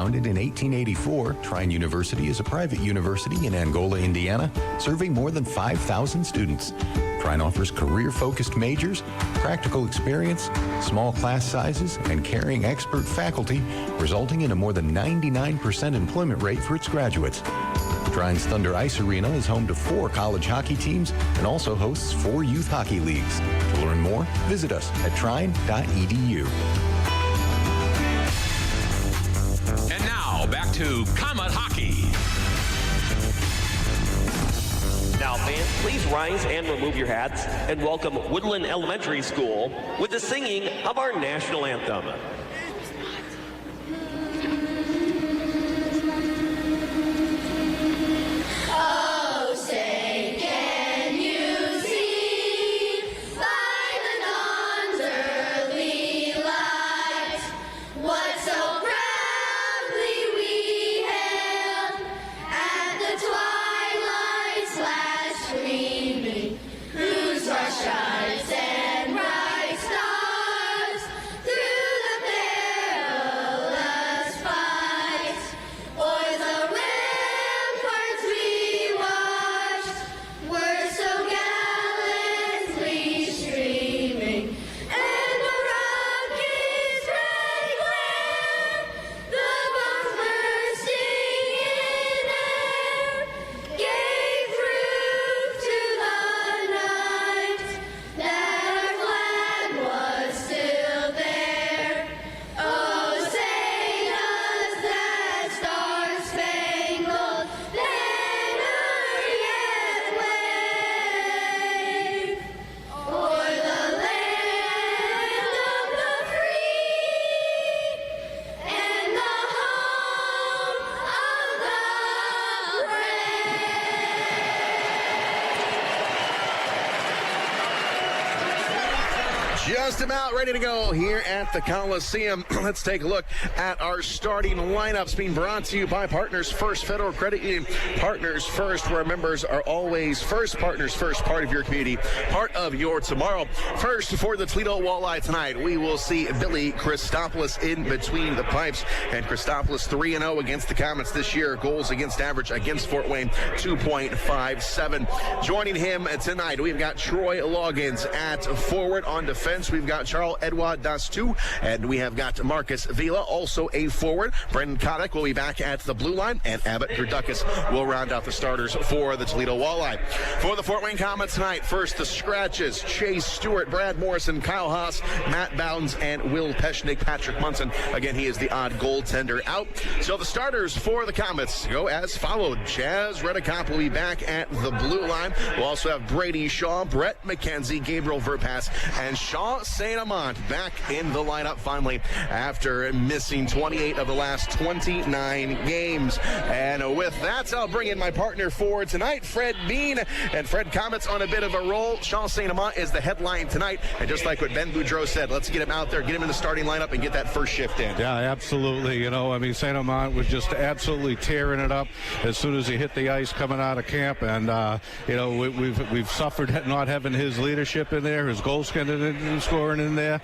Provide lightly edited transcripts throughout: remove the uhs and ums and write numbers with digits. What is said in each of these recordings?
Founded in 1884, Trine University is a private university in Angola, Indiana, serving more than 5,000 students. Trine offers career-focused majors, practical experience, small class sizes, and caring expert faculty, resulting in a more than 99% employment rate for its graduates. Trine's Thunder Ice Arena is home to 4 college hockey teams and also hosts 4 youth hockey leagues. To learn more, visit us at trine.edu. And now, back to Komet Hockey. Now, fans, please rise and remove your hats and welcome Woodland Elementary School with the singing of our national anthem. Just about ready to go here at the Coliseum. Let's take a look at our starting lineups being brought to you by Partners First Federal Credit Union. Partners First, where members are always first. Partners First, part of your community, part of your tomorrow. First, for the Toledo Walleye tonight, we will see Billy Christopoulos in between the pipes. And Christopoulos 3-0 against the Komets this year. Goals against average against Fort Wayne, 2.57. Joining him tonight, we've got Troy Loggins at forward. On defense, we've got Charles Edouard Dastu, and we have got Marcus Vila, also a forward. Brendan Kotick will be back at the blue line, and Abbott Gerdukas will round out the starters for the Toledo Walleye. For the Fort Wayne Komets tonight, first the scratches: Chase Stewart, Brad Morrison, Kyle Haas, Matt Bowdens, and Will Peshnik. Patrick Munson, again, he is the odd goaltender, out. So the starters for the Komets go as followed. Chaz Redicop will be back at the blue line. We'll also have Brady Shaw, Brett McKenzie, Gabriel Verpass, and Shaw St. Amant back in the lineup finally after missing 28 of the last 29 games. And with that, I'll bring in my partner for tonight, Fred Bean. And Fred, Komets on a bit of a roll. Shaw St. Amant is the headline tonight. And just like what Ben Boudreau said, let's get him out there, get him in the starting lineup, and get that first shift in. Yeah, absolutely. You know, I mean, St. Amant was just absolutely tearing it up as soon as he hit the ice coming out of camp. And, you know, we've suffered not having his leadership in there, his goal scoring in there.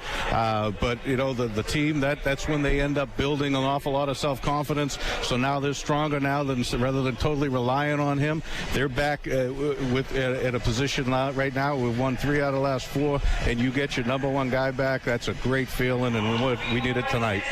But, you know, the team, that's when they end up building an awful lot of self-confidence. So now they're stronger now rather than totally relying on him. They're back at a position right now. We've won 3 out of the last 4, and you get your number 1 guy back. That's a great feeling, and we need it tonight.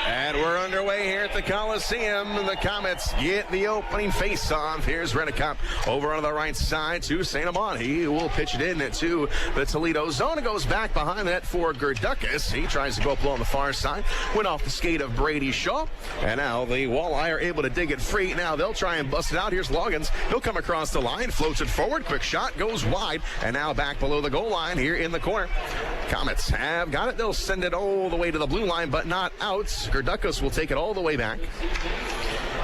And we're underway here at the Coliseum. The Komets get the opening face-off. Here's Redicop over on the right side to St. Amant. He will pitch it in to the Toledo zone. It goes back behind the net for Gerdukas. He tries to go up low on the far side. Went off the skate of Brady Shaw. And now the Walleye are able to dig it free. Now they'll try and bust it out. Here's Loggins. He'll come across the line, floats it forward. Quick shot, goes wide. And now back below the goal line here in the corner. Komets have got it. They'll send it all the way to the blue line, but not out. Gerdukas will take it all the way back.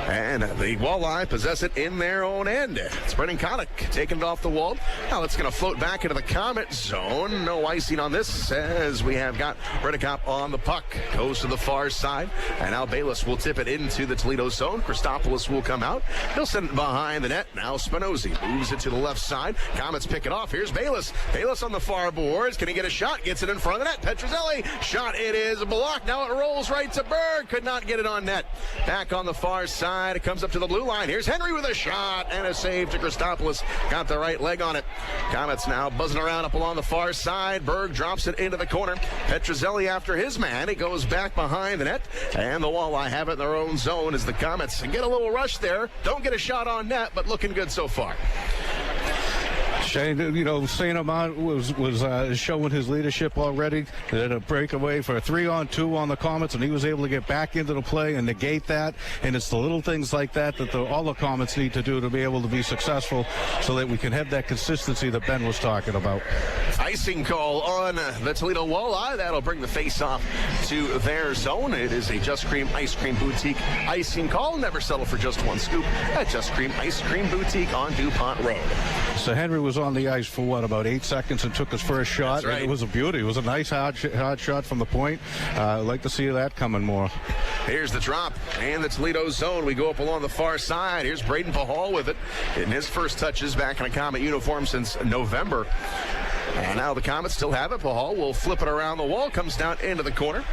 And the Walleye possess it in their own end. It's Brendan Kotick taking it off the wall. Now it's going to float back into the Komet zone. No icing on this as we have got Redicop on the puck. Goes to the far side. And now Bayless will tip it into the Toledo zone. Christopoulos will come out. He'll send it behind the net. Now Spinozzi moves it to the left side. Komets pick it off. Here's Bayless. Bayless on the far boards. Can he get a shot? gets it in front of the net. Petrozelli, shot, it is blocked. Now it rolls right to Berg. Could not get it on net. Back on the far side, it comes up to the blue line. Here's Henry with a shot and a save to Christopoulos. Got the right leg on it. Komets now buzzing around up along the far side. Berg drops it into the corner. Petrozelli after his man. He goes back behind the net, and the Walleye have it in their own zone as the Komets get a little rush there. Don't get a shot on net, but looking good so far. Shane, St. Amant was showing his leadership already. They had a breakaway for a 3-on-2 on the Komets, and he was able to get back into the play and negate that. And it's the little things like that that all the Komets need to do to be able to be successful so that we can have that consistency that Ben was talking about. Icing call on the Toledo Walleye. That'll bring the face-off to their zone. It is a Just Cream Ice Cream Boutique icing call. Never settle for just one scoop at Just Cream Ice Cream Boutique on DuPont Road. So Henry was on the ice for about 8 seconds and took his first shot. That's right. And it was a beauty. It was a nice hard shot from the point. I'd like to see that coming more. Here's the drop and the Toledo zone. We go up along the far side. Here's Braden Pahal with it. Getting his first touches back in a Komet uniform since November. And now the Komets still have it. Pahal will flip it around the wall. Comes down into the corner.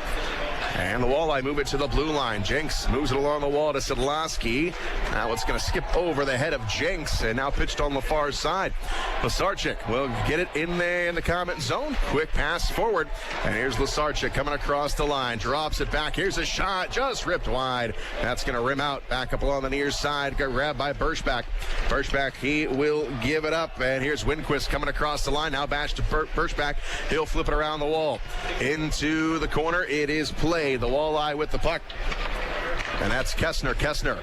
And the Walleye move it to the blue line. Jenks moves it along the wall to Szydlowski. Now it's going to skip over the head of Jenks, and now pitched on the far side. Lasarchik will get it in there in the Komet zone. Quick pass forward, and here's Lasarchik coming across the line. Drops it back. Here's a shot, just ripped wide. That's going to rim out. Back up along the near side. Got grabbed by Birchback. Birchback, he will give it up, and here's Winquist coming across the line. Now bash to Birchback. He'll flip it around the wall. Into the corner. It is play. The Walleye with the puck. And that's Kessner. Kessner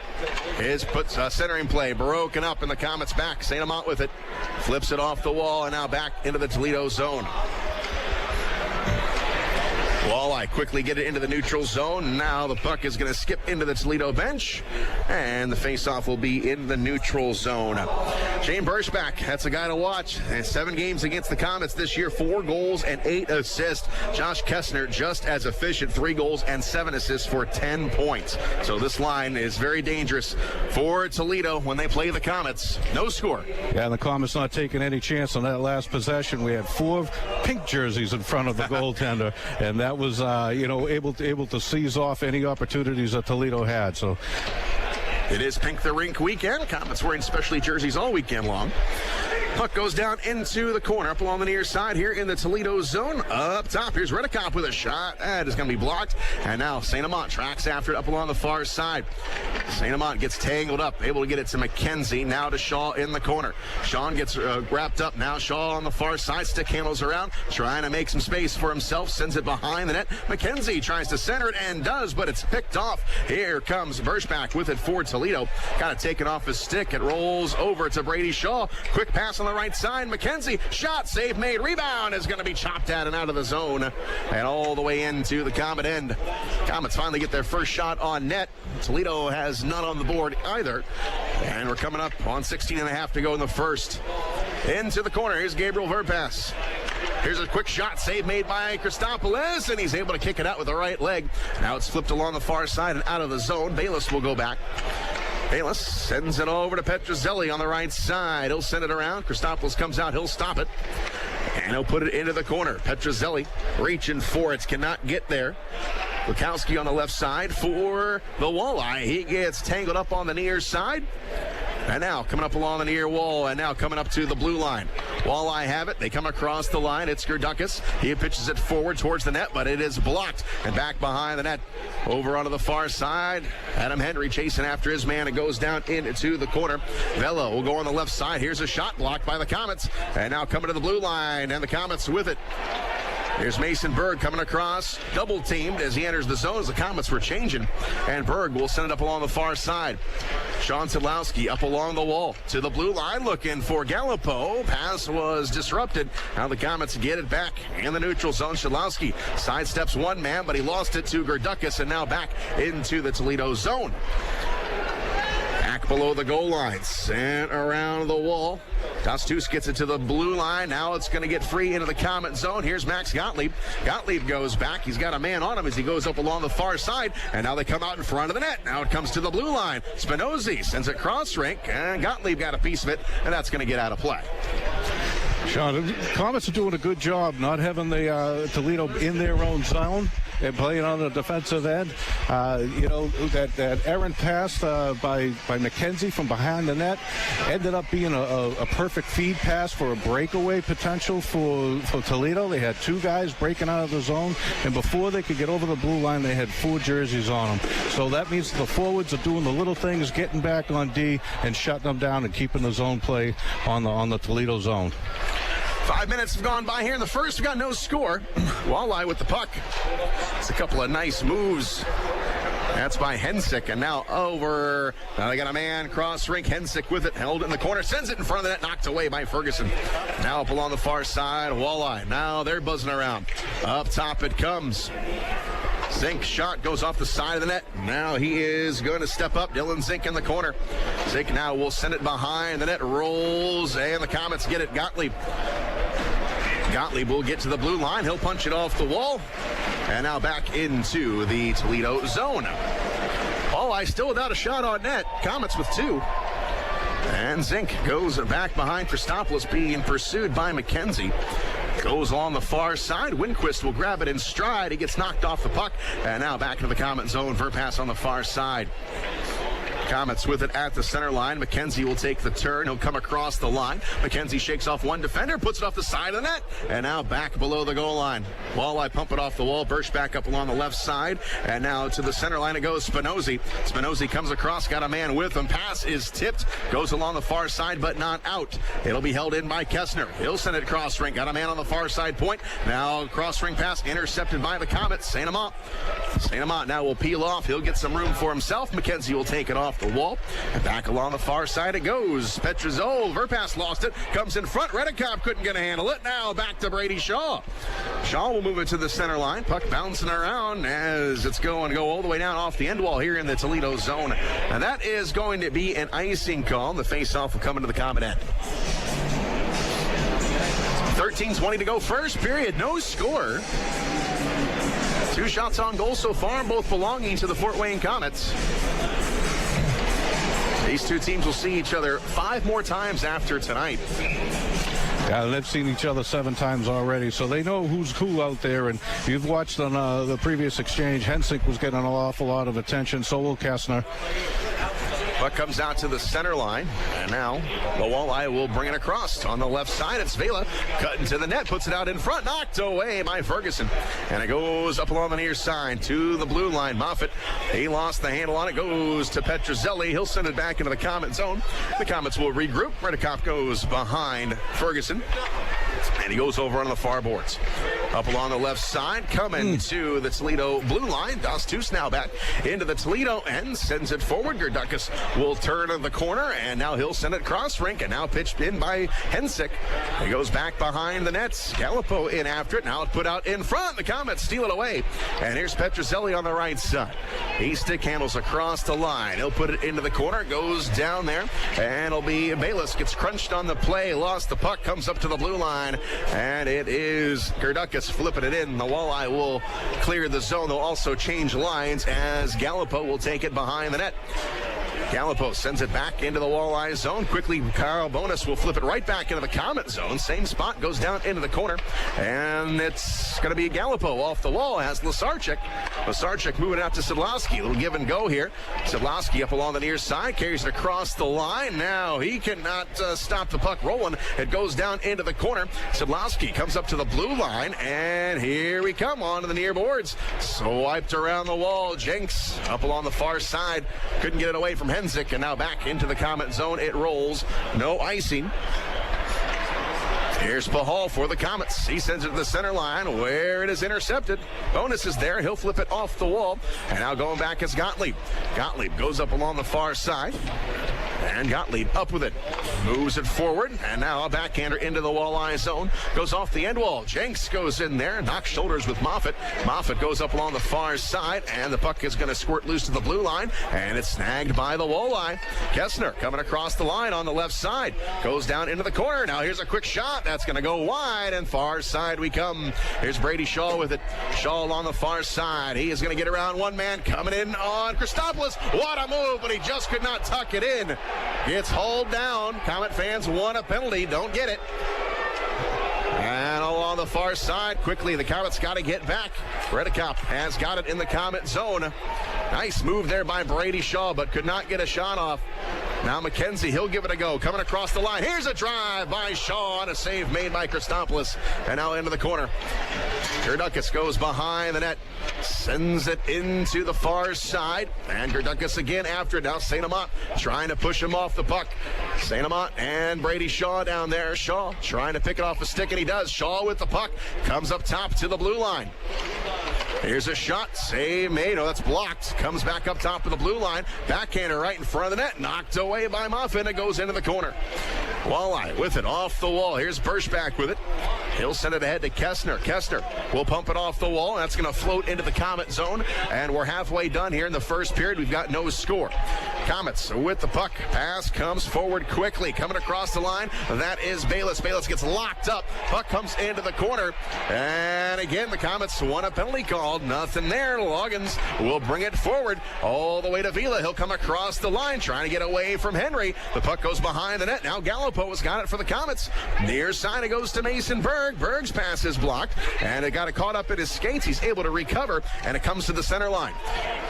puts centering play broken up in the Komets back. St. Amant with it. Flips it off the wall and now back into the Toledo zone. Walleye quickly get it into the neutral zone. Now the puck is going to skip into the Toledo bench, and the faceoff will be in the neutral zone. Shane Birchback, that's a guy to watch. 7 games against the Komets this year, 4 goals and 8 assists. Josh Kessner just as efficient, 3 goals and 7 assists for 10 points. So this line is very dangerous for Toledo when they play the Komets. No score. Yeah, and the Komets not taking any chance on that last possession. We had 4 pink jerseys in front of the goaltender, and that was able to seize off any opportunities that Toledo had. So it is Pink the Rink weekend. Komets wearing specialty jerseys all weekend long. Puck goes down into the corner, up along the near side here in the Toledo zone. Up top, here's Redekop with a shot. That is going to be blocked. And now St. Amant tracks after it up along the far side. St. Amant gets tangled up, able to get it to McKenzie. Now to Shaw in the corner. Sean gets wrapped up. Now Shaw on the far side. Stick handles around, trying to make some space for himself. Sends it behind the net. McKenzie tries to center it and does, but it's picked off. Here comes Birchback with it for Toledo. Got it taken off his stick. It rolls over to Brady Shaw. Quick pass on the right side. McKenzie, shot, save made, rebound is going to be chopped at and out of the zone and all the way into the Komet end. Komets finally get their first shot on net. Toledo has none on the board either, and we're coming up on 16.5 to go in the first. Into the corner, here's Gabriel Verpass. Here's a quick shot, save made by Christopoulos, and he's able to kick it out with the right leg. Now it's flipped along the far side and out of the zone. Bayless will go back. Bayless sends it over to Petrozelli on the right side. He'll send it around. Christopoulos comes out. He'll stop it. And he'll put it into the corner. Petrozelli reaching for it. Cannot get there. Lukowski on the left side for the Walleye. He gets tangled up on the near side. And now coming up along the near wall, and now coming up to the blue line. Walleye have it. They come across the line. It's Gerdukas. He pitches it forward towards the net, but it is blocked. And back behind the net, over onto the far side. Adam Henry chasing after his man. It goes down into the corner. Vela will go on the left side. Here's a shot blocked by the Komets. And now coming to the blue line, and the Komets with it. Here's Mason Berg coming across, double teamed as he enters the zone as the Komets were changing. And Berg will send it up along the far side. Sean Szydlowski up along the wall to the blue line looking for Gallipo. Pass was disrupted. Now the Komets get it back in the neutral zone. Szydlowski sidesteps one man, but he lost it to Gerdukas, and now back into the Toledo zone. Back below the goal line, sent around the wall. Dastus gets it to the blue line. Now it's going to get free into the Komet zone. Here's Max Gottlieb. Gottlieb goes back. He's got a man on him as he goes up along the far side. And now they come out in front of the net. Now it comes to the blue line. Spinozzi sends it cross rink, and Gottlieb got a piece of it, and that's going to get out of play. Sean, the Komets are doing a good job not having the Toledo in their own zone and playing on the defensive end. That errant pass by McKenzie from behind the net ended up being a perfect feed pass for a breakaway potential for Toledo. They had two guys breaking out of the zone, and before they could get over the blue line, they had 4 jerseys on them. So that means the forwards are doing the little things, getting back on D and shutting them down and keeping the zone play on the Toledo zone. 5 minutes have gone by here in the first. We've got no score. Walleye with the puck. It's a couple of nice moves. That's by Hensick, and now over. Now they got a man cross rink. Hensick with it, held in the corner, sends it in front of the net, knocked away by Ferguson. Now up along the far side, Walleye. Now they're buzzing around. Up top it comes. Zink shot goes off the side of the net. Now he is going to step up. Dylan Zink in the corner. Zink now will send it behind the net. Rolls, and the Komets get it. Gottlieb will get to the blue line. He'll punch it off the wall. And now back into the Toledo zone. Walleye still without a shot on net. Komets with 2. And Zink goes back behind Christopoulos, being pursued by McKenzie. Goes along the far side. Winquist will grab it in stride. He gets knocked off the puck. And now back into the Komet zone. Verpass on the far side. Komets with it at the center line. McKenzie will take the turn. He'll come across the line. McKenzie shakes off one defender, puts it off the side of the net, and now back below the goal line. Walleye pump it off the wall. Birch back up along the left side, and now to the center line it goes. Spinozzi. Spinozzi comes across, got a man with him. Pass is tipped, goes along the far side, but not out. It'll be held in by Kessner. He'll send it cross rink. Got a man on the far side point. Now cross ring pass intercepted by the Komets. St. Amant now will peel off. He'll get some room for himself. McKenzie will take it off the wall, and back along the far side it goes. Petrozol, Verpass lost it, comes in front. Redekop couldn't get a handle it. Now back to Brady Shaw. Shaw will move it to the center line. Puck bouncing around as it's going to go all the way down off the end wall here in the Toledo zone. And that is going to be an icing call. The face-off will come into the Komet end. 13:20 to go first period. No score. 2 shots on goal so far, both belonging to the Fort Wayne Komets. These two teams will see each other 5 more times after tonight. Yeah, they've seen each other 7 times already, so they know who's who out there. And you've watched on the previous exchange, Hensick was getting an awful lot of attention, so will Kessner. Puck comes out to the center line, and now the Walleye will bring it across. On the left side, it's Vela, cutting to the net, puts it out in front, knocked away by Ferguson. And it goes up along the near side to the blue line. Moffitt, he lost the handle on it, goes to Petrozelli. He'll send it back into the Komet zone. The Komets will regroup. Redekop goes behind Ferguson, and he goes over on the far boards. Up along the left side, coming to the Toledo blue line. Dostus now back into the Toledo end, sends it forward. Gerdukas will turn in the corner, and now he'll send it cross rink, and now pitched in by Hensick. He goes back behind the nets. Gallipo in after it. Now it's put out in front. The Komets steal it away. And here's Petrozelli on the right side. He stick handles across the line. He'll put it into the corner, goes down there, and it'll be Bayless. Gets crunched on the play, lost the puck, comes up to the blue line, and it is Gerdukas flipping it in. The Walleye will clear the zone. They'll also change lines as Gallipo will take it behind the net. Gallipo sends it back into the Walleye zone. Quickly, Carl Bonus will flip it right back into the Komet zone. Same spot, goes down into the corner. And it's going to be Gallipo off the wall. Has Lasarchik. Lasarchik moving out to Szydlowski. A little give and go here. Szydlowski up along the near side. Carries it across the line. Now he cannot stop the puck rolling. It goes down into the corner. Szydlowski comes up to the blue line. And here we come onto the near boards. Swiped around the wall. Jenks up along the far side. Couldn't get it away from Hensick, and now back into the Komet zone. It rolls. No icing. Here's Pahal for the Komets. He sends it to the center line where it is intercepted. Bonus is there. He'll flip it off the wall. And now going back is Gottlieb. Gottlieb goes up along the far side. And Gottlieb up with it. Moves it forward. And now a backhander into the Walleye zone. Goes off the end wall. Jenks goes in there. Knocks shoulders with Moffitt. Moffitt goes up along the far side. And the puck is going to squirt loose to the blue line. And it's snagged by the Walleye. Kessner coming across the line on the left side. Goes down into the corner. Now here's a quick shot. That's going to go wide. And far side we come. Here's Brady Shaw with it. Shaw along the far side. He is going to get around one man. Coming in on Christopoulos. What a move. But he just could not tuck it in. Gets hauled down. Komet fans want a penalty. Don't get it. And along the far side, quickly, the Komets got to get back. Redekop has got it in the Komet zone. Nice move there by Brady Shaw, but could not get a shot off. Now McKenzie, he'll give it a go. Coming across the line. Here's a drive by Shaw and a save made by Christopoulos. And now into the corner. Gerdukas goes behind the net. Sends it into the far side. And Gerdukas again after it. Now St. Amant trying to push him off the puck. St. Amant and Brady Shaw down there. Shaw trying to pick it off a stick, and he does. Shaw with the puck. Comes up top to the blue line. Here's a shot. Save made. Oh, that's blocked. Comes back up top of the blue line. Backhander right in front of the net. Knocked away by Muffin. It goes into the corner. Walleye with it off the wall. Here's Birchback with it. He'll send it ahead to Kessner. Kessner will pump it off the wall. That's going to float into the Komet zone. And we're halfway done here in the first period. We've got no score. Komets with the puck. Pass comes forward quickly. Coming across the line. That is Bayless. Bayless gets locked up. Puck comes into the corner. And again, the Komets want a penalty called. Nothing there. Loggins will bring it forward all the way to Vila. He'll come across the line trying to get away from Henry. The puck goes behind the net. Now Gallipo has got it for the Komets. Near side it goes to Mason Berg. Berg's pass is blocked, and it got it caught up in his skates. He's able to recover, and it comes to the center line.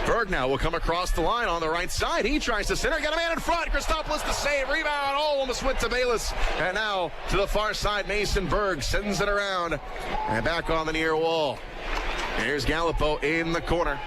Berg now will come across the line on the right side. He tries to center. Got a man in front. Christopoulos the save. Rebound. Oh, almost went to Bayless. And now to the far side, Mason Berg sends it around and back on the near wall. Here's Gallipo in the corner.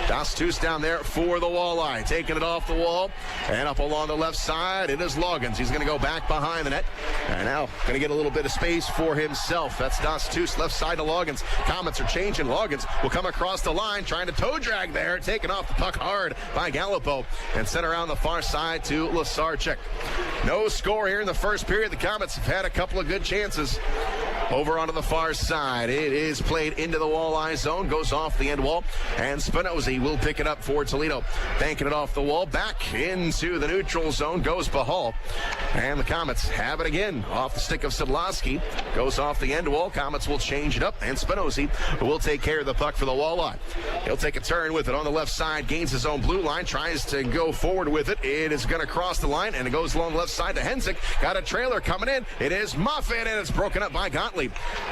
Dastus down there for the Walleye. Taking it off the wall. And up along the left side, it is Loggins. He's going to go back behind the net. And now going to get a little bit of space for himself. That's Dastus left side to Loggins. Komets are changing. Loggins will come across the line, trying to toe drag there. Taken off the puck hard by Gallipo. And sent around the far side to Lasarchik. No score here in the first period. The Komets have had a couple of good chances. Over onto the far side. It is played into the Walleye zone. Goes off the end wall. And Spinozzi will pick it up for Toledo. Banking it off the wall. Back into the neutral zone goes Bahal. And the Komets have it again. Off the stick of Szydlowski. Goes off the end wall. Komets will change it up. And Spinozzi will take care of the puck for the Walleye. He'll take a turn with it on the left side. Gains his own blue line. Tries to go forward with it. It is going to cross the line. And it goes along the left side to Hensick. Got a trailer coming in. It is Moffett. And it's broken up by Gottlieb.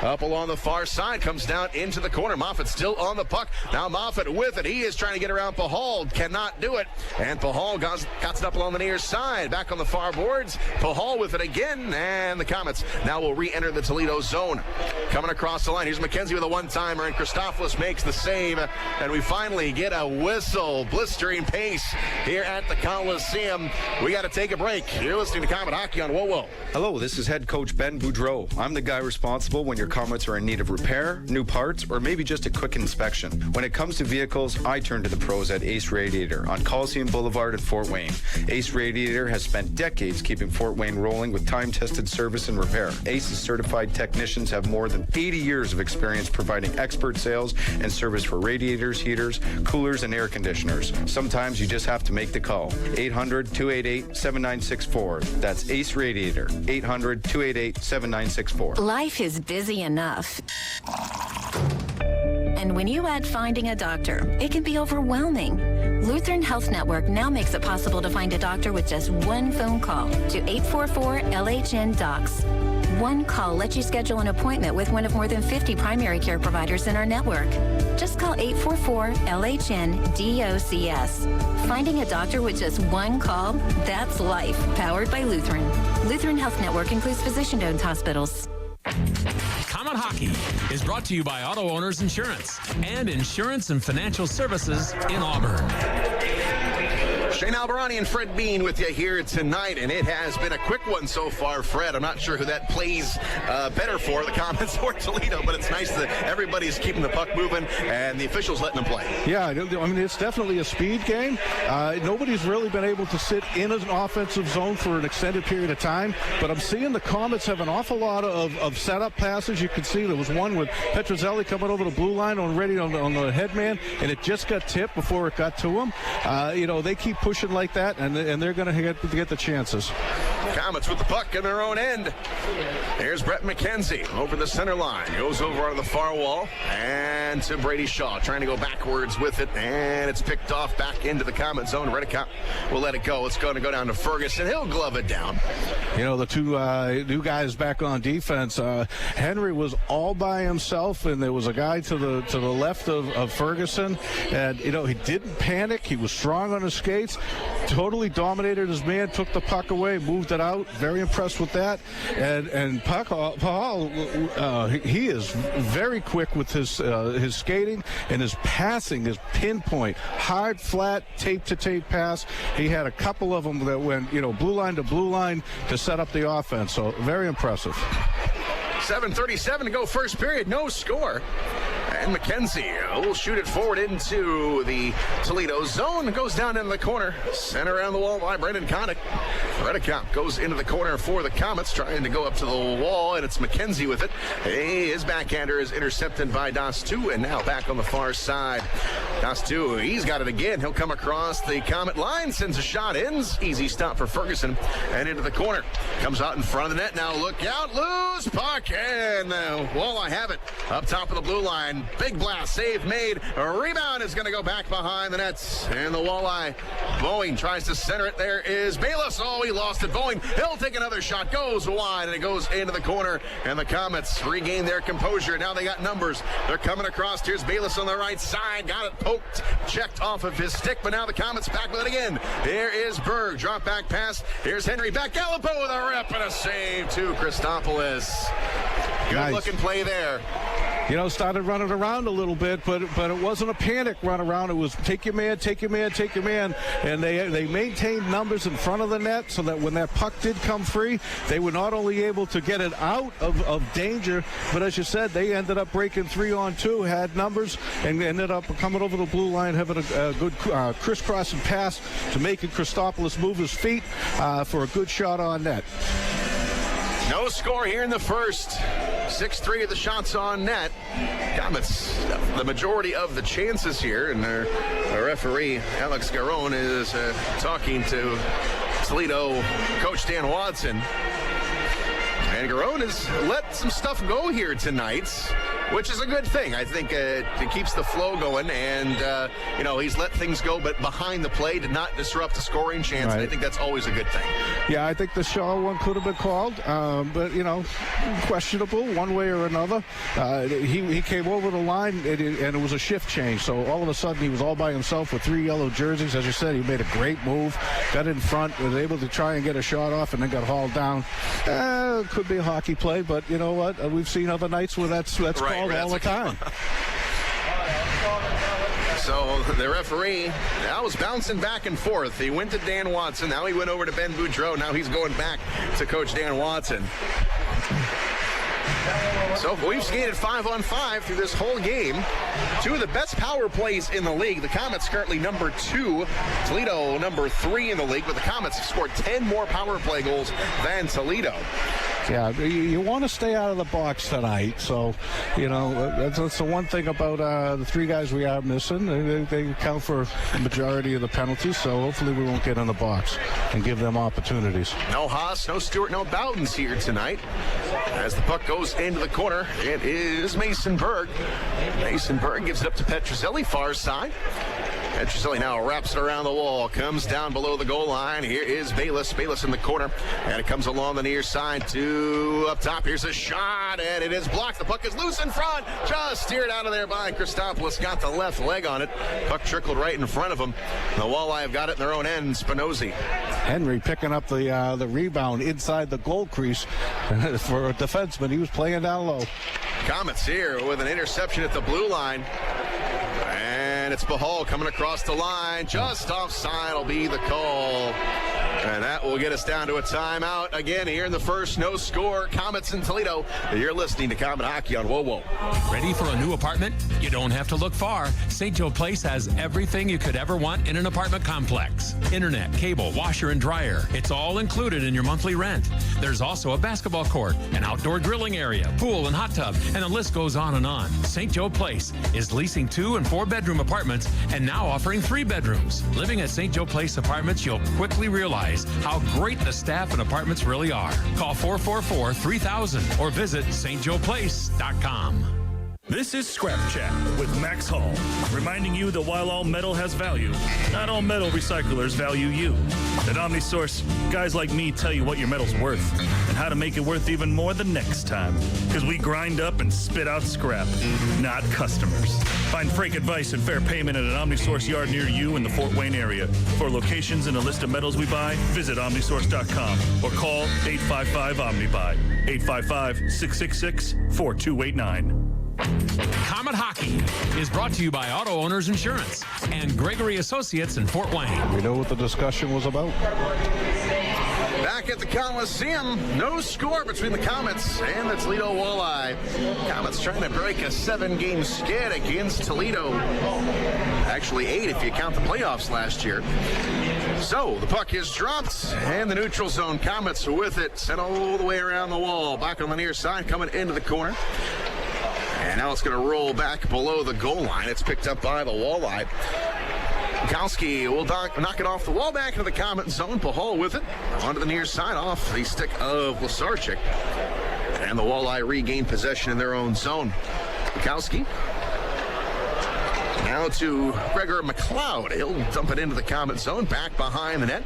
Up along the far side, comes down into the corner. Moffett still on the puck. Now Moffett with it. He is trying to get around Pahal. Cannot do it. And Pahal got it up along the near side. Back on the far boards. Pahal with it again. And the Komets now will re-enter the Toledo zone. Coming across the line. Here's McKenzie with a one-timer. And Christopoulos makes the save. And we finally get a whistle. Blistering pace here at the Coliseum. We got to take a break. You're listening to Komet Hockey on WoWo. Hello, this is head coach Ben Boudreau. I'm the guy responsible when your Komets are in need of repair, new parts, or maybe just a quick inspection. When it comes to vehicles, I turn to the pros at Ace Radiator on Coliseum Boulevard in Fort Wayne. Ace Radiator has spent decades keeping Fort Wayne rolling with time-tested service and repair. Ace's certified technicians have more than 80 years of experience providing expert sales and service for radiators, heaters, coolers, and air conditioners. Sometimes you just have to make the call. 800-288-7964. That's Ace Radiator. 800-288-7964. Life is busy enough. And when you add finding a doctor, it can be overwhelming. Lutheran Health Network now makes it possible to find a doctor with just one phone call to 844-LHN-DOCS. One call lets you schedule an appointment with one of more than 50 primary care providers in our network. Just call 844-LHN-DOCS. Finding a doctor with just one call, that's life, powered by Lutheran. Lutheran Health Network includes physician-owned hospitals. Komet Hockey is brought to you by Auto Owners Insurance and Insurance and Financial Services in Auburn. Shane Albarani and Fred Bean with you here tonight, and it has been a quick one so far, Fred. I'm not sure who that plays better for, the Komets or Toledo, but it's nice that everybody's keeping the puck moving and the officials letting them play. Yeah, I mean, it's definitely a speed game. Nobody's really been able to sit in an offensive zone for an extended period of time, but I'm seeing the Komets have an awful lot of setup passes. You can see there was one with Petrozelli coming over the blue line on the headman, and it just got tipped before it got to him. They keep pushing like that, and they're going to get the chances. Komets with the puck in their own end. Here's Brett McKenzie over the center line. Goes over on the far wall and to Brady Shaw, trying to go backwards with it, and it's picked off back into the Komet zone. Redicott will let it go. It's going to go down to Ferguson. He'll glove it down. You know, the two new guys back on defense. Henry was all by himself, and there was a guy to the left of Ferguson, and you know, he didn't panic. He was strong on his skates, totally dominated his man, took the puck away, moved it out. Very impressed with that. And Pahal, he is very quick with his skating, and his passing is pinpoint, hard, flat, tape-to-tape pass. He had a couple of them that went, you know, blue line to blue line to set up the offense. So very impressive. 7:37 to go first period, no score. And McKenzie will shoot it forward into the Toledo zone. Goes down into the corner. Sent around the wall by Brendan Connick. Redicott goes into the corner for the Komets, trying to go up to the wall, and it's McKenzie with it. His backhander is intercepted by Das2, and now back on the far side. Das2, he's got it again. He'll come across the Komet line, sends a shot in. Easy stop for Ferguson, and into the corner. Comes out in front of the net. Now look out. Loose puck, and Walleye have it up top of the blue line. Big blast, save made. A rebound is going to go back behind the nets. And the Walleye, Boeing tries to center it. There is Bayless. Oh, he lost it. Boeing, he'll take another shot. Goes wide, and it goes into the corner. And the Komets regain their composure. Now they got numbers. They're coming across. Here's Bayless on the right side. Got it poked, checked off of his stick. But now the Komets back with it again. There is Berg. Drop back pass. Here's Henry back. Gallipo with a rip and a save to Christopoulos. Good looking play there. You know, started running around a little bit, but it wasn't a panic run around. It was take your man, take your man, take your man. And they maintained numbers in front of the net so that when that puck did come free, they were not only able to get it out of danger, but as you said, they ended up breaking 3-on-2, had numbers, and ended up coming over the blue line, having a good crisscrossing pass to making Christopoulos move his feet for a good shot on net. No score here in the first. 6-3 of the shots on net. Komets, the majority of the chances here, and their referee, Alex Garon, is talking to Toledo coach Dan Watson. And Garon has let some stuff go here tonight, which is a good thing. I think it keeps the flow going, and you know, he's let things go, but behind the play did not disrupt the scoring chance. Right. And I think that's always a good thing. Yeah, I think the Shaw one could have been called, but you know, questionable one way or another. He came over the line, and it was a shift change. So all of a sudden, he was all by himself with 3 yellow jerseys. As you said, he made a great move, got in front, was able to try and get a shot off, and then got hauled down. Could be a hockey play, but you know what? We've seen other nights where that's right, called all the time. So the referee now was bouncing back and forth. He went to Dan Watson. Now he went over to Ben Boudreau. Now he's going back to Coach Dan Watson. So we've skated 5-on-5 through this whole game. 2 of the best power plays in the league. The Komets currently number 2. Toledo number 3 in the league. But the Komets have scored 10 more power play goals than Toledo. Yeah, you want to stay out of the box tonight. So, you know, that's the one thing about the 3 guys we are missing. They account for the majority of the penalties. So hopefully we won't get in the box and give them opportunities. No Haas, no Stewart, no Bowden's here tonight. As the puck goes into the corner, it is Mason Berg. Mason Berg gives it up to Petrozelli, far side. Petrozelli now wraps it around the wall, comes down below the goal line. Here is Bayless. Bayless in the corner, and it comes along the near side to up top. Here's a shot, and it is blocked. The puck is loose in front, just steered out of there by Christopoulos. Got the left leg on it. Puck trickled right in front of him. The Walleye have got it in their own end. Spinozzi. Henry picking up the rebound inside the goal crease for a defenseman. He was playing down low. Komets here with an interception at the blue line. And it's Bahal coming across the line. Just offside will be the call. And that will get us down to a timeout again here in the first. No score. Komets in Toledo. You're listening to Komet Hockey on WoWo. Ready for a new apartment? You don't have to look far. St. Joe Place has everything you could ever want in an apartment complex. Internet, cable, washer, and dryer. It's all included in your monthly rent. There's also a basketball court, an outdoor grilling area, pool and hot tub, and the list goes on and on. St. Joe Place is leasing 2- and 4-bedroom apartments and now offering 3 bedrooms. Living at St. Joe Place Apartments, you'll quickly realize how great the staff and apartments really are. Call 444-3000 or visit stjoeplace.com. This is Scrap Chat with Max Hall, reminding you that while all metal has value, not all metal recyclers value you. At OmniSource, guys like me tell you what your metal's worth and how to make it worth even more the next time. Because we grind up and spit out scrap, not customers. Find frank advice and fair payment at an OmniSource yard near you in the Fort Wayne area. For locations and a list of metals we buy, visit OmniSource.com or call 855-OMNIBUY, 855-666-4289. Komet Hockey is brought to you by Auto Owners Insurance and Gregory Associates in Fort Wayne. We know what the discussion was about. Back at the Coliseum, no score between the Komets and the Toledo Walleye. Komets trying to break a 7-game skid against Toledo. Actually 8 if you count the playoffs last year. So the puck is dropped, and the neutral zone Komets are with it, sent all the way around the wall. Back on the near side, coming into the corner. And now it's going to roll back below the goal line. It's picked up by the Walleye. Kowski will knock it off the wall back into the Komet zone. Pahal with it. Onto the near side off the stick of Lasarchik. And the Walleye regain possession in their own zone. Kowski. Now to Gregor McLeod. He'll dump it into the Komet zone. Back behind the net.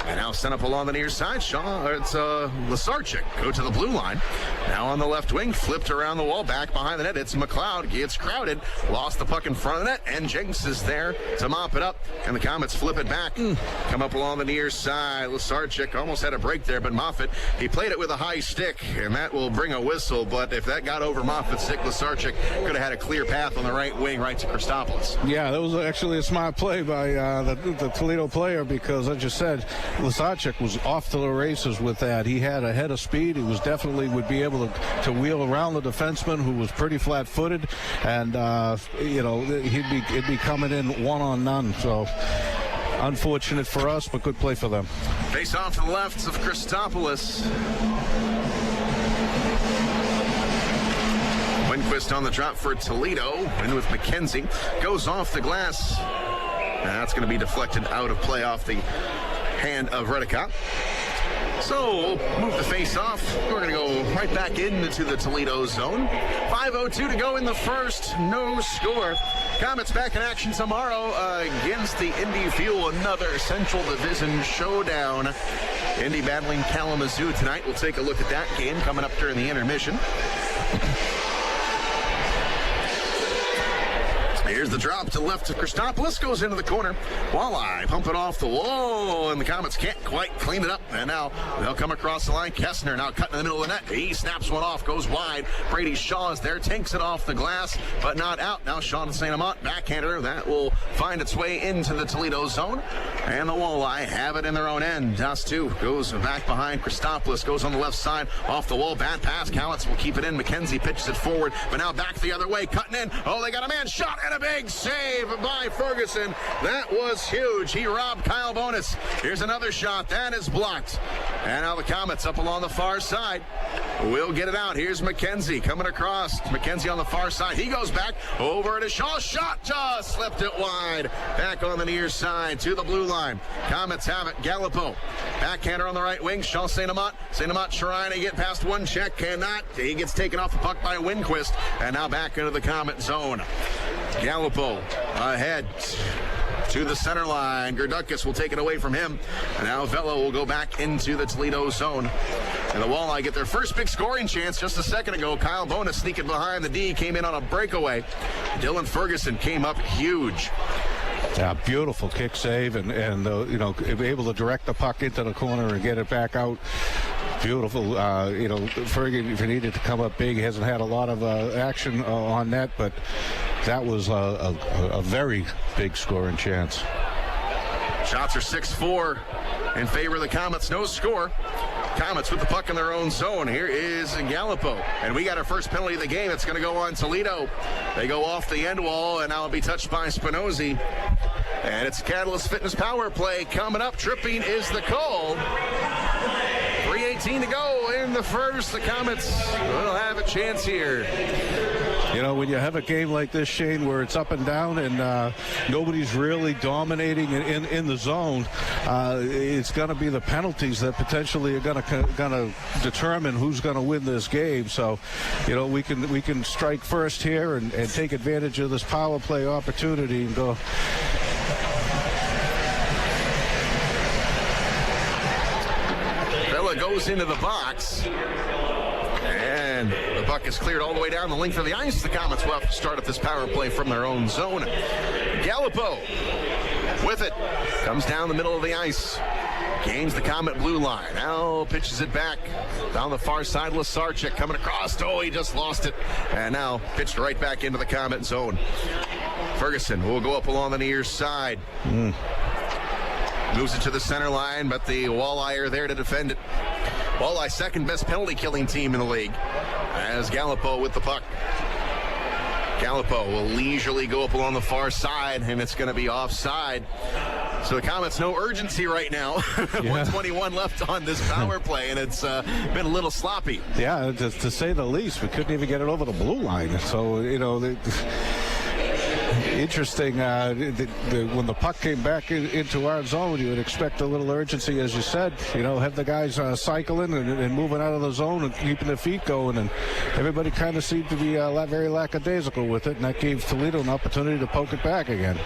And now sent up along the near side. It's Lasarchik. Go to the blue line. Now on the left wing. Flipped around the wall. Back behind the net. It's McLeod. Gets crowded. Lost the puck in front of the net. And Jenks is there to mop it up. And the Komets flip it back. Come up along the near side. Lasarchik almost had a break there, but Moffitt, he played it with a high stick. And that will bring a whistle. But if that got over Moffitt's stick, Lasarchik could have had a clear path on the right wing right to Christopoulos. Yeah, that was actually a smart play by the Toledo player because, as you said, Lasarchik was off to the races with that. He had a head of speed. He was definitely would be able to wheel around the defenseman who was pretty flat-footed, and he'd be coming in one-on-none. So unfortunate for us, but good play for them. Face off to the left of Christopoulos. Winquist on the drop for Toledo. In with McKenzie. Goes off the glass. And that's going to be deflected out of play off the hand of Redicott. So we'll move the face off. We're going to go right back into the Toledo zone. 5:02 to go in the first. No score. Komets back in action tomorrow against the Indy Fuel. Another Central Division showdown. Indy battling Kalamazoo tonight. We'll take a look at that game coming up during the intermission. Here's the drop to the left to Christopoulos, goes into the corner. Walleye pump it off the wall, and the Komets can't quite clean it up. And now they'll come across the line. Kessner now cutting in the middle of the net. He snaps one off, goes wide. Brady Shaw is there, takes it off the glass, but not out. Now Sean St. Amant, backhander, that will find its way into the Toledo zone. And the Walleye have it in their own end. Das 2 goes back behind Christopoulos, goes on the left side, off the wall, bad pass. Komets will keep it in. McKenzie pitches it forward, but now back the other way, cutting in. Oh, they got a man shot and a big save by Ferguson. That was huge. He robbed Kyle Bonus. Here's another shot. That is blocked. And now the Komets up along the far side. We'll get it out. Here's McKenzie coming across. McKenzie on the far side. He goes back over to Shaw. Shot just slipped it wide. Back on the near side to the blue line. Komets have it. Gallipo. Backhander on the right wing. Shaw St. Amant. St. Amant trying to get past one check. Cannot. He gets taken off the puck by Winquist. And now back into the Komet zone. Gallipo ahead to the center line. Gerdukas will take it away from him. And now Velo will go back into the Toledo zone. And the Walleye get their first big scoring chance just a second ago. Kyle Bonus sneaking behind the D, came in on a breakaway. Dylan Ferguson came up huge. Yeah, beautiful kick save and able to direct the puck into the corner and get it back out. Beautiful. Fergie, if he needed to come up big, he hasn't had a lot of action on net, but that was a very big scoring chance. Shots are 6-4 in favor of the Komets. No score. Komets with the puck in their own zone. Here is Gallipo. And we got our first penalty of the game. It's going to go on Toledo. They go off the end wall, and now it'll be touched by Spinozzi. And it's Catalyst Fitness power play coming up. Tripping is the call. 3:18 to go in the first. The Komets will have a chance here. You know, when you have a game like this, Shane, where it's up and down and nobody's really dominating in the zone, it's going to be the penalties that potentially are going to determine who's going to win this game. So, you know, we can strike first here and take advantage of this power play opportunity and go. Bella goes into the box. And the puck is cleared all the way down the length of the ice. The Komets will have to start up this power play from their own zone. Gallipo with it. Comes down the middle of the ice. Gains the Komet blue line. Now pitches it back down the far side. Lasarchik coming across. Oh, he just lost it. And now pitched right back into the Komet zone. Ferguson will go up along the near side. Moves it to the center line, but the Walleye are there to defend it. Walleye, second best penalty killing team in the league. As Gallipo with the puck. Gallipo will leisurely go up along the far side, and it's going to be offside. So the Komets, no urgency right now. 121 left on this power play, and it's been a little sloppy. Yeah, to say the least. We couldn't even get it over the blue line. So, you know, interesting. When the puck came back into our zone, you would expect a little urgency, as you said. You know, have the guys cycling and moving out of the zone and keeping their feet going. And everybody kind of seemed to be very lackadaisical with it, and that gave Toledo an opportunity to poke it back again.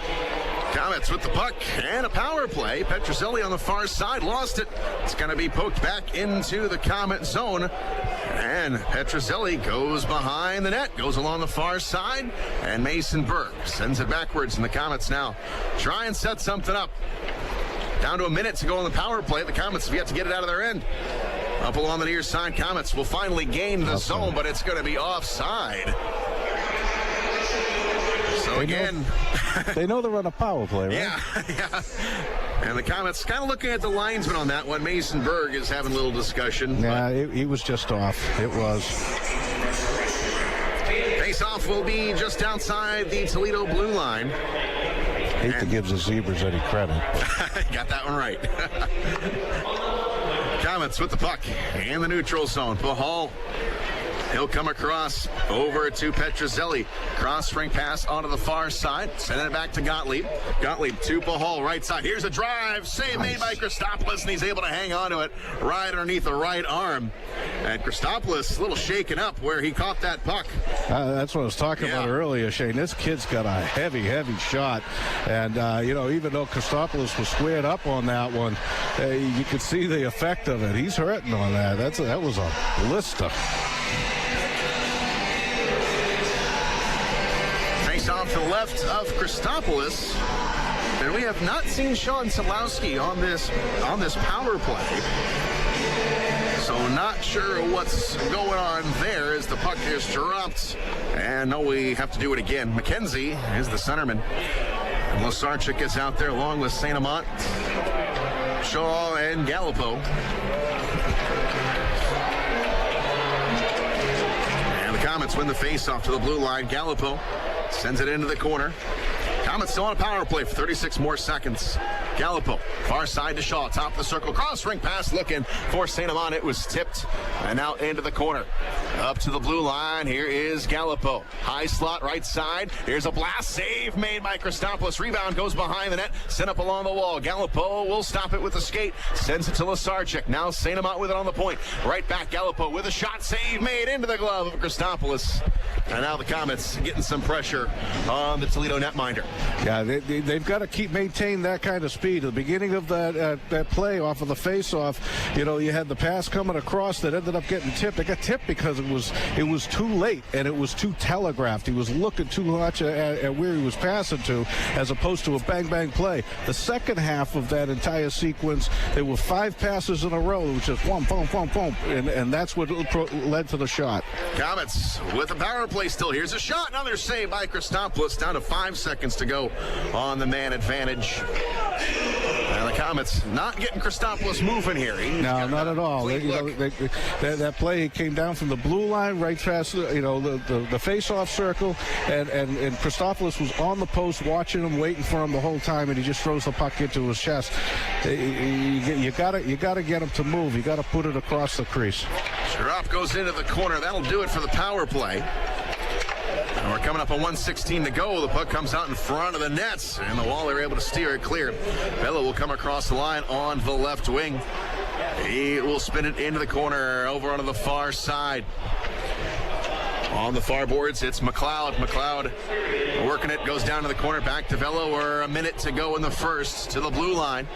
Komets with the puck and a power play. Petrozelli on the far side lost it. It's going to be poked back into the Komet zone. And Petrozelli goes behind the net, goes along the far side, and Mason Berg sends it backwards, and the Komets now try and set something up. Down to a minute to go on the power play. The Komets have yet to get it out of their end. Up along the near side, Komets will finally gain the zone, but it's going to be offside. So again, they know they're on a power play, right? Yeah. And the Komets kind of looking at the linesman on that one. Mason Berg is having a little discussion. Yeah, he was just off. It was. Face-off will be just outside the Toledo blue line. Hate to give the Zebras any credit. Got that one right. Komets with the puck in the neutral zone. Pahal. He'll come across over to Petrozelli. Cross-ring pass onto the far side. Sending it back to Gottlieb. Gottlieb to Pahal, right side. Here's a drive. Save made by Christopoulos, and he's able to hang on to it right underneath the right arm. And Christopoulos a little shaken up where he caught that puck. That's what I was talking about earlier, Shane. This kid's got a heavy shot. And, you know, even though Christopoulos was squared up on that one, you could see the effect of it. He's hurting on that. That was a blister. Off to the left of Christopoulos, and we have not seen Sean Szydlowski on this power play, so not sure what's going on there as the puck is dropped, and no, we have to do it again. McKenzie is the centerman, and Lasarchik is out there along with St. Amant, Shaw, and Gallipo. And the Komets win the face-off to the blue line. Gallipo sends it into the corner. Komets still on a power play for 36 more seconds. Gallipo, far side to Shaw, top of the circle, cross-ring pass looking for St. Amant. It was tipped and out into the corner. Up to the blue line, here is Gallipo. High slot, right side. Here's a blast save made by Christopoulos. Rebound goes behind the net, sent up along the wall. Gallipo will stop it with the skate, sends it to Lasarchik. Now St. Amant with it on the point. Right back, Gallipo with a shot save made into the glove of Christopoulos. And now the Komets getting some pressure on the Toledo netminder. Yeah, they've got to maintain that kind of speed. At the beginning of that play off of the face-off, you know, you had the pass coming across that ended up getting tipped. It got tipped because it was too late and it was too telegraphed. He was looking too much at where he was passing to, as opposed to a bang-bang play. The second half of that entire sequence, there were 5 passes in a row, which is boom, boom, boom, boom, and that's what led to the shot. Komets with a power play still. Here's a shot. Another save by Christopoulos. Down to 5 seconds to go on the man advantage. Now Komets not getting Christopoulos moving here. No, not at all. That play came down from the blue line right past the face-off circle, and Christopoulos was on the post watching him, waiting for him the whole time, and he just throws the puck into his chest. You gotta get him to move. You gotta put it across the crease. Drop goes into the corner. That'll do it for the power play. And we're coming up on 1:16 to go. The puck comes out in front of the nets, and the Walleye are able to steer it clear. Vela will come across the line on the left wing. He will spin it into the corner over onto the far side. On the far boards, it's McLeod. McLeod working it, goes down to the corner, back to Vela. We're a minute to go in the first, to the blue line.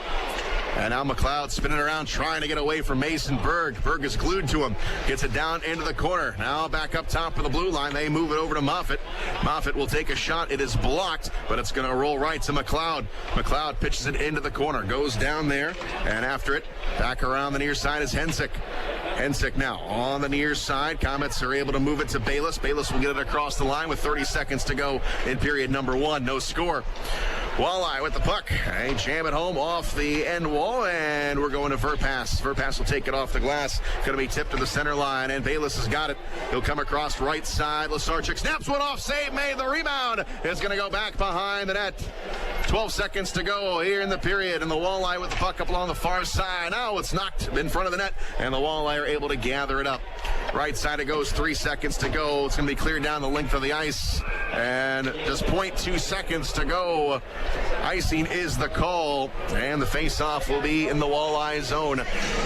And now McLeod spinning around, trying to get away from Mason Berg. Berg is glued to him. Gets it down into the corner. Now back up top of the blue line. They move it over to Moffett. Moffett will take a shot. It is blocked, but it's going to roll right to McLeod. McLeod pitches it into the corner. Goes down there, and after it, back around the near side is Hensick. Hensick now on the near side. Komets are able to move it to Bayless. Bayless will get it across the line with 30 seconds to go in period number 1. No score. Walleye with the puck. They jam it home off the end wall, and we're going to Verpass. Verpass will take it off the glass. Going to be tipped to the center line, and Bayless has got it. He'll come across right side. Lasarchik snaps one off. Save made. The rebound is going to go back behind the net. 12 seconds to go here in the period, and the Walleye with the puck up along the far side. Now it's knocked in front of the net, and the Walleye are able to gather it up. Right side it goes. 3 seconds to go. It's going to be cleared down the length of the ice, and just 0.2 seconds to go. Icing is the call, and the face-off will be in the Walleye zone.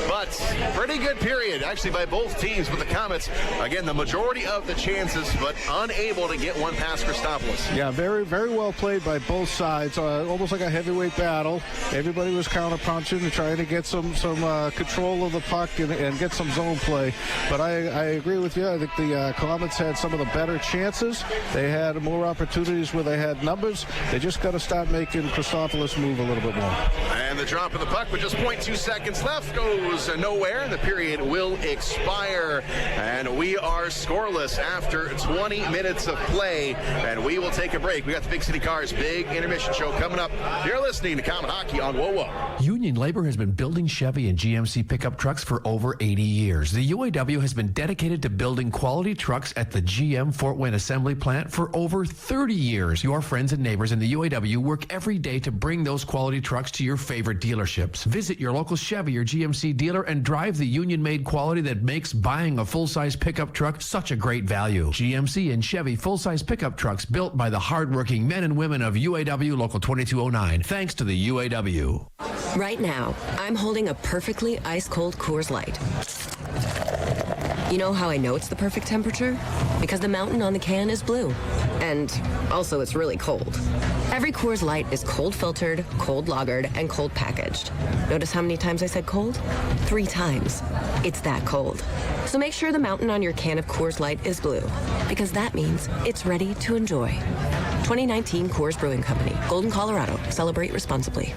But pretty good period, actually, by both teams with the Komets. Again, the majority of the chances, but unable to get one past Christopoulos. Yeah, very, very well played by both sides. Almost like a heavyweight battle. Everybody was counter-punching and trying to get some control of the puck and get some zone play. But I agree with you. I think the Komets had some of the better chances. They had more opportunities where they had numbers. They just got to start making Christopoulos move a little bit more. And the drop of the puck with just 0.2 seconds left goes nowhere, and the period will expire. And we are scoreless after 20 minutes of play, and we will take a break. We got the Big City Cars Big Intermission Show coming up. You're listening to Comet Hockey on WOWO. Union Labor has been building Chevy and GMC pickup trucks for over 80 years. The UAW has been dedicated to building quality trucks at the GM Fort Wayne Assembly Plant for over 30 years. Your friends and neighbors in the UAW work every day to bring those quality trucks to your favorite dealerships. Visit your local Chevy or GMC dealer and drive the union-made quality that makes buying a full-size pickup truck such a great value. GMC and Chevy full-size pickup trucks built by the hardworking men and women of UAW Local 2209. Thanks to the UAW. Right now, I'm holding a perfectly ice-cold Coors Light. You know how I know it's the perfect temperature? Because the mountain on the can is blue. And also, it's really cold. Every Coors Light is cold filtered, cold lagered, and cold packaged. Notice how many times I said cold? 3 times. It's that cold. So make sure the mountain on your can of Coors Light is blue, because that means it's ready to enjoy. 2019 Coors Brewing Company, Golden, Colorado. Celebrate responsibly.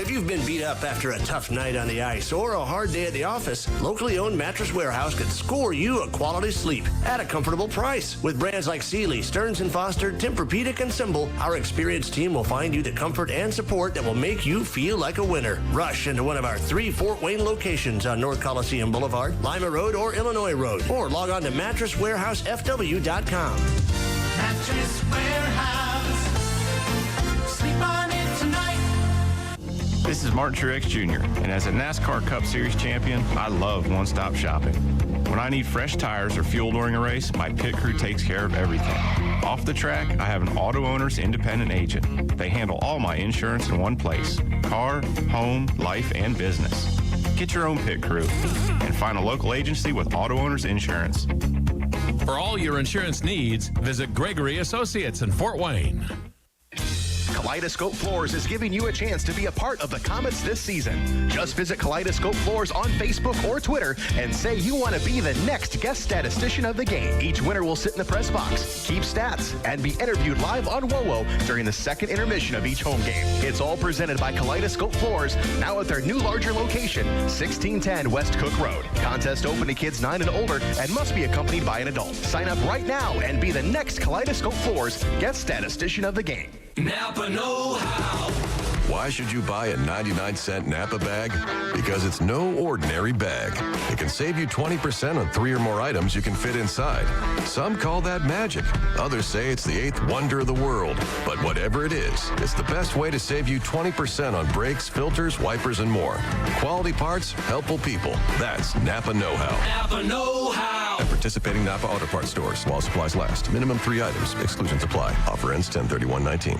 If you've been beat up after a tough night on the ice or a hard day at the office, locally owned Mattress Warehouse can score you a quality sleep at a comfortable price. With brands like Sealy, Stearns & Foster, Tempur-Pedic, and Symbol, our experienced team will find you the comfort and support that will make you feel like a winner. Rush into one of our 3 Fort Wayne locations on North Coliseum Boulevard, Lima Road, or Illinois Road, or log on to mattresswarehousefw.com. Mattress Warehouse. Sleep on it tonight. This is Martin Truex Jr., and as a NASCAR Cup Series champion, I love one-stop shopping. When I need fresh tires or fuel during a race, my pit crew takes care of everything. Off the track, I have an Auto Owners independent agent. They handle all my insurance in one place: car, home, life, and business. Get your own pit crew and find a local agency with Auto Owners Insurance. For all your insurance needs, visit Gregory Associates in Fort Wayne. Kaleidoscope Floors is giving you a chance to be a part of the Komets this season. Just visit Kaleidoscope Floors on Facebook or Twitter and say you want to be the next guest statistician of the game. Each winner will sit in the press box, keep stats, and be interviewed live on WOWO during the second intermission of each home game. It's all presented by Kaleidoscope Floors, now at their new larger location, 1610 West Cook Road. Contest open to kids 9 and older and must be accompanied by an adult. Sign up right now and be the next Kaleidoscope Floors guest statistician of the game. Napa know-how. Why should you buy a 99-cent Napa bag? Because it's no ordinary bag. It can save you 20% on 3 or more items you can fit inside. Some call that magic. Others say it's the 8th wonder of the world. But whatever it is, it's the best way to save you 20% on brakes, filters, wipers, and more. Quality parts, helpful people. That's Napa know-how. Napa know-how. At participating Napa Auto Parts stores while supplies last. Minimum 3 items. Exclusions apply. Offer ends 10/31/19.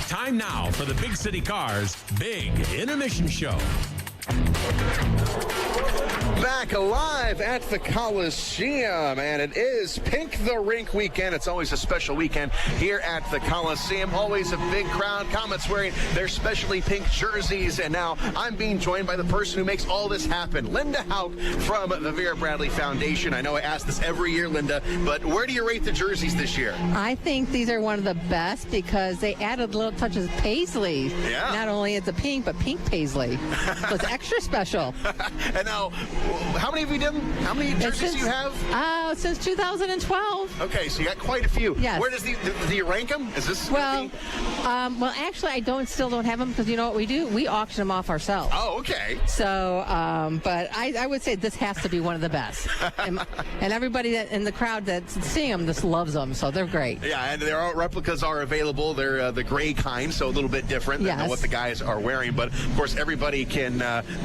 Time now for the Big City Cars Big Intermission Show. Back alive at the Coliseum, and it is Pink the Rink weekend. It's always a special weekend here at the Coliseum. Always a big crowd. Komets wearing their specially pink jerseys, and now I'm being joined by the person who makes all this happen, Linda Hauk from the Vera Bradley Foundation. I know I ask this every year, Linda, but where do you rate the jerseys this year? I think these are one of the best because they added little touches of paisley. Yeah. Not only is it pink, but pink paisley. So it's extra special. And now, how many have you done? How many jerseys do you have? Since 2012. Okay, so you got quite a few. Yes. Where do you rank them? Is this well, actually, I still don't have them because you know what we do? We auction them off ourselves. Oh, okay. So, but I would say this has to be one of the best. and everybody that in the crowd that's seeing them just loves them, so they're great. Yeah, and their replicas are available. They're the gray kind, so a little bit different than what the guys are wearing. But of course, everybody can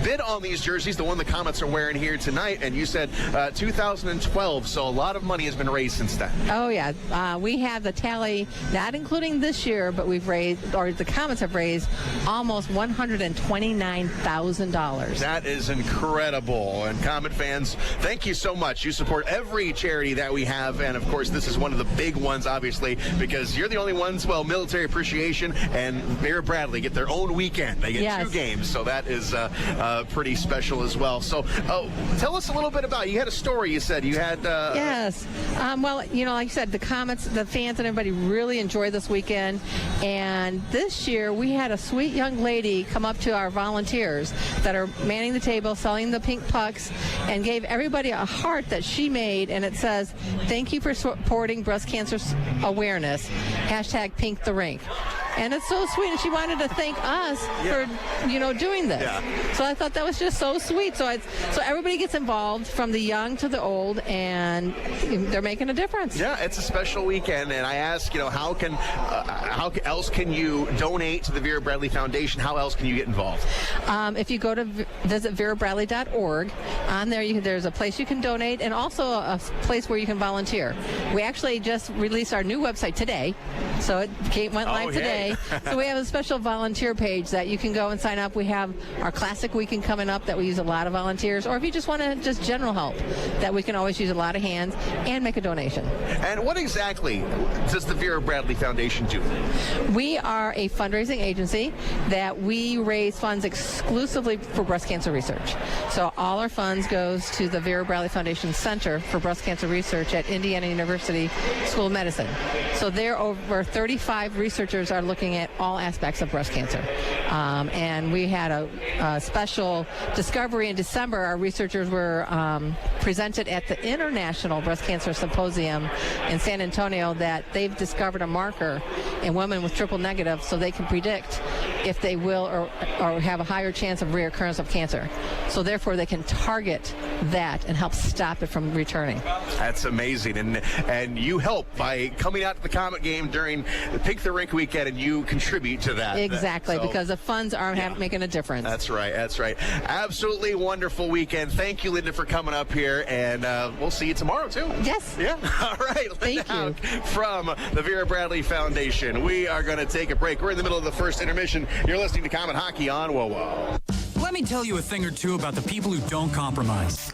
bid on these jerseys. The one the Komets are wearing here tonight, and you said 2012, so a lot of money has been raised since then. Oh yeah, we have the tally, not including this year, but we've raised, or the Komets have raised, almost $129,000. That is incredible. And Komet fans, thank you so much. You support every charity that we have, and of course, this is one of the big ones, obviously, because you're the only ones. Well, Military Appreciation and Vera Bradley get their own weekend. They get 2 games, so that is pretty special as well. So, tell us a little bit about. You had a story. You said you had. Yes. Well, you know, like you said, the Komets, the fans, and everybody really enjoyed this weekend. And this year, we had a sweet young lady come up to our volunteers that are manning the table, selling the pink pucks, and gave everybody a heart that she made, and it says, "Thank you for supporting breast cancer awareness. # Pink the Rink." And it's so sweet, and she wanted to thank us for, doing this. Yeah. So I thought that was just so sweet. So everybody gets involved, from the young to the old, and they're making a difference. Yeah, it's a special weekend, and I ask, how else can you donate to the Vera Bradley Foundation? How else can you get involved? If you go to visit verabradley.org, on there there's a place you can donate, and also a place where you can volunteer. We actually just released our new website today, so it went live today. So we have a special volunteer page that you can go and sign up. We have our Classic Weekend coming up that we use a lot of volunteers, or if you just want to just general help, that we can always use a lot of hands and make a donation. And what exactly does the Vera Bradley Foundation do? We are a fundraising agency that we raise funds exclusively for breast cancer research. So all our funds goes to the Vera Bradley Foundation Center for Breast Cancer Research at Indiana University School of Medicine. So there over 35 researchers are looking at all aspects of breast cancer. And we had a special discovery in December. Our researchers were presented at the International Breast Cancer Symposium in San Antonio that they've discovered a marker in women with triple negative, so they can predict if they will or have a higher chance of reoccurrence of cancer. So therefore they can target that and help stop it from returning. That's amazing. And you help by coming out to the Komet game during the Pink the Rink weekend, and you contribute to that. Exactly, because the funds are making a difference. That's right. Absolutely wonderful weekend. Thank you, Linda, for coming up here, and we'll see you tomorrow, too. Yes. Yeah. All right. Linda Hauk from the Vera Bradley Foundation. We are going to take a break. We're in the middle of the first intermission. You're listening to Komet Hockey on WOWO. Let me tell you a thing or two about the people who don't compromise.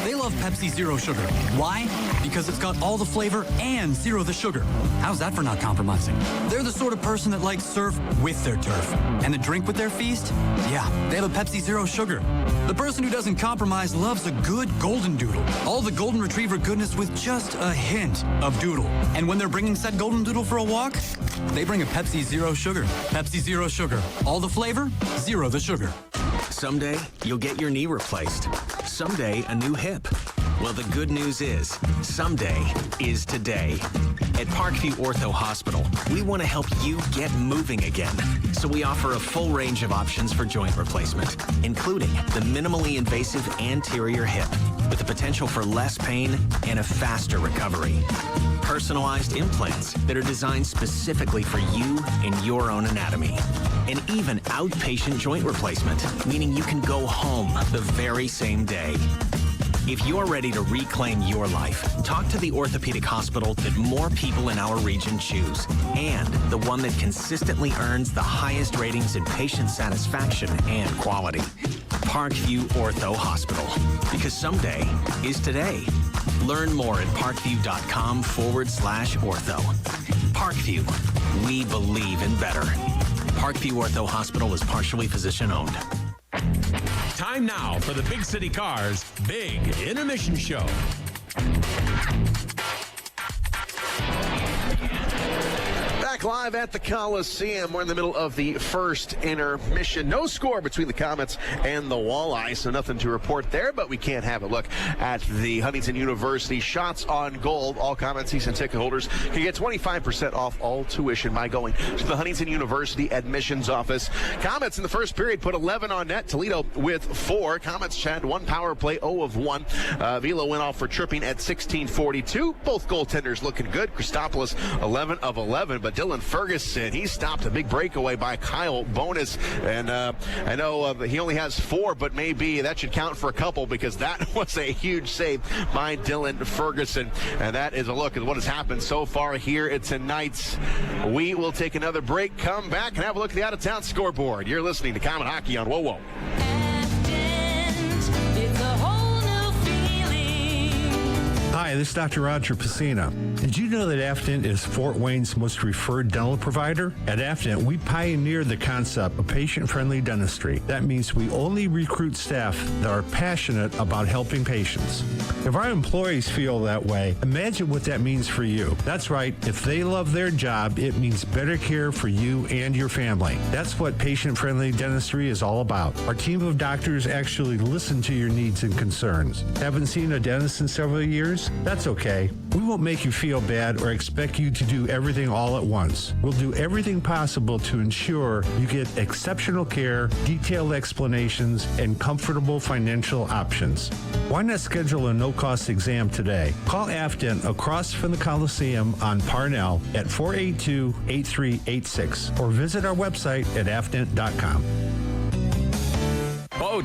They love Pepsi Zero Sugar. Why? Because it's got all the flavor and zero the sugar. How's that for not compromising? They're the sort of person that likes surf with their turf. And the drink with their feast? Yeah, they have a Pepsi Zero Sugar. The person who doesn't compromise loves a good golden doodle. All the golden retriever goodness with just a hint of doodle. And when they're bringing said golden doodle for a walk, they bring a Pepsi Zero Sugar. Pepsi Zero Sugar. All the flavor, zero the sugar. Someday, you'll get your knee replaced. Someday, a new hip. Well, the good news is, someday is today. At Parkview Ortho Hospital, we want to help you get moving again. So we offer a full range of options for joint replacement, including the minimally invasive anterior hip with the potential for less pain and a faster recovery. Personalized implants that are designed specifically for you and your own anatomy. And even outpatient joint replacement, meaning you can go home the very same day. If you're ready to reclaim your life, talk to the orthopedic hospital that more people in our region choose, and the one that consistently earns the highest ratings in patient satisfaction and quality. Parkview Ortho Hospital, because someday is today. Learn more at parkview.com/ortho. Parkview, we believe in better. Parkview Ortho Hospital is partially physician-owned. Time now for the Big City Cars Big Intermission Show. Back live at the Coliseum. We're in the middle of the first intermission. No score between the Komets and the Walleye, so nothing to report there, but we can't have a look at the Huntington University shots on goal. All Komets season ticket holders can get 25% off all tuition by going to the Huntington University admissions office. Komets in the first period put 11 on net. Toledo with 4. Komets had 1 power play, 0 of 1. Vila went off for tripping at 16:42. Both goaltenders looking good. Christopoulos 11 of 11, but Dylan Ferguson, he stopped a big breakaway by Kyle Bonus, and I know he only has 4, but maybe that should count for a couple, because that was a huge save by Dylan Ferguson. And that is a look at what has happened so far here tonight. We will take another break, come back, and have a look at the out-of-town scoreboard. You're listening to Comet Hockey on WoWo. Hi, this is Dr. Roger Pacina. Did you know that Afton is Fort Wayne's most referred dental provider? At Afton, we pioneered the concept of patient-friendly dentistry. That means we only recruit staff that are passionate about helping patients. If our employees feel that way, imagine what that means for you. That's right. If they love their job, it means better care for you and your family. That's what patient-friendly dentistry is all about. Our team of doctors actually listen to your needs and concerns. Haven't seen a dentist in several years? That's okay. We won't make you feel bad or expect you to do everything all at once. We'll do everything possible to ensure you get exceptional care, detailed explanations, and comfortable financial options. Why not schedule a no-cost exam today? Call Afton across from the Coliseum on Parnell at 482-8386 or visit our website at afton.com.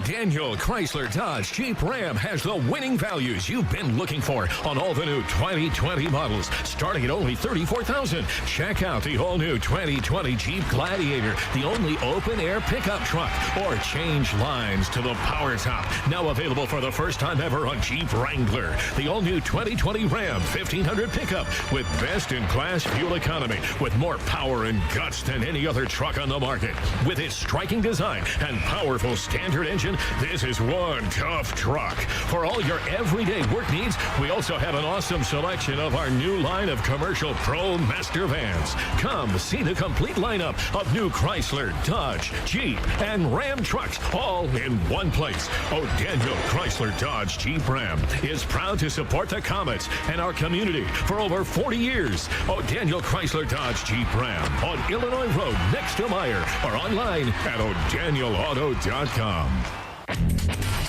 Daniel Chrysler Dodge Jeep Ram has the winning values you've been looking for on all the new 2020 models, starting at only $34,000. Check out the all-new 2020 Jeep Gladiator, the only open-air pickup truck, or change lines to the Power Top, now available for the first time ever on Jeep Wrangler. The all-new 2020 Ram 1500 pickup with best-in-class fuel economy, with more power and guts than any other truck on the market. With its striking design and powerful standard engine, this is one tough truck. For all your everyday work needs, we also have an awesome selection of our new line of commercial Pro Master vans. Come see the complete lineup of new Chrysler, Dodge, Jeep, and Ram trucks, all in one place. Daniel Chrysler Dodge Jeep Ram is proud to support the Komets and our community for over 40 years. Daniel Chrysler Dodge Jeep Ram on Illinois Road next to Meyer, or online at o'danielauto.com.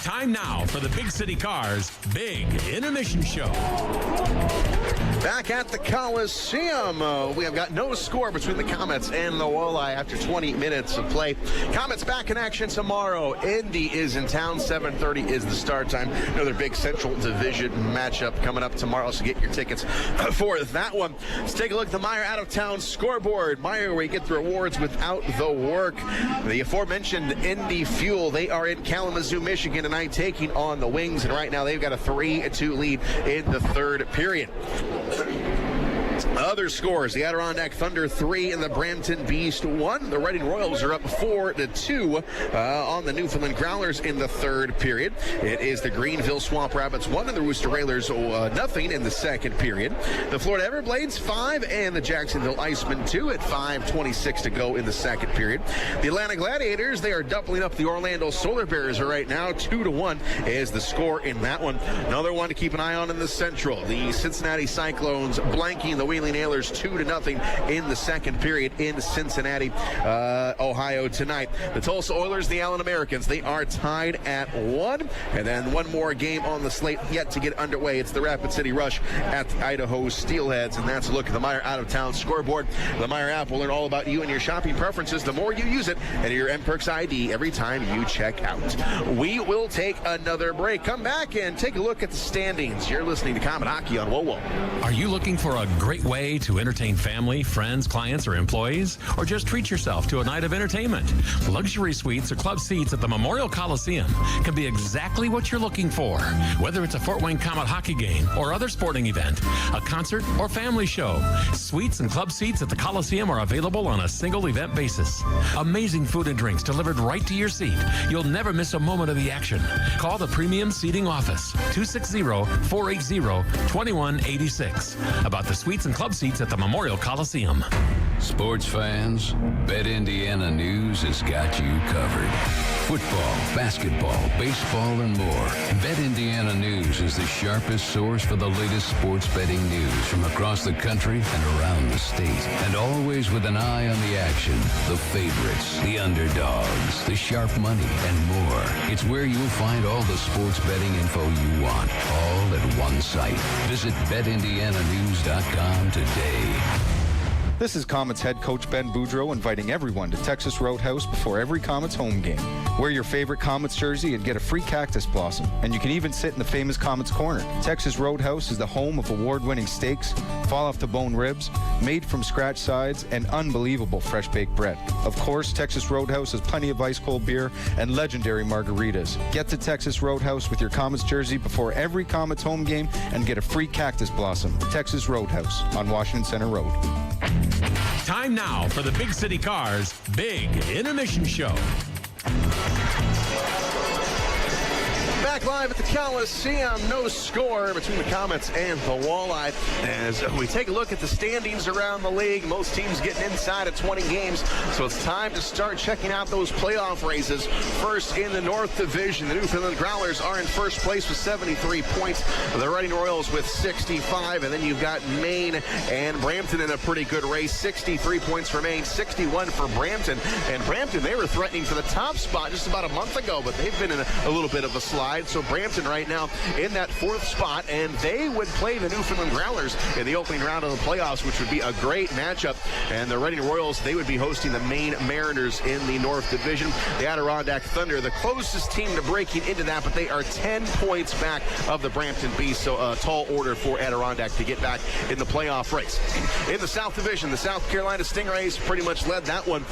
Time now for the Big City Cars Big Intermission Show. Back at the Coliseum, we have got no score between the Komets and the Walleye after 20 minutes of play. Komets back in action tomorrow. Indy is in town. 7:30 is the start time. Another big Central Division matchup coming up tomorrow, so get your tickets for that one. Let's take a look at the Meyer out-of-town scoreboard. Meyer, where you get the rewards without the work. The aforementioned Indy Fuel, they are in Kalamazoo, Michigan tonight, taking on the Wings, and right now they've got a 3-2 lead in the third period. Other scores: the Adirondack Thunder 3 and the Brampton Beast 1. The Reading Royals are up 4-2 on the Newfoundland Growlers in the third period. It is the Greenville Swamp Rabbits 1 and the Rooster Railers nothing in the second period. The Florida Everblades 5 and the Jacksonville Icemen 2 at 5:26 to go in the second period. The Atlanta Gladiators, they are doubling up the Orlando Solar Bears right now. 2-1 is the score in that one. Another one to keep an eye on in the Central: the Cincinnati Cyclones blanking the Wheeling Nailers 2-0 in the second period in Cincinnati, Ohio tonight. The Tulsa Oilers, the Allen Americans, they are tied at 1. And then one more game on the slate yet to get underway. It's the Rapid City Rush at the Idaho Steelheads. And that's a look at the Meijer out-of-town scoreboard. The Meijer app will learn all about you and your shopping preferences the more you use it, and your M-Perks ID every time you check out. We will take another break. Come back and take a look at the standings. You're listening to Comet Hockey on WOWO. Are you looking for a great way to entertain family, friends, clients, or employees? Or just treat yourself to a night of entertainment? Luxury suites or club seats at the Memorial Coliseum can be exactly what you're looking for. Whether it's a Fort Wayne Comet hockey game or other sporting event, a concert or family show, suites and club seats at the Coliseum are available on a single event basis. Amazing food and drinks delivered right to your seat. You'll never miss a moment of the action. Call the Premium Seating Office, 260-480-2186. About the suites and club seats at the Memorial Coliseum. Sports fans, Bet Indiana News has got you covered. Football, basketball, baseball, and more. Bet Indiana News is the sharpest source for the latest sports betting news from across the country and around the state. And always with an eye on the action, the favorites, the underdogs, the sharp money, and more. It's where you'll find all the sports betting info you want, all at one site. Visit BetIndianaNews.com today. This is Komets head coach Ben Boudreau inviting everyone to Texas Roadhouse before every Komets home game. Wear your favorite Komets jersey and get a free cactus blossom. And you can even sit in the famous Komets Corner. Texas Roadhouse is the home of award-winning steaks, fall-off-the-bone ribs, made-from-scratch sides, and unbelievable fresh-baked bread. Of course, Texas Roadhouse has plenty of ice-cold beer and legendary margaritas. Get to Texas Roadhouse with your Komets jersey before every Komets home game and get a free cactus blossom. Texas Roadhouse on Washington Center Road. Time now for the Big City Cars Big Intermission Show. Back live at the Coliseum, no score between the Komets and the Walleye. As we take a look at the standings around the league, most teams getting inside of 20 games, so it's time to start checking out those playoff races. First in the North Division, the Newfoundland Growlers are in first place with 73 points. The Reading Royals with 65, and then you've got Maine and Brampton in a pretty good race. 63 points for Maine, 61 for Brampton. And Brampton, they were threatening for the top spot just about a month ago, but they've been in a little bit of a slide. So Brampton right now in that fourth spot, and they would play the Newfoundland Growlers in the opening round of the playoffs, which would be a great matchup. And the Reading Royals, they would be hosting the Maine Mariners in the North Division. The Adirondack Thunder, the closest team to breaking into that, but they are 10 points back of the Brampton Beast, so a tall order for Adirondack to get back in the playoff race. In the South Division, the South Carolina Stingrays pretty much led that one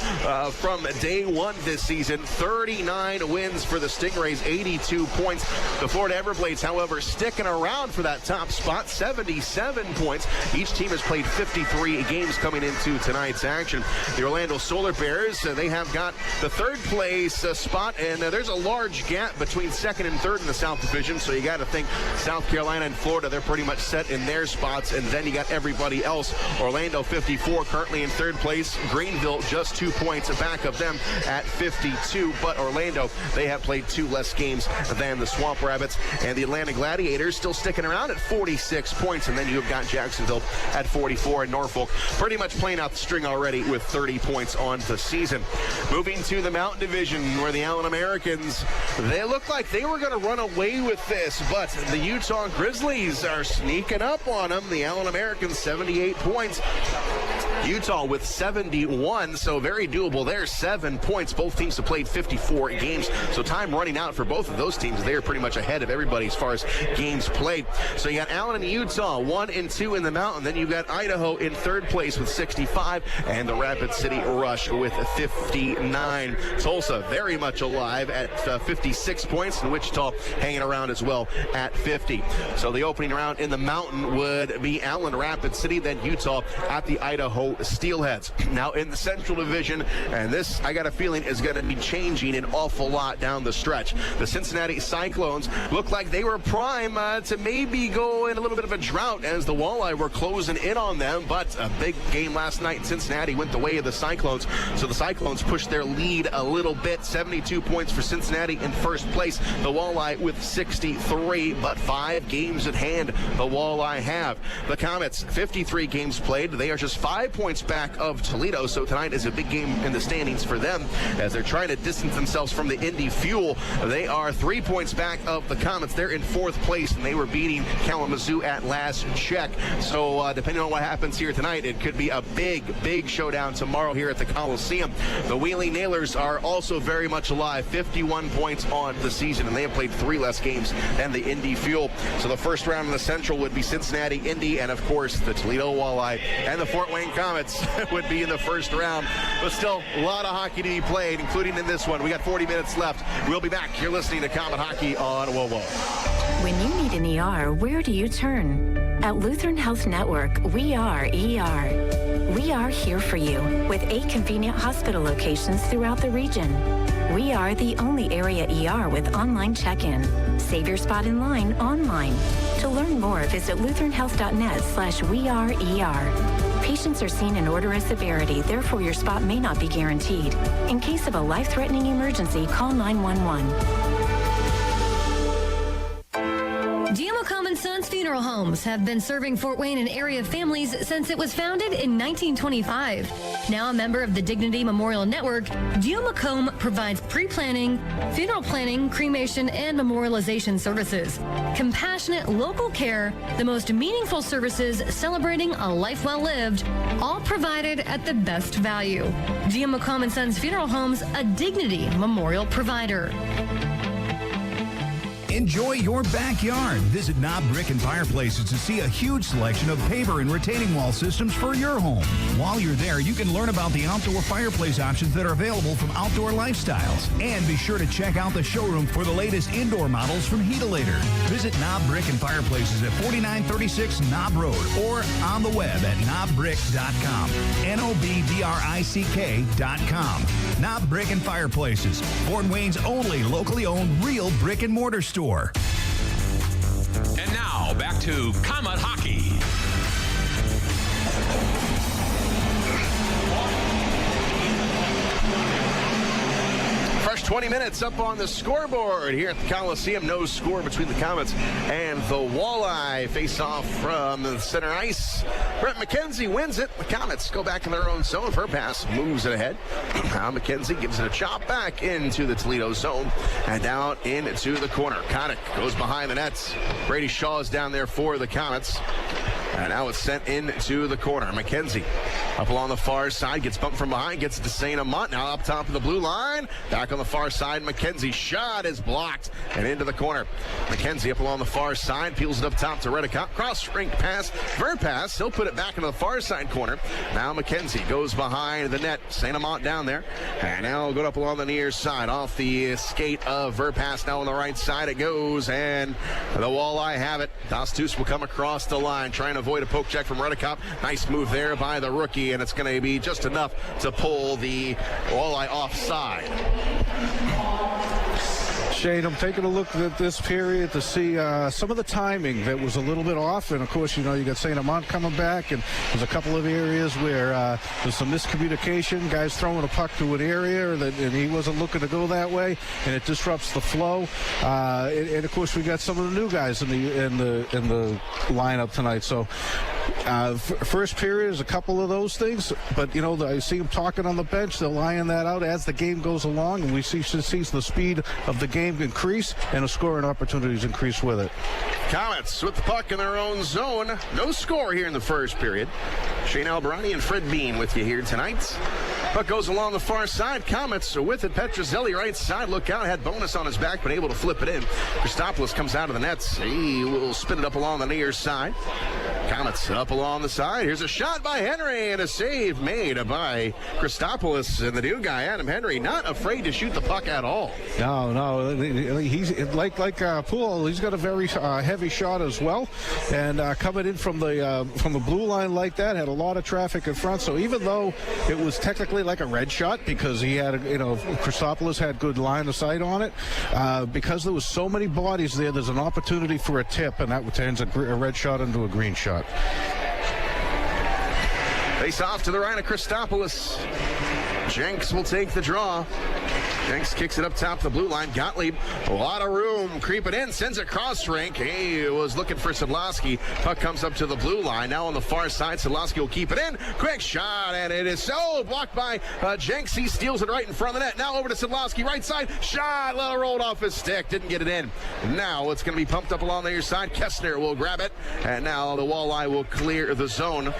from day one this season. 39 wins for the Stingrays, 82 points. The Florida Everblades, however, sticking around for that top spot, 77 points. Each team has played 53 games coming into tonight's action. The Orlando Solar Bears, they have got the third place spot, and there's a large gap between second and third in the South Division, so you got to think South Carolina and Florida, they're pretty much set in their spots, and then you got everybody else. Orlando 54 currently in third place. Greenville just 2 points back of them at 52, but Orlando, they have played 2 less games than the Swamp Rabbits, and the Atlanta Gladiators still sticking around at 46 points, and then you've got Jacksonville at 44, and Norfolk pretty much playing out the string already with 30 points on the season. Moving to the Mountain Division, where the Allen Americans, they look like they were going to run away with this, but the Utah Grizzlies are sneaking up on them. The Allen Americans 78 points. Utah with 71, so very doable there. 7 points. Both teams have played 54 games, so time running out for both of those teams. They are pretty much ahead of everybody as far as games played. So you got Allen and Utah 1 and 2 in the Mountain. Then you got Idaho in third place with 65, and the Rapid City Rush with 59. Tulsa very much alive at 56 points, and Wichita hanging around as well at 50. So the opening round in the Mountain would be Allen, Rapid City, then Utah at the Idaho Idaho Steelheads. Now in the Central Division, and this, I got a feeling, is going to be changing an awful lot down the stretch. The Cincinnati Cyclones look like they were prime to maybe go in a little bit of a drought as the Walleye were closing in on them, but a big game last night in Cincinnati went the way of the Cyclones, so the Cyclones pushed their lead a little bit. 72 points for Cincinnati in first place, the Walleye with 63, but 5 games at hand the Walleye have. The Komets, 53 games played. They are just 5 points back of Toledo, so tonight is a big game in the standings for them as they're trying to distance themselves from the Indy Fuel. They are 3 points back of the Komets. They're in 4th place, and they were beating Kalamazoo at last check. So depending on what happens here tonight, it could be a big showdown tomorrow here at the Coliseum. The Wheeling Nailers are also very much alive, 51 points on the season, and they have played 3 less games than the Indy Fuel. So the first round in the Central would be Cincinnati, Indy, and of course the Toledo Walleye and the Fort Wayne Komets would be in the first round. But still, a lot of hockey to be played, including in this one. We got 40 minutes left. We'll be back. You're listening to Komet Hockey on WOWO. When you need an ER, where do you turn? At Lutheran Health Network, we are ER. We are here for you with 8 convenient hospital locations throughout the region. We are the only area ER with online check-in. Save your spot in line online. To learn more, visit lutheranhealth.net/weareer. Patients are seen in order of severity, therefore your spot may not be guaranteed. In case of a life-threatening emergency, call 911. GMO Sons Funeral Homes have been serving Fort Wayne and area families since it was founded in 1925. Now a member of the Dignity Memorial Network, GMO provides pre-planning, funeral planning, cremation, and memorialization services. Compassionate local care, the most meaningful services celebrating a life well lived, all provided at the best value. GMO Sons Funeral Homes, a Dignity Memorial provider. Enjoy your backyard. Visit Knob Brick and Fireplaces to see a huge selection of paver and retaining wall systems for your home. While you're there, you can learn about the outdoor fireplace options that are available from Outdoor Lifestyles. And be sure to check out the showroom for the latest indoor models from Heatolator. Visit Knob Brick and Fireplaces at 4936 Knob Road or on the web at knobbrick.com. NOBBRICK.com. Knob Brick and Fireplaces, Fort Wayne's only locally owned real brick and mortar store. And now, back to Komet Hockey. Fresh 20 minutes up on the scoreboard here at the Coliseum. No score between the Komets and the Walleye. Face off from the center ice. Brett McKenzie wins it. The Komets go back in their own zone. Verpass moves it ahead. Now McKenzie gives it a chop back into the Toledo zone and down into the corner. Connick goes behind the nets. Brady Shaw is down there for the Komets. And now it's sent into the corner. McKenzie up along the far side, gets bumped from behind, gets it to St. Amant. Now up top of the blue line. Back on the far side, McKenzie. Shot is blocked and into the corner. McKenzie up along the far side, peels it up top to Redicott. Cross-rink pass, Verpass. He'll put it back into the far side corner. Now McKenzie goes behind the net. St. Amant down there. And now go up along the near side, off the skate of Verpass. Now on the right side it goes, and the Walleye have it. Dostus will come across the line, trying to avoid a poke check from Redicott. Nice move there by the rookie, and it's going to be just enough to pull the Walleye offside. Shane, I'm taking a look at this period to see some of the timing that was a little bit off. And, of course, you know, you got St. Amant coming back, and there's a couple of areas where there's some miscommunication. Guys throwing a puck to an area, and he wasn't looking to go that way, and it disrupts the flow. And of course, we got some of the new guys in the lineup tonight. So first period is a couple of those things, but, you know, I see them talking on the bench. They're lying that out as the game goes along, and we see the speed of the game increase and the scoring opportunities increase with it. Komets with the puck in their own zone. No score here in the first period. Shane Albarani and Fred Bean with you here tonight. Puck goes along the far side. Komets with it. Petrozelli right side. Look out. Had bonus on his back, but able to flip it in. Christopoulos comes out of the nets. He will spin it up along the near side. Komets up along the side. Here's a shot by Henry and a save made by Christopoulos. And the new guy, Adam Henry, not afraid to shoot the puck at all. No. He's like Poole. He's got a very heavy shot as well. And coming in from the blue line like that, had a lot of traffic in front. So even though it was technically like a red shot because he had, Christopoulos had good line of sight on it, because there was so many bodies there's an opportunity for a tip, and that turns a red shot into a green shot. Face off to the right of Christopoulos. Jenks will take the draw. Jenks kicks it up top the blue line. Gottlieb, a lot of room, creeping in, sends it cross rink. He was looking for Szydlowski. Puck comes up to the blue line. Now on the far side, Szydlowski will keep it in. Quick shot, and it is so blocked by Jenks. He steals it right in front of the net. Now over to Szydlowski, right side. Shot, rolled off his stick. Didn't get it in. Now it's going to be pumped up along the near side. Kessler will grab it, and now the Walleye will clear the zone.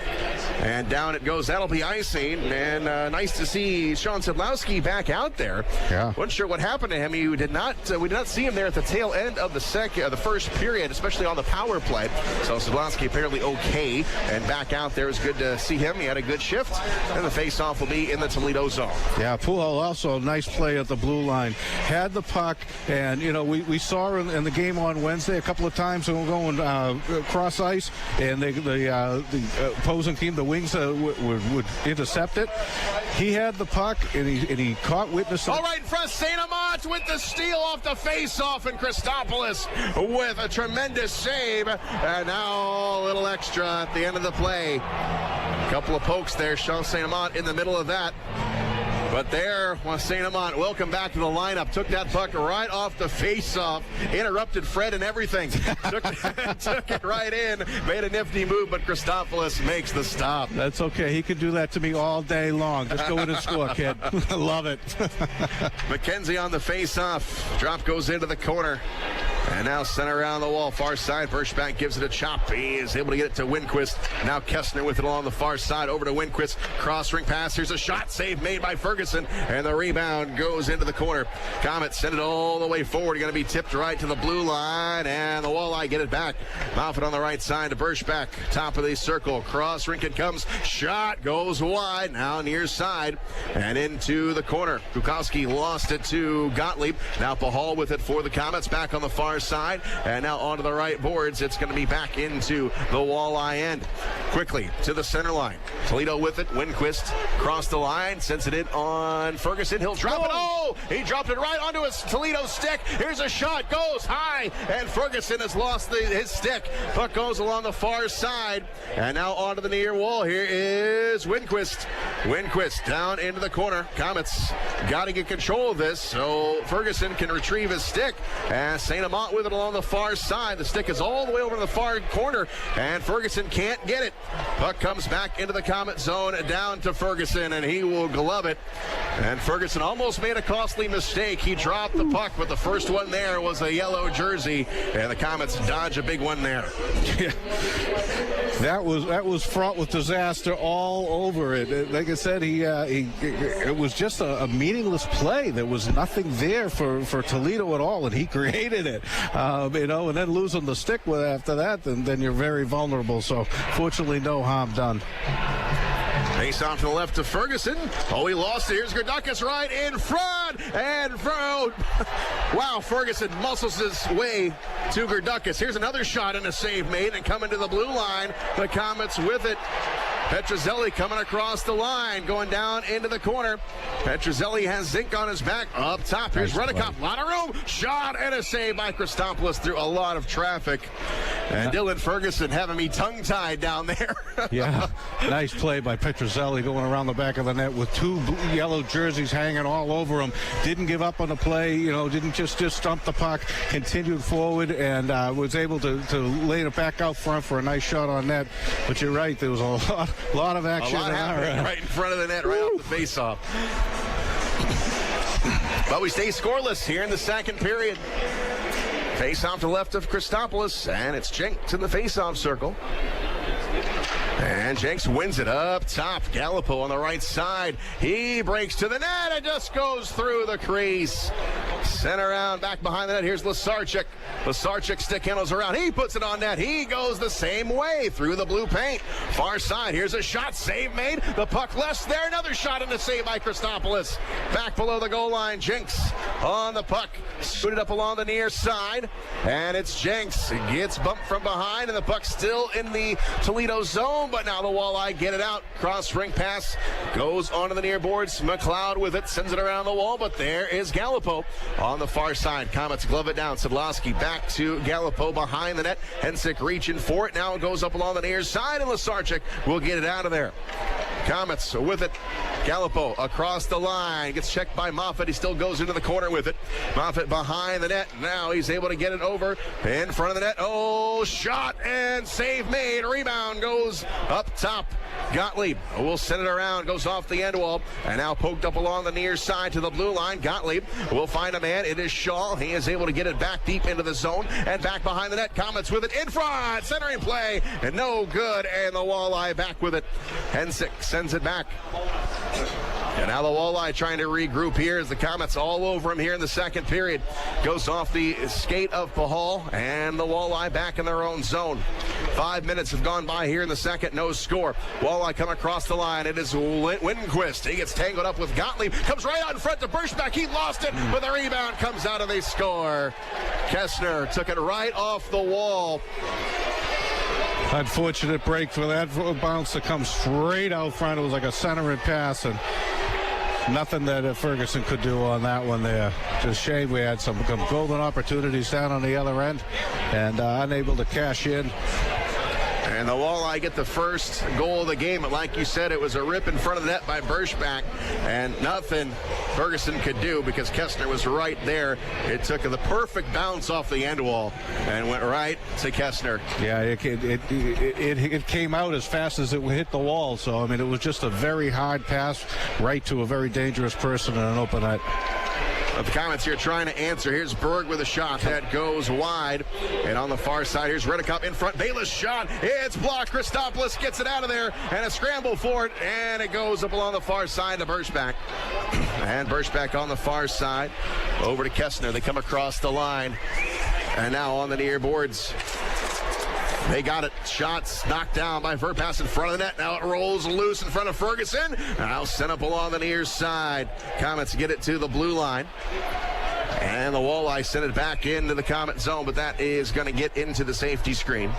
And down it goes. That'll be icing. And nice to see Sean Szydlowski back out there. Yeah. Wasn't sure what happened to him. We did not see him there at the tail end of the first period, especially on the power play. So Szydlowski apparently okay and back out there. It was good to see him. He had a good shift, and the face-off will be in the Toledo zone. Yeah, Poole also a nice play at the blue line. Had the puck, and we saw in the game on Wednesday a couple of times when we're going cross ice, and the opposing team, the wings would intercept it. He had the puck, and he caught witness. All right, in front, St. Amant with the steal off the face-off, and Christopoulos with a tremendous save. And now a little extra at the end of the play. A couple of pokes there. Sean St. Amant in the middle of that. But there was St. Amant. Welcome back to the lineup. Took that puck right off the face-off. Interrupted Fred and everything. Took it right in. Made a nifty move, but Christopoulos makes the stop. That's okay. He could do that to me all day long. Just go in and score, kid. Love it. McKenzie on the face-off. Drop goes into the corner. And now center around the wall, far side. Berschback gives it a chop. He is able to get it to Winquist. Now Kessler with it along the far side, over to Winquist. Cross ring pass. Here's a shot save made by Ferguson, and the rebound goes into the corner. Komets send it all the way forward. Going to be tipped right to the blue line, and the Walleye get it back. Moffett on the right side to Berschback. Top of the circle. Cross rink it comes. Shot goes wide. Now near side and into the corner. Kukowski lost it to Gottlieb. Now Pahal with it for the Komets. Back on the far side, and now onto the right boards. It's going to be back into the Walleye end. Quickly to the center line. Toledo with it. Winquist crossed the line, sends it in on Ferguson. He'll drop it. Oh, he dropped it right onto his Toledo stick. Here's a shot, goes high, and Ferguson has lost his stick. Puck goes along the far side, and now onto the near wall. Here is Winquist. Winquist down into the corner. Komets got to get control of this so Ferguson can retrieve his stick. As St. Amant with it along the far side. The stick is all the way over to the far corner, and Ferguson can't get it. Puck comes back into the Komet zone, down to Ferguson, and he will glove it. And Ferguson almost made a costly mistake. He dropped the puck, but the first one there was a yellow jersey, and the Komets dodge a big one there. Yeah. That was fraught with disaster all over it. Like I said, it was just a meaningless play. There was nothing there for Toledo at all, and he created it. And then losing the stick after that, then you're very vulnerable. So fortunately, no harm done. Face off to the left to Ferguson. Oh, he lost it. Here's Gerdakis right in front. And wow, Ferguson muscles his way to Gerdakis. Here's another shot and a save made, and coming to the blue line. The Komets with it. Petrozelli coming across the line, going down into the corner. Petrozelli has Zink on his back. Up top, here's Rudikoff. A lot of room. Shot and a save by Christopoulos through a lot of traffic. And Dylan Ferguson having me tongue-tied down there. Yeah, nice play by Petrozelli going around the back of the net with two yellow jerseys hanging all over him. Didn't give up on the play, didn't just stump the puck, continued forward, and was able to lay it back out front for a nice shot on net. But you're right, there was a lot of action. A lot happening right in front of the net, right off the face-off. But we stay scoreless here in the second period. Face-off to the left of Christopoulos, and it's Jenks in the face-off circle. And Jenks wins it up top. Gallipo on the right side. He breaks to the net and just goes through the crease. Sent around, back behind the net. Here's Lasarchik. Lasarchik stick handles around. He puts it on net. He goes the same way through the blue paint. Far side. Here's a shot. Save made. The puck left there. Another shot and a save by Christopoulos. Back below the goal line. Jenks on the puck. Scooted up along the near side. And it's Jenks. It gets bumped from behind, and the puck's still in the Toledo zone. But now the Walleye get it out. Cross ring pass goes onto the near boards. McLeod with it. Sends it around the wall. But there is Gallipo on the far side. Komets glove it down. Szydlowski back to Gallipo behind the net. Hensick reaching for it. Now it goes up along the near side, and Lasarchik will get it out of there. Komets with it. Gallipo across the line. Gets checked by Moffat. He still goes into the corner with it. Moffat behind the net. Now he's able to get it over in front of the net. Oh, shot and save made. Rebound goes up top. Gottlieb will send it around. Goes off the end wall. And now poked up along the near side to the blue line. Gottlieb will find a man. It is Shaw. He is able to get it back deep into the zone and back behind the net. Komets with it in front. Centering play. And no good. And the Walleye back with it. Hensick sends it back. And now the Walleye trying to regroup here as the Komets all over him here in the second period. Goes off the skate of Pahal, and the Walleye back in their own zone. 5 minutes have gone by here in the second, no score. Walleye come across the line. It is Winquist. He gets tangled up with Gottlieb. Comes right out in front to Berschback. He lost it, but the rebound comes out and they score. Kessner took it right off the wall. Unfortunate break for that bounce to come straight out front. It was like a centering pass, and nothing that Ferguson could do on that one there. Just shame we had some golden opportunities down on the other end and unable to cash in. And the Walleye get the first goal of the game. And like you said, it was a rip in front of the net by Berschback, and nothing Ferguson could do because Kessner was right there. It took the perfect bounce off the end wall and went right to Kessner. Yeah, it came out as fast as it hit the wall. So, I mean, it was just a very hard pass right to a very dangerous person in an open net. But the Komets here trying to answer. Here's Berg with a shot that goes wide. And on the far side, here's Redekop in front. Bayless shot. It's blocked. Christopoulos gets it out of there. And a scramble for it. And it goes up along the far side to Berschback. And Berschback on the far side. Over to Kessner. They come across the line. And now on the near boards. They got it. Shots knocked down by Verpass in front of the net. Now it rolls loose in front of Ferguson. Now sent up along the near side. Komets get it to the blue line. And the Walleye sent it back into the Komet zone, but that is going to get into the safety screen.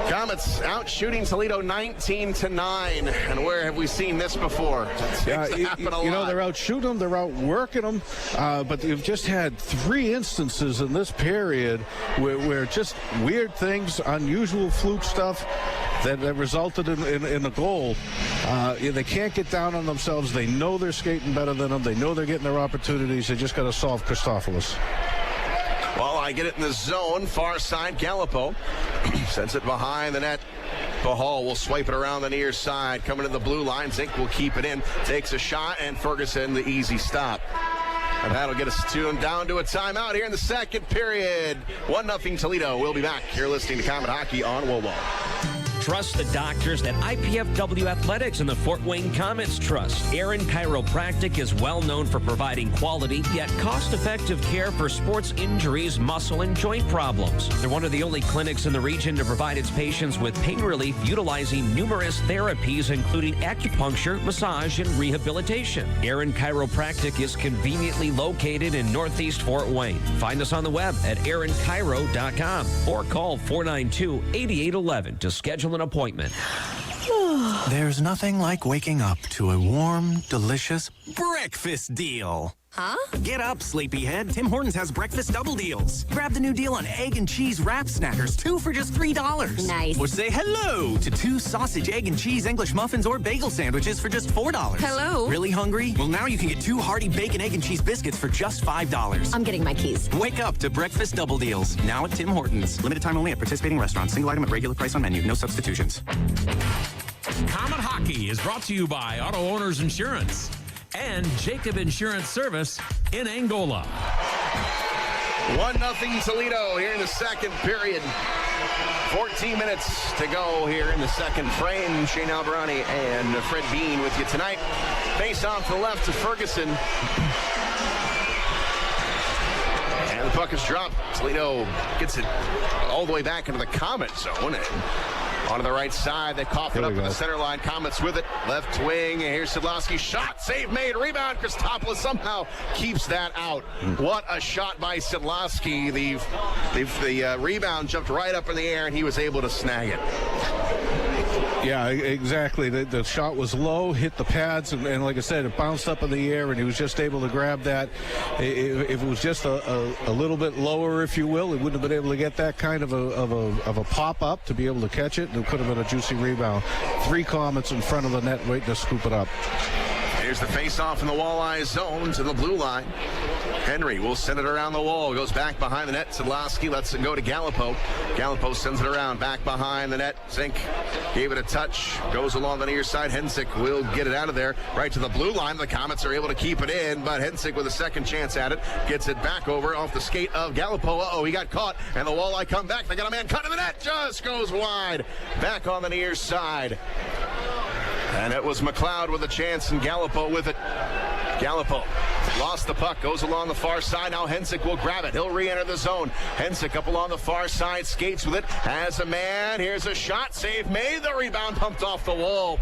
Komets out shooting Toledo 19-9. And where have we seen this before? They're out shooting them, they're out working them, but you've just had 3 instances in this period where just weird things, unusual fluke stuff that resulted in a goal. They can't get down on themselves. They know they're skating better than them. They know they're getting their opportunities. They just got to solve Christopoulos. Well, I get it in the zone. Far side, Gallipo sends it behind the net. Pahal will swipe it around the near side. Coming to the blue line. Zink will keep it in. Takes a shot, and Ferguson the easy stop. And that'll get us down to a timeout here in the second period. 1-0 Toledo. We'll be back. You're listening to Komet Hockey on Walleye. Trust the doctors at IPFW Athletics and the Fort Wayne Komets Trust. Aaron Chiropractic is well known for providing quality yet cost-effective care for sports injuries, muscle, and joint problems. They're one of the only clinics in the region to provide its patients with pain relief utilizing numerous therapies, including acupuncture, massage, and rehabilitation. Aaron Chiropractic is conveniently located in Northeast Fort Wayne. Find us on the web at aaronchiro.com or call 492-8811 to schedule an appointment. There's nothing like waking up to a warm, delicious breakfast deal. Huh? Get up, sleepyhead. Tim Hortons has breakfast double deals. Grab the new deal on egg and cheese wrap snackers, 2 for just $3. Nice. Or say hello to 2 sausage, egg, and cheese English muffins or bagel sandwiches for just $4. Hello. Really hungry? Well, now you can get 2 hearty bacon, egg, and cheese biscuits for just $5. I'm getting my keys. Wake up to breakfast double deals. Now at Tim Hortons. Limited time only at participating restaurants. Single item at regular price on menu. No substitutions. Komet Hockey is brought to you by Auto Owners Insurance and Jacob Insurance Service in Angola. 1-0 Toledo here in the second period. 14 minutes to go here in the second frame. Shane Alberani and Fred Bean with you tonight. Face off to the left to Ferguson. puck is dropped. Toledo gets it all the way back into the Komet zone. And onto the right side, they cough it up to the center line. Komets with it. Left wing. And here's Szydlowski. Shot. Save made. Rebound. Christopoulos somehow keeps that out. What a shot by Szydlowski. The rebound jumped right up in the air, and he was able to snag it. Yeah, exactly. The shot was low, hit the pads, and like I said, it bounced up in the air, and he was just able to grab that. If it was just a little bit lower, if you will, he wouldn't have been able to get that kind of a pop-up to be able to catch it, and it could have been a juicy rebound. 3 Komets in front of the net waiting to scoop it up. Here's the face-off in the Walleye zone to the blue line. Henry will send it around the wall. Goes back behind the net. Szydlowski lets it go to Gallipo. Gallipo sends it around. Back behind the net. Zink gave it a touch. Goes along the near side. Hensick will get it out of there. Right to the blue line. The Komets are able to keep it in, but Hensick with a second chance at it. Gets it back over off the skate of Gallipo. Uh-oh, he got caught, and the Walleye come back. They got a man cut in the net. Just goes wide. Back on the near side. And it was McLeod with a chance, and Gallipo with it. Gallipo lost the puck, goes along the far side. Now Hensick will grab it. He'll re-enter the zone. Hensick up along the far side, skates with it. Has a man. Here's a shot. Save made. The rebound pumped off the wall.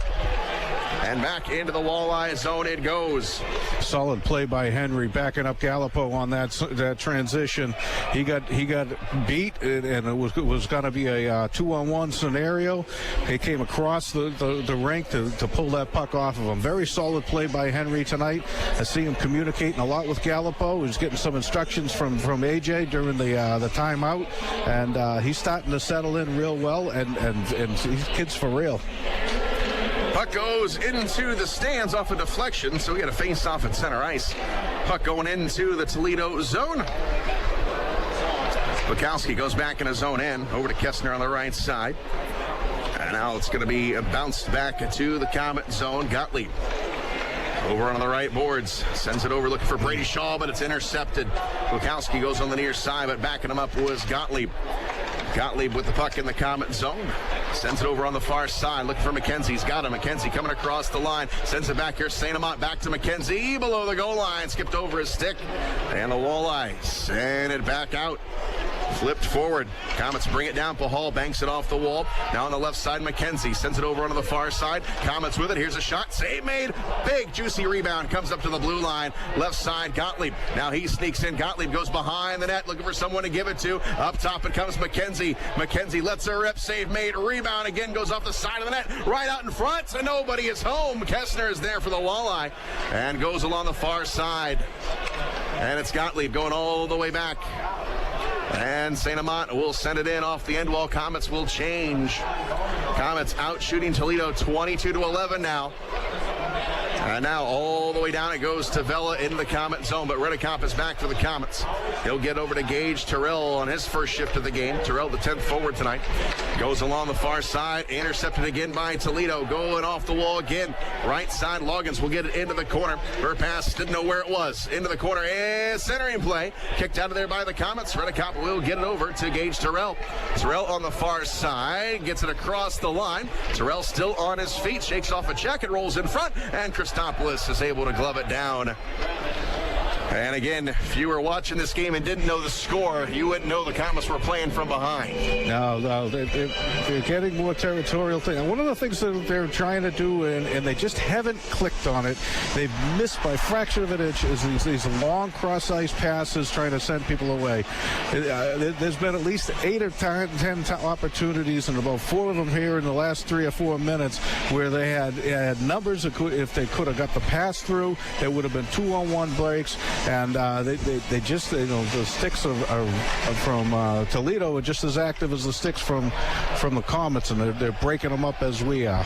And back into the Walleye zone it goes. Solid play by Henry, backing up Gallipo on that transition. He got beat, and it was going to be a 2-on-1 scenario. He came across the rink to pull that puck off of him. Very solid play by Henry tonight. I see him communicating a lot with Gallipo. He's getting some instructions from AJ during the timeout, and he's starting to settle in real well, and these kids for real. Puck goes into the stands off a deflection, so we got a face-off at center ice. Puck going into the Toledo zone. Bukowski goes back in his zone end, over to Kessner on the right side. And now it's going to be bounced back to the Komet zone. Gottlieb over on the right boards, sends it over looking for Brady Shaw, but it's intercepted. Bukowski goes on the near side, but backing him up was Gottlieb. Gottlieb with the puck in the Komet zone. Sends it over on the far side. Looking for McKenzie. He's got him. McKenzie coming across the line. Sends it back here. St. Amant back to McKenzie. Below the goal line. Skipped over his stick. And the Walleye send it back out. Flipped forward. Komets bring it down. Pahal banks it off the wall. Now on the left side, McKenzie sends it over onto the far side. Komets with it. Here's a shot. Save made. Big, juicy rebound. Comes up to the blue line. Left side, Gottlieb. Now he sneaks in. Gottlieb goes behind the net, looking for someone to give it to. Up top it comes McKenzie. McKenzie lets her rip. Save made. Rebound again goes off the side of the net. Right out in front, and nobody is home. Kessner is there for the Walleye and goes along the far side. And it's Gottlieb going all the way back. And St. Amant will send it in off the end wall. Komets will change. Komets out shooting Toledo 22-11 now. And now all the way down it goes to Vela into the Komet zone, but Redekop is back for the Komets. He'll get over to Gage Terrell on his first shift of the game. Terrell, the 10th forward tonight, goes along the far side, intercepted again by Toledo, going off the wall again. Right side, Loggins will get it into the corner. Her pass, didn't know where it was. Into the corner, and centering play. Kicked out of there by the Komets. Redekop will get it over to Gage Terrell. Terrell on the far side, gets it across the line. Terrell still on his feet, shakes off a check and rolls in front, and Christopoulos is able to glove it down. And again, if you were watching this game and didn't know the score, you wouldn't know the Komets were playing from behind. No, they're getting more territorial thing. And one of the things that they're trying to do, and they just haven't clicked on it, they've missed by a fraction of an inch, is these long cross-ice passes trying to send people away. There's been at least 8 or 10 opportunities, and about 4 of them here in the last 3 or 4 minutes, where they had numbers. If they could have got the pass through, it would have been 2-on-1 breaks. And they just, the sticks from Toledo are just as active as the sticks from the Komets, and they're breaking them up as we are.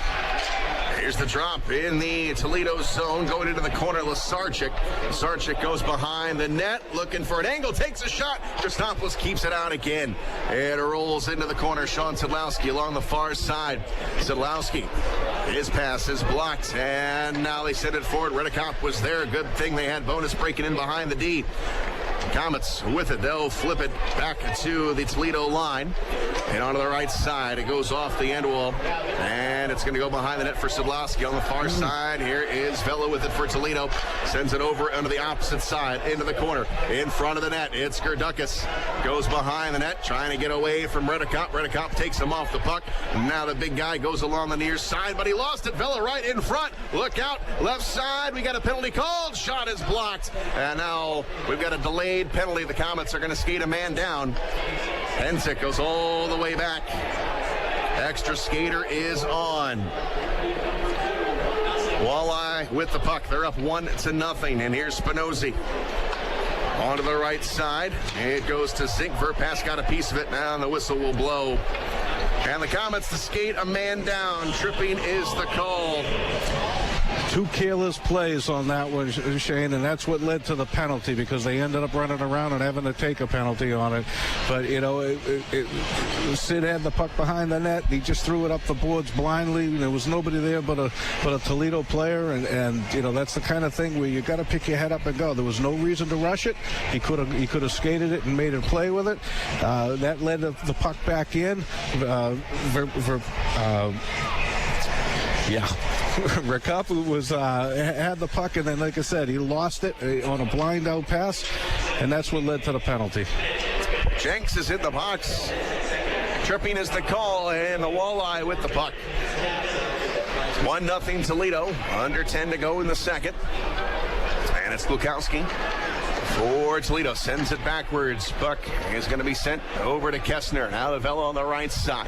Here's the drop in the Toledo zone, going into the corner. Lasarchik. Lasarchik goes behind the net, looking for an angle, takes a shot. Christopoulos keeps it out again. It rolls into the corner. Sean Szydlowski along the far side. Szydlowski, his pass is blocked, and now they send it forward. Redekop was there. Good thing they had Bonus breaking in behind the D. Komets with it. They'll flip it back to the Toledo line. And onto the right side. It goes off the end wall. And it's going to go behind the net for Szydlowski. On the far side, here is Vela with it for Toledo. Sends it over onto the opposite side, into the corner. In front of the net, it's Gerdukas. Goes behind the net, trying to get away from Redekop. Redekop takes him off the puck. Now the big guy goes along the near side, but he lost it. Vela right in front. Look out, left side. We got a penalty called. Shot is blocked. And now we've got a delayed penalty. The Komets are going to skate a man down. Hensick goes all the way back. Extra skater is on. Walleye with the puck. They're up 1-0. And here's Spinozzi. Onto the right side. It goes to Zink. Verpass got a piece of it. Now the whistle will blow. And the Komets to skate a man down. Tripping is the call. Two careless plays on that one, Shane, and that's what led to the penalty, because they ended up running around and having to take a penalty on it. But, you know, Sid had the puck behind the net. He just threw it up the boards blindly. There was nobody there but a Toledo player, and you know, that's the kind of thing where you got to pick your head up and go. There was no reason to rush it. He could have skated it and made a play with it. That led the puck back in. Rekapu was had the puck, and then, like I said, he lost it on a blind out pass, and that's what led to the penalty. Jenks is in the box. Tripping is the call, and the Walleye with the puck. 1-0 Toledo. Under 10 to go in the second. And it's Lukowski for Toledo. Sends it backwards. Puck is going to be sent over to Kessner. Now the Vela on the right side.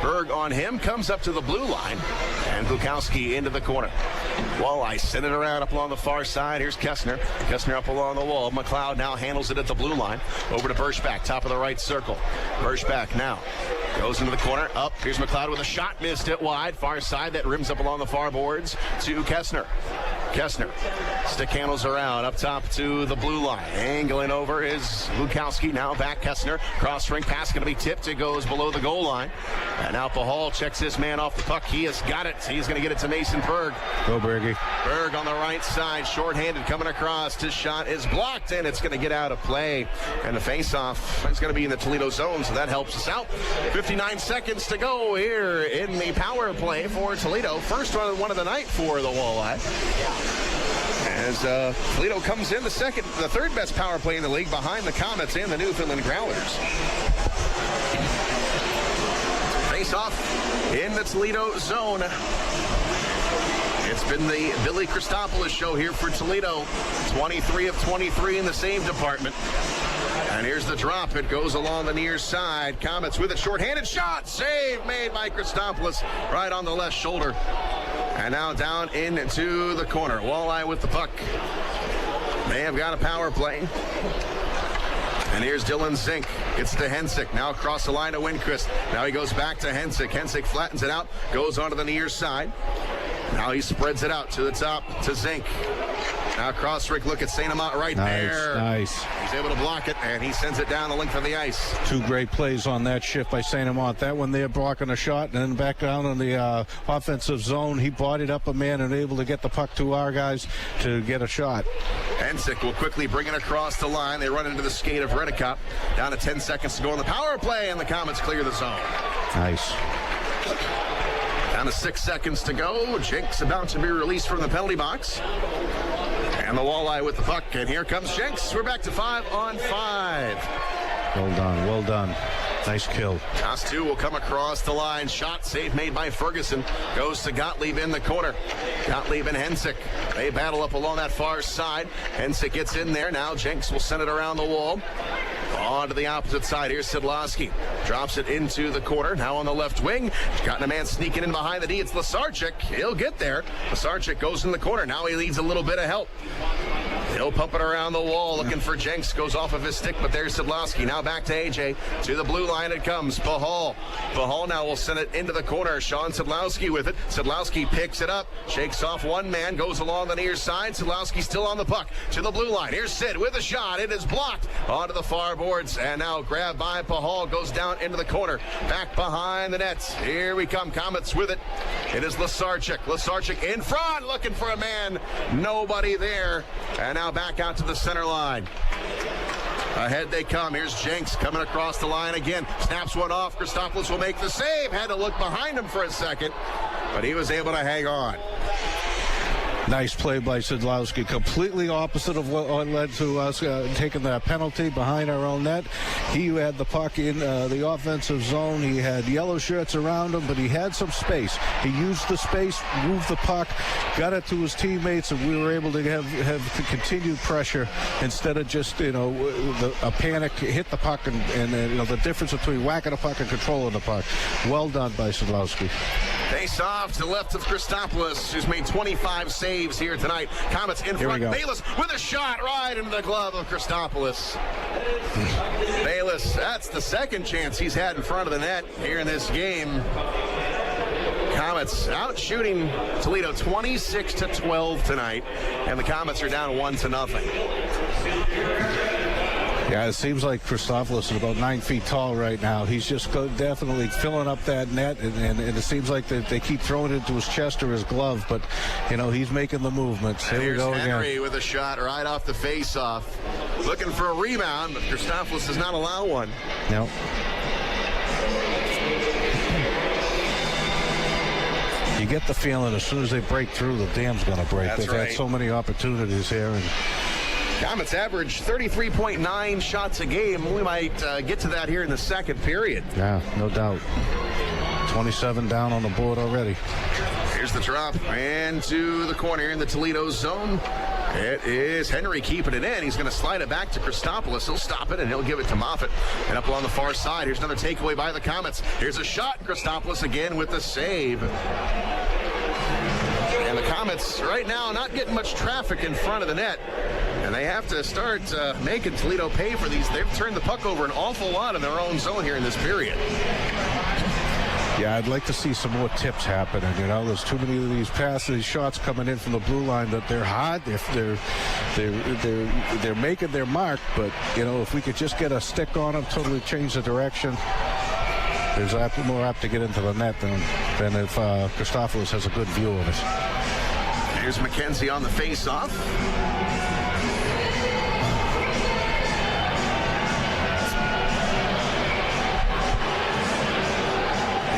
Berg on him, comes up to the blue line, and Lukowski into the corner. Walleye send it around up along the far side. Here's Kessner. Kessner up along the wall. McLeod now handles it at the blue line. Over to Birchback, top of the right circle. Birchback now goes into the corner. Up. Here's McLeod with a shot. Missed it wide. Far side. That rims up along the far boards to Kessner. Kessner stick handles around up top to the blue line. Angling over is Lukowski. Now back Kessner. Cross ring pass going to be tipped. It goes below the goal line. And now Pahal checks his man off the puck. He has got it. He's going to get it to Mason Berg. Go Bergie. Berg on the right side. Shorthanded coming across. His shot is blocked, and it's going to get out of play. And the faceoff is going to be in the Toledo zone, so that helps us out. 59 seconds to go here in the power play for Toledo. First one of the night for the Walleye. As Toledo comes in the third best power play in the league behind the Komets and the Newfoundland Growlers. Face off in the Toledo zone. It's been the Billy Christopoulos show here for Toledo. 23 of 23 in the save department. And here's the drop. It goes along the near side. Komets with a shorthanded shot. Save made by Christopoulos right on the left shoulder. And now down into the corner. Walleye with the puck. They have got a power play. And here's Dylan Zink. Gets to Hensick. Now across the line to Winquist. Now he goes back to Hensick. Hensick flattens it out. Goes onto the near side. Now he spreads it out to the top to Zink. Now cross-rick look at St. Amant right there. Nice. He's able to block it, and he sends it down the length of the ice. Two great plays on that shift by St. Amant. That one there blocking a shot, and then back down in the offensive zone. He bodied up a man and able to get the puck to our guys to get a shot. Hensick will quickly bring it across the line. They run into the skate of Redekop. Down to 10 seconds to go on the power play, and the Komets clear the zone. Nice. Down to 6 seconds to go. Jenks about to be released from the penalty box. And the Walleye with the puck. And here comes Jenks. We're back to 5-on-5. Well done. Well done. Nice kill. Toss two will come across the line. Shot save made by Ferguson. Goes to Gottlieb in the corner. Gottlieb and Hensick. They battle up along that far side. Hensick gets in there. Now Jenks will send it around the wall. On to the opposite side. Here's Szydlowski. Drops it into the corner. Now on the left wing. Got a man sneaking in behind the D. It's Lasarchik. He'll get there. Lasarchik goes in the corner. Now he needs a little bit of help. He'll pump it around the wall, looking for Jenks. Goes off of his stick, but there's Szydlowski. Now back to AJ. To the blue line it comes. Pahal. Pahal now will send it into the corner. Sean Szydlowski with it. Szydlowski picks it up. Shakes off one man. Goes along the near side. Szydlowski still on the puck. To the blue line. Here's Sid with a shot. It is blocked. Onto the far boards. And now grabbed by Pahal. Goes down into the corner. Back behind the nets. Here we come. Komets with it. It is Lasarchik. Lasarchik in front. Looking for a man. Nobody there. And now back out to the center line. Ahead they come. Here's Jenks coming across the line again. Snaps one off. Christopoulos will make the save. Had to look behind him for a second, but he was able to hang on. Nice play by Szydlowski. Completely opposite of what led to us taking that penalty behind our own net. He had the puck in the offensive zone. He had yellow shirts around him, but he had some space. He used the space, moved the puck, got it to his teammates, and we were able to have continued pressure instead of just, a panic, hit the puck, and the difference between whacking the puck and controlling the puck. Well done by Szydlowski. Face off to the left of Christopoulos, who's made 25 saves here tonight. Komets in front. Bayless with a shot right into the glove of Christopoulos. Bayless, that's the second chance he's had in front of the net here in this game. Komets out shooting Toledo 26-12 tonight, and the Komets are down 1-0. Yeah, it seems like Christopoulos is about 9 feet tall right now. He's just definitely filling up that net, and it seems like they keep throwing it into his chest or his glove, but, he's making the movements. Here we go Henry again. with a shot right off the face-off. Looking for a rebound, but Christopoulos does not allow one. No. You get the feeling as soon as they break through, the dam's going to break. They've had so many opportunities here, and Komets average 33.9 shots a game. We might get to that here in the second period. Yeah, no doubt. 27 down on the board already. Here's the drop into the corner in the Toledo zone. It is Henry keeping it in. He's going to slide it back to Christopoulos. He'll stop it, and he'll give it to Moffett. And up along the far side, here's another takeaway by the Komets. Here's a shot. Christopoulos again with the save. And the Komets right now not getting much traffic in front of the net. And they have to start making Toledo pay for these. They've turned the puck over an awful lot in their own zone here in this period. Yeah, I'd like to see some more tips happening. There's too many of these passes, these shots coming in from the blue line that they're hot. If they're making their mark, but if we could just get a stick on them, totally change the direction. There's more apt to get into the net than if Christopoulos has a good view of it. Here's McKenzie on the face-off.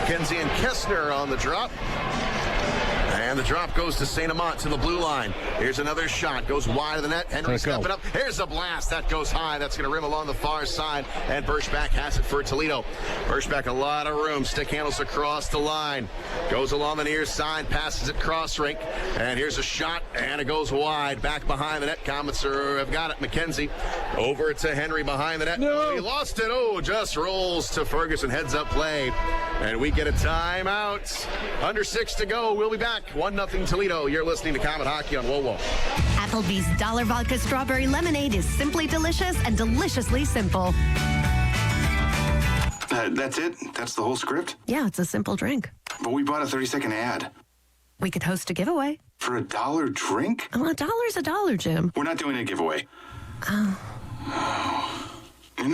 McKenzie and Kessner on the drop. And the drop goes to St. Amant to the blue line. Here's another shot. Goes wide of the net. Henry stepping up. Here's a blast. That goes high. That's going to rim along the far side. And Birchback has it for Toledo. Birchback, a lot of room. Stick handles across the line. Goes along the near side. Passes it cross rink. And here's a shot. And it goes wide. Back behind the net. Komets have got it. McKenzie over to Henry behind the net. No. He lost it. Oh, just rolls to Ferguson. Heads up play. And we get a timeout. Under 6 to go. We'll be back. 1-0 Toledo. You're listening to Komet Hockey on WOWO. Applebee's Dollar Vodka Strawberry Lemonade is simply delicious and deliciously simple. That's it? That's the whole script? Yeah, it's a simple drink. But we bought a 30-second ad. We could host a giveaway. For $1 drink? Well, $1's $1, Jim. We're not doing a giveaway. Oh. An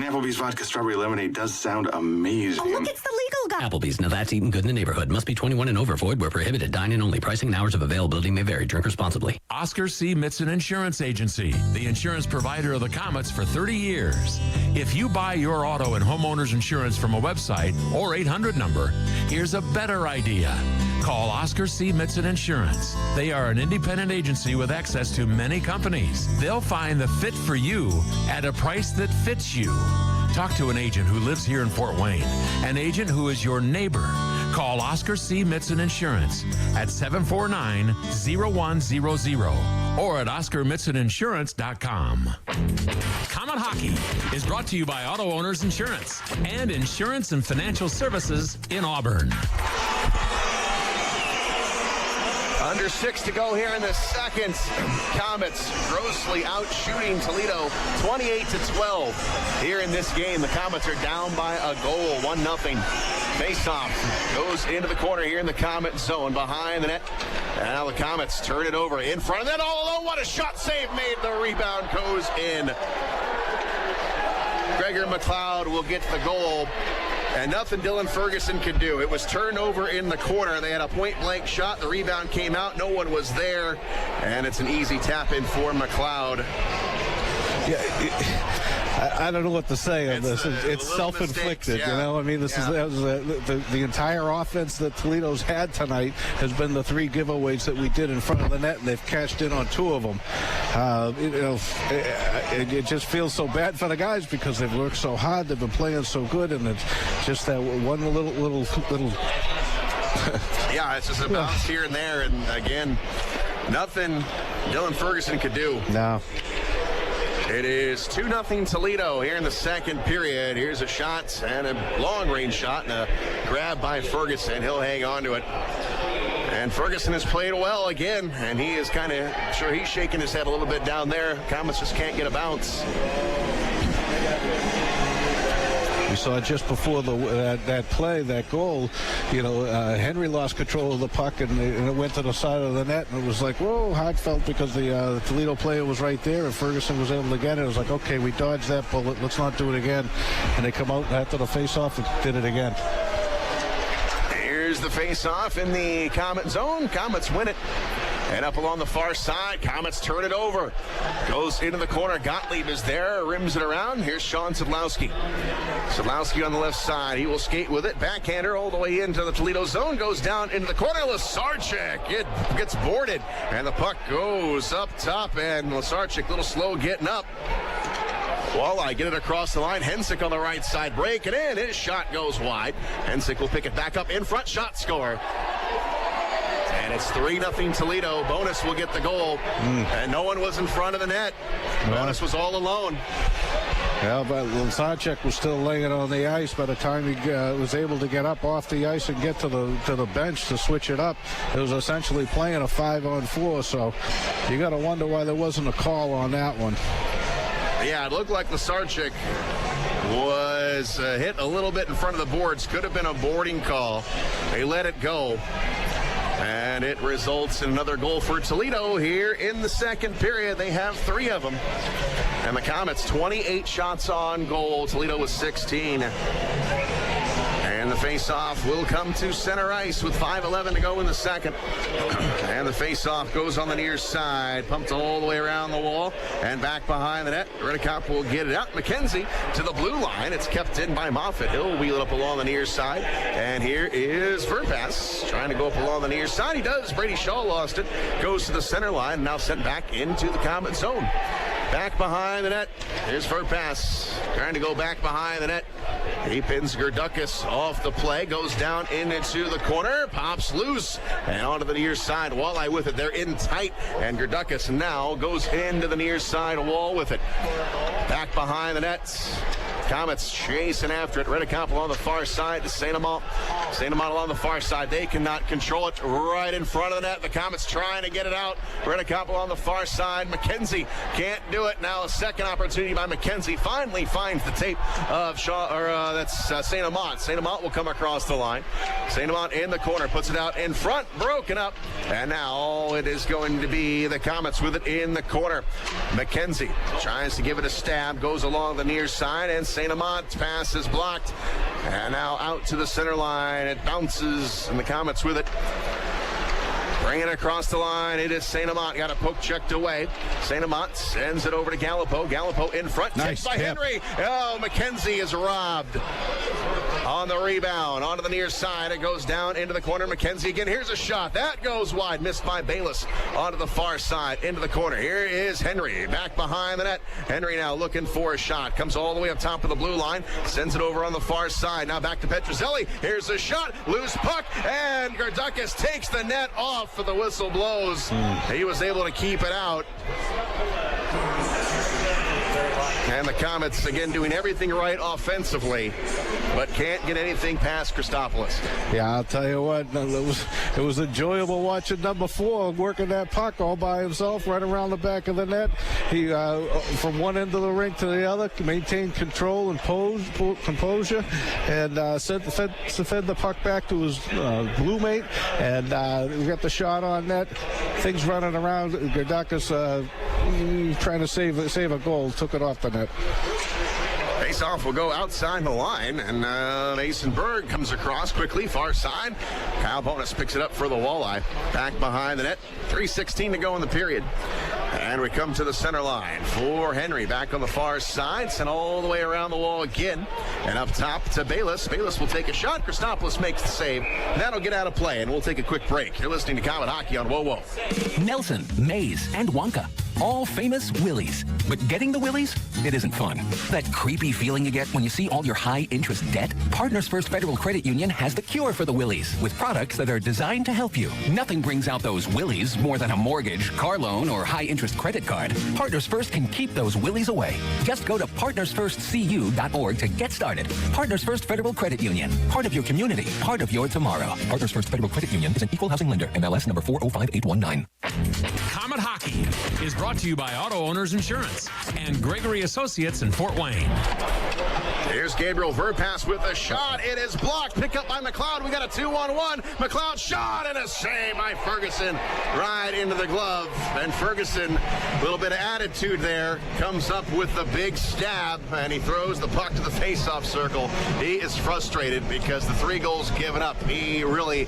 Applebee's Vodka Strawberry Lemonade does sound amazing. Oh, look, it's the legal guy. Applebee's, now that's eating good in the neighborhood. Must be 21 and over. Void where prohibited. Dine-in only. Pricing and hours of availability may vary. Drink responsibly. Oscar C. Mitzen Insurance Agency, the insurance provider of the Komets for 30 years. If you buy your auto and homeowners insurance from a website or 800 number, here's a better idea. Call Oscar C. Mitzen Insurance. They are an independent agency with access to many companies. They'll find the fit for you at a price that fits you. Talk to an agent who lives here in Fort Wayne, an agent who is your neighbor. Call Oscar C. Mitzen Insurance at 749-0100 or at OscarMitzenInsurance.com. Komet Hockey is brought to you by Auto Owners Insurance and Insurance and Financial Services in Auburn. Under 6 to go here in the second. Komets grossly out shooting Toledo 28-12. Here in this game, the Komets are down by a goal, 1-0. Face-off goes into the corner here in the Komet zone behind the net. And now the Komets turn it over in front of that all alone. What a shot save made. The rebound goes in. Gregor McLeod will get the goal. And nothing Dylan Ferguson could do. It was turned over in the corner. They had a point-blank shot. The rebound came out. No one was there. And it's an easy tap-in for McLeod. Yeah, I don't know what to say on this. It's self-inflicted, mistakes, yeah. you know. I mean, this is the entire offense that Toledo's had tonight has been the 3 giveaways that we did in front of the net, and they've cashed in on 2 of them. It just feels so bad for the guys because they've worked so hard, they've been playing so good, and it's just that one little. Yeah, it's just a bounce here and there, and again, nothing Dylan Ferguson could do. No. It is 2-0 Toledo here in the second period. Here's a shot and a long-range shot and a grab by Ferguson. He'll hang on to it. And Ferguson has played well again, and he is kind of sure he's shaking his head a little bit down there. Komets just can't get a bounce. We saw just before that play, that goal, Henry lost control of the puck and it went to the side of the net, and it was like, whoa, heartfelt because the Toledo player was right there and Ferguson was able to get it. It was like, okay, we dodged that bullet, let's not do it again. And they come out after the face-off and did it again. Here's the face-off in the Komet zone. Komets win it. And up along the far side, Komets turn it over. Goes into the corner. Gottlieb is there, rims it around. Here's Sean Szydlowski. Szydlowski on the left side. He will skate with it. Backhander all the way into the Toledo zone. Goes down into the corner. Lasarchik. It gets boarded. And the puck goes up top. And Lasarchik a little slow getting up. Walleye get it across the line. Hensick on the right side. Break it in. His shot goes wide. Hensick will pick it back up in front. Shot score. And it's 3-0 Toledo. Bonus will get the goal. And no one was in front of the net. Bonus was all alone. Yeah, but Lasarchik was still laying on the ice by the time he was able to get up off the ice and get to the bench to switch it up. It was essentially playing a 5-on-4, so you got to wonder why there wasn't a call on that one. Yeah, it looked like Lasarchik was hit a little bit in front of the boards. Could have been a boarding call. They let it go. And it results in another goal for Toledo here in the second period. They have 3 of them. And the Komets, 28 shots on goal. Toledo was 16. And the face-off will come to center ice with 5:11 to go in the second. And the face-off goes on the near side. Pumped all the way around the wall and back behind the net. Redicop will get it out. McKenzie to the blue line. It's kept in by Moffitt. He'll wheel it up along the near side. And here is Verpass trying to go up along the near side. He does. Brady Shaw lost it. Goes to the center line. Now sent back into the Komet zone. Back behind the net. Here's Verpass trying to go back behind the net. He pins Gerdukas off the play. Goes down into the corner. Pops loose. And onto the near side. Walleye with it. They're in tight. And Gerdukas now goes into the near side wall with it. Back behind the net. Komets chasing after it. Redicop on the far side to St. Amant. St. Amant along the far side. They cannot control it right in front of the net. The Komets trying to get it out. Redicop on the far side. McKenzie can't do it. Now a second opportunity by McKenzie. Finally finds the tape of Shaw, that's St. Amant. St. Amant will come across the line. St. Amant in the corner. Puts it out in front. Broken up. And now it is going to be the Komets with it in the corner. McKenzie tries to give it a stab. Goes along the near side. And St. Amant's pass is blocked. And now out to the center line. It bounces, and the Komets with it. Bringing it across the line. It is St. Amant. Got a poke checked away. St. Amant sends it over to Gallipo. Gallipo in front. Nice by Henry. Oh, McKenzie is robbed. On the rebound. Onto the near side. It goes down into the corner. McKenzie again. Here's a shot. That goes wide. Missed by Bayless. Onto the far side. Into the corner. Here is Henry. Back behind the net. Henry now looking for a shot. Comes all the way up top of the blue line. Sends it over on the far side. Now back to Petrozelli. Here's a shot. Loose puck. And Gerdukas takes the net off. For the whistle blows. He was able to keep it out. And the Komets, again, doing everything right offensively, but can't get anything past Christopoulos. Yeah, I'll tell you what, it was enjoyable watching number 4 working that puck all by himself right around the back of the net. He, from one end of the rink to the other, maintained control and composure, and fed the puck back to his blue mate, and we got the shot on net. Things running around. Gerdukas trying to save a goal, took it off the net. Face-off will go outside the line, and Mason Berg comes across quickly, far side. Kyle Bonus picks it up for the Walleye. Back behind the net. 3:16 to go in the period. And we come to the center line for Henry. Back on the far side. Sent all the way around the wall again. And up top to Bayless. Bayless will take a shot. Christopoulos makes the save. That'll get out of play, and we'll take a quick break. You're listening to Comet Hockey on WoWo. Nelson, Mays, and Wonka. All famous Willies. But getting the Willies, it isn't fun. That creepy feeling you get when you see all your high-interest debt? Partners First Federal Credit Union has the cure for the Willies, with products that are designed to help you. Nothing brings out those Willies more than a mortgage, car loan, or high-interest credit card. Partners First can keep those Willies away. Just go to partnersfirstcu.org to get started. Partners First Federal Credit Union. Part of your community. Part of your tomorrow. Partners First Federal Credit Union is an equal housing lender. MLS number 405819. Comet Hockey is brought to you by Auto Owners Insurance and Gregory Associates in Fort Wayne. Here's Gabriel Verpass with a shot. It is blocked. Pick up by McLeod. We got a 2-on-1. McLeod shot and a save by Ferguson right into the glove. And Ferguson, a little bit of attitude there, comes up with the big stab, and he throws the puck to the face-off circle. He is frustrated because the 3 goals given up, he really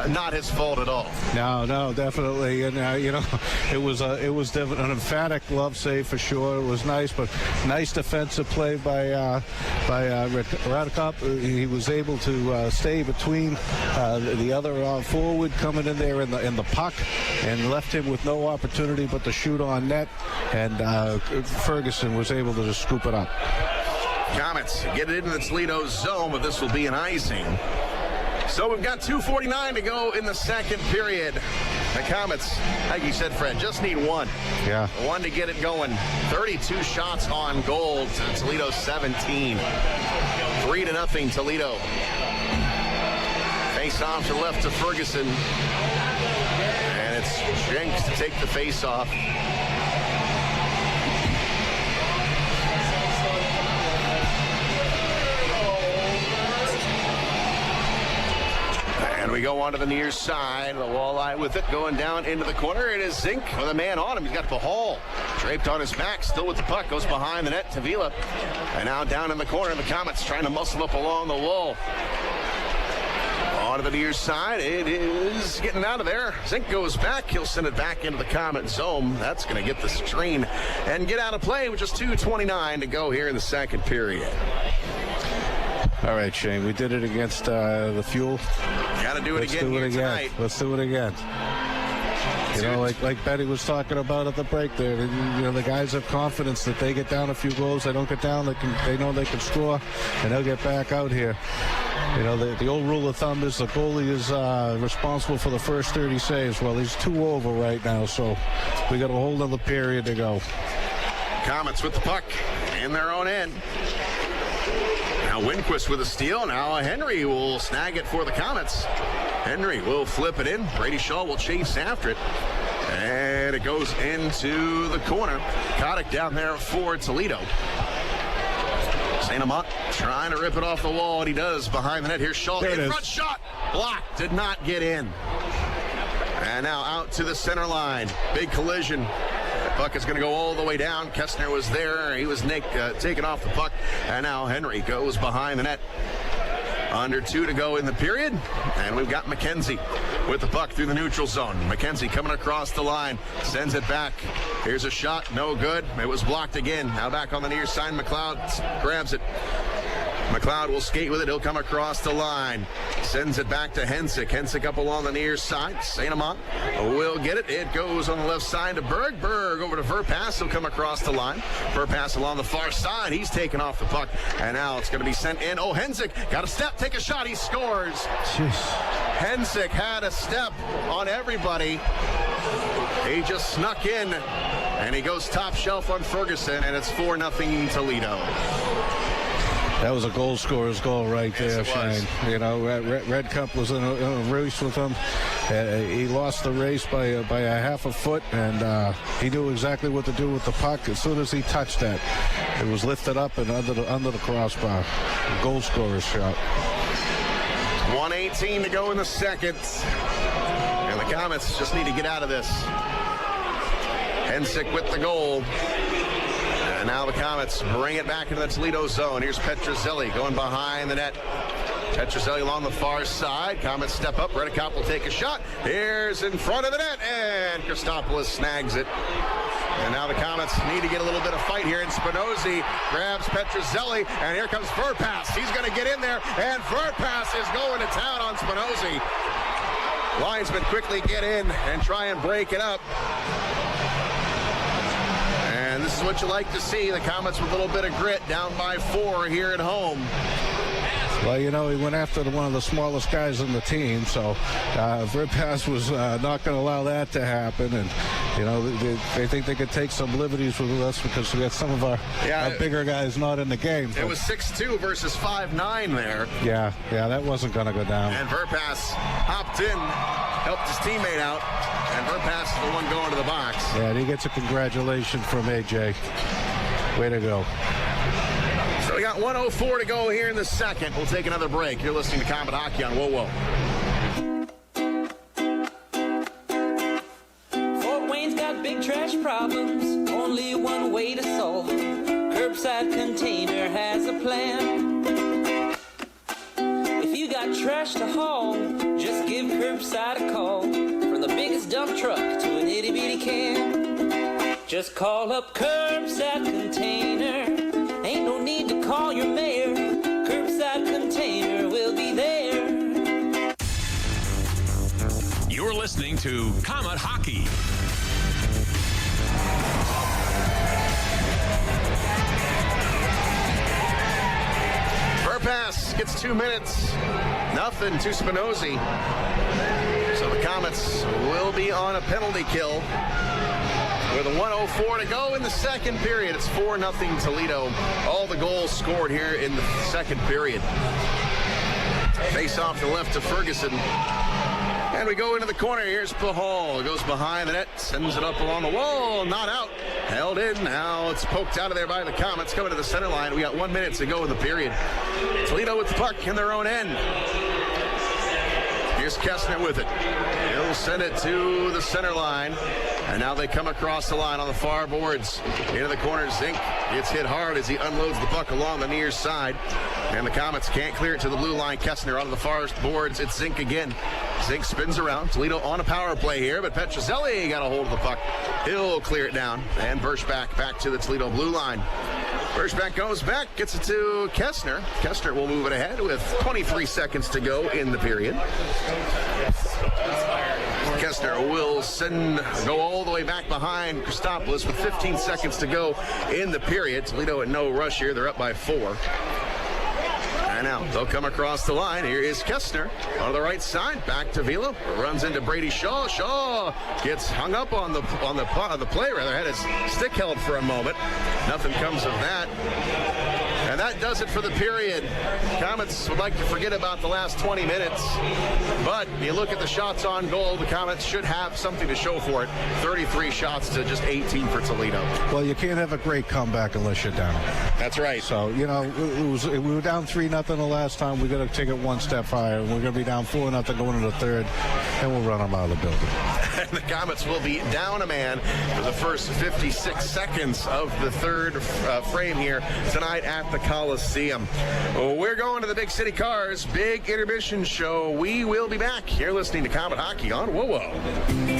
not his fault at all. No, definitely. And, it was an emphatic glove save for sure. It was nice, but nice defensive play by Radikop. He was able to stay between the other forward coming in there in the puck, and left him with no opportunity but to shoot on net, and Ferguson was able to just scoop it up. Komets get it into the Toledo zone, but this will be an icing. So we've got 2:49 to go in the second period. The Komets, like you said, Fred, just need one. Yeah. One to get it going. 32 shots on goal to Toledo 17. 3-0 Toledo. Face off to the left to Ferguson. And it's Jenks to take the face off. And we go on to the near side. The Walleye with it going down into the corner. It is Zink with a man on him. He's got the Hall draped on his back, still with the puck. Goes behind the net to Vila. And now down in the corner, the Komets trying to muscle up along the wall. On to the near side. It is getting out of there. Zink goes back. He'll send it back into the Komet zone. That's going to get the screen and get out of play with just 2:29 to go here in the second period. All right, Shane, we did it against the Fuel. Got to do it again here tonight. Let's do it again. Like Betty was talking about at the break there. The guys have confidence that they get down a few goals. They don't get down. They know they can score, and they'll get back out here. The old rule of thumb is the goalie is responsible for the first 30 saves. Well, he's 2 over right now, so we got a whole other period to go. Komets with the puck in their own end. Now Winquist with a steal. Now Henry will snag it for the Komets. Henry will flip it in. Brady Shaw will chase after it. And it goes into the corner. Kotick down there for Toledo. St. Amant trying to rip it off the wall, and he does behind the net. Here's Shaw. In front shot. Blocked. Did not get in. And now out to the center line. Big collision. Puck is going to go all the way down. Kessner was there. He was taken off the puck. And now Henry goes behind the net. Under 2 to go in the period. And we've got McKenzie with the puck through the neutral zone. McKenzie coming across the line. Sends it back. Here's a shot. No good. It was blocked again. Now back on the near side. McLeod grabs it. McLeod will skate with it. He'll come across the line. Sends it back to Hensick. Hensick up along the near side. St. Amant will get it. It goes on the left side to Berg. Berg over to Verpass. He'll come across the line. Verpass along the far side. He's taken off the puck. And now it's going to be sent in. Oh, Hensick got a step. Take a shot. He scores. Jeez. Hensick had a step on everybody. He just snuck in. And he goes top shelf on Ferguson. And it's 4-0 Toledo. That was a goal scorer's goal right there, Shane. Red Cup was in a race with him. He lost the race by a half a foot, and he knew exactly what to do with the puck. As soon as he touched that, it was lifted up and under the crossbar. Goal scorer's shot. 1:18 to go in the second. And the Komets just need to get out of this. Hensick with the goal. And now the Komets bring it back into the Toledo zone. Here's Petrozelli going behind the net. Petrozelli along the far side. Komets step up. Redicop will take a shot. Here's in front of the net. And Christopoulos snags it. And now the Komets need to get a little bit of fight here, and Spinozzi grabs Petrozelli, and here comes Verpass. He's going to get in there, and Verpass is going to town on Spinozzi. Linesmen quickly get in and try and break it up. And this is what you like to see, the Komets with a little bit of grit, down by 4 here at home. Well, he went after one of the smallest guys in the team, so Verpass was not going to allow that to happen. And, they think they could take some liberties with us because we got some of our bigger guys not in the game. It was 6'2" versus 5'9" there. Yeah, that wasn't going to go down. And Verpass hopped in, helped his teammate out, and Verpass is the one going to the box. Yeah, and he gets a congratulations from AJ. Way to go. So we got 1:04 to go here in the second. We'll take another break. You're listening to Komet Hockey on Whoa. Fort Wayne's got big trash problems. Only one way to solve them. Curbside Container has a plan. If you got trash to haul, just give Curbside a call. From the biggest dump truck to an itty-bitty can. Just call up Curbside Container. Ain't no need to call your mayor. Curbside Container will be there. You're listening to Komet Hockey. Verpass gets 2 minutes. Nothing to Spinozzi. So the Komets will be on a penalty kill. With a 1:04 to go in the second period. It's 4-0 Toledo. All the goals scored here in the second period. Face off to the left to Ferguson. And we go into the corner. Here's Pahal. Goes behind the net. Sends it up along the wall. Not out. Held in. Now it's poked out of there by the Komets. Coming to the center line. We got 1 minute to go in the period. Toledo with the puck in their own end. Here's Kessner with it. He'll send it to the center line. And now they come across the line on the far boards. Into the corner, Zink gets hit hard as he unloads the puck along the near side. And the Komets can't clear it to the blue line. Kessner on the far boards. It's Zink again. Zink spins around. Toledo on a power play here, but Petrozelli got a hold of the puck. He'll clear it down. And Birchback back to the Toledo blue line. Birchback goes back, gets it to Kessner. Kessner will move it ahead with 23 seconds to go in the period. Kessner will go all the way back behind Christopoulos with 15 seconds to go in the period. Toledo in no rush here. They're up by 4. And now they'll come across the line. Here is Kessner on the right side. Back to Vila. Runs into Brady Shaw. Shaw gets hung up on the play. Rather had his stick held for a moment. Nothing comes of that. And that does it for the period. Komets would like to forget about the last 20 minutes. But you look at the shots on goal, the Komets should have something to show for it. 33 shots to just 18 for Toledo. Well, you can't have a great comeback unless you're down. That's right. So, we were down 3-0 the last time. We're going to take it one step higher. We're going to be down 4-0 going into the third, and we'll run them out of the building. And the Komets will be down a man for the first 56 seconds of the third frame here tonight at the Coliseum. We're going to the Big City Cars Big Intermission Show. We will be back. You're listening to Komet Hockey on Whoa.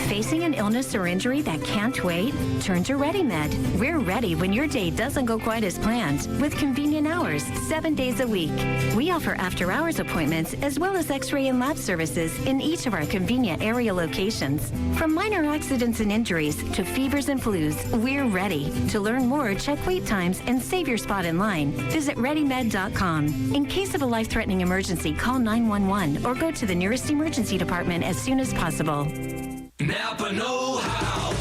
Facing an illness or injury that can't wait? Turn to ReadyMed. We're ready when your day doesn't go quite as planned, with convenient hours 7 days a week. We offer after-hours appointments as well as x-ray and lab services in each of our convenient area locations. From minor accidents and injuries to fevers and flus, we're ready. To learn more, check wait times and save your spot in line. Visit ReadyMed.com. In case of a life-threatening emergency, call 911 or go to the nearest emergency department as soon as possible. Napa know-how.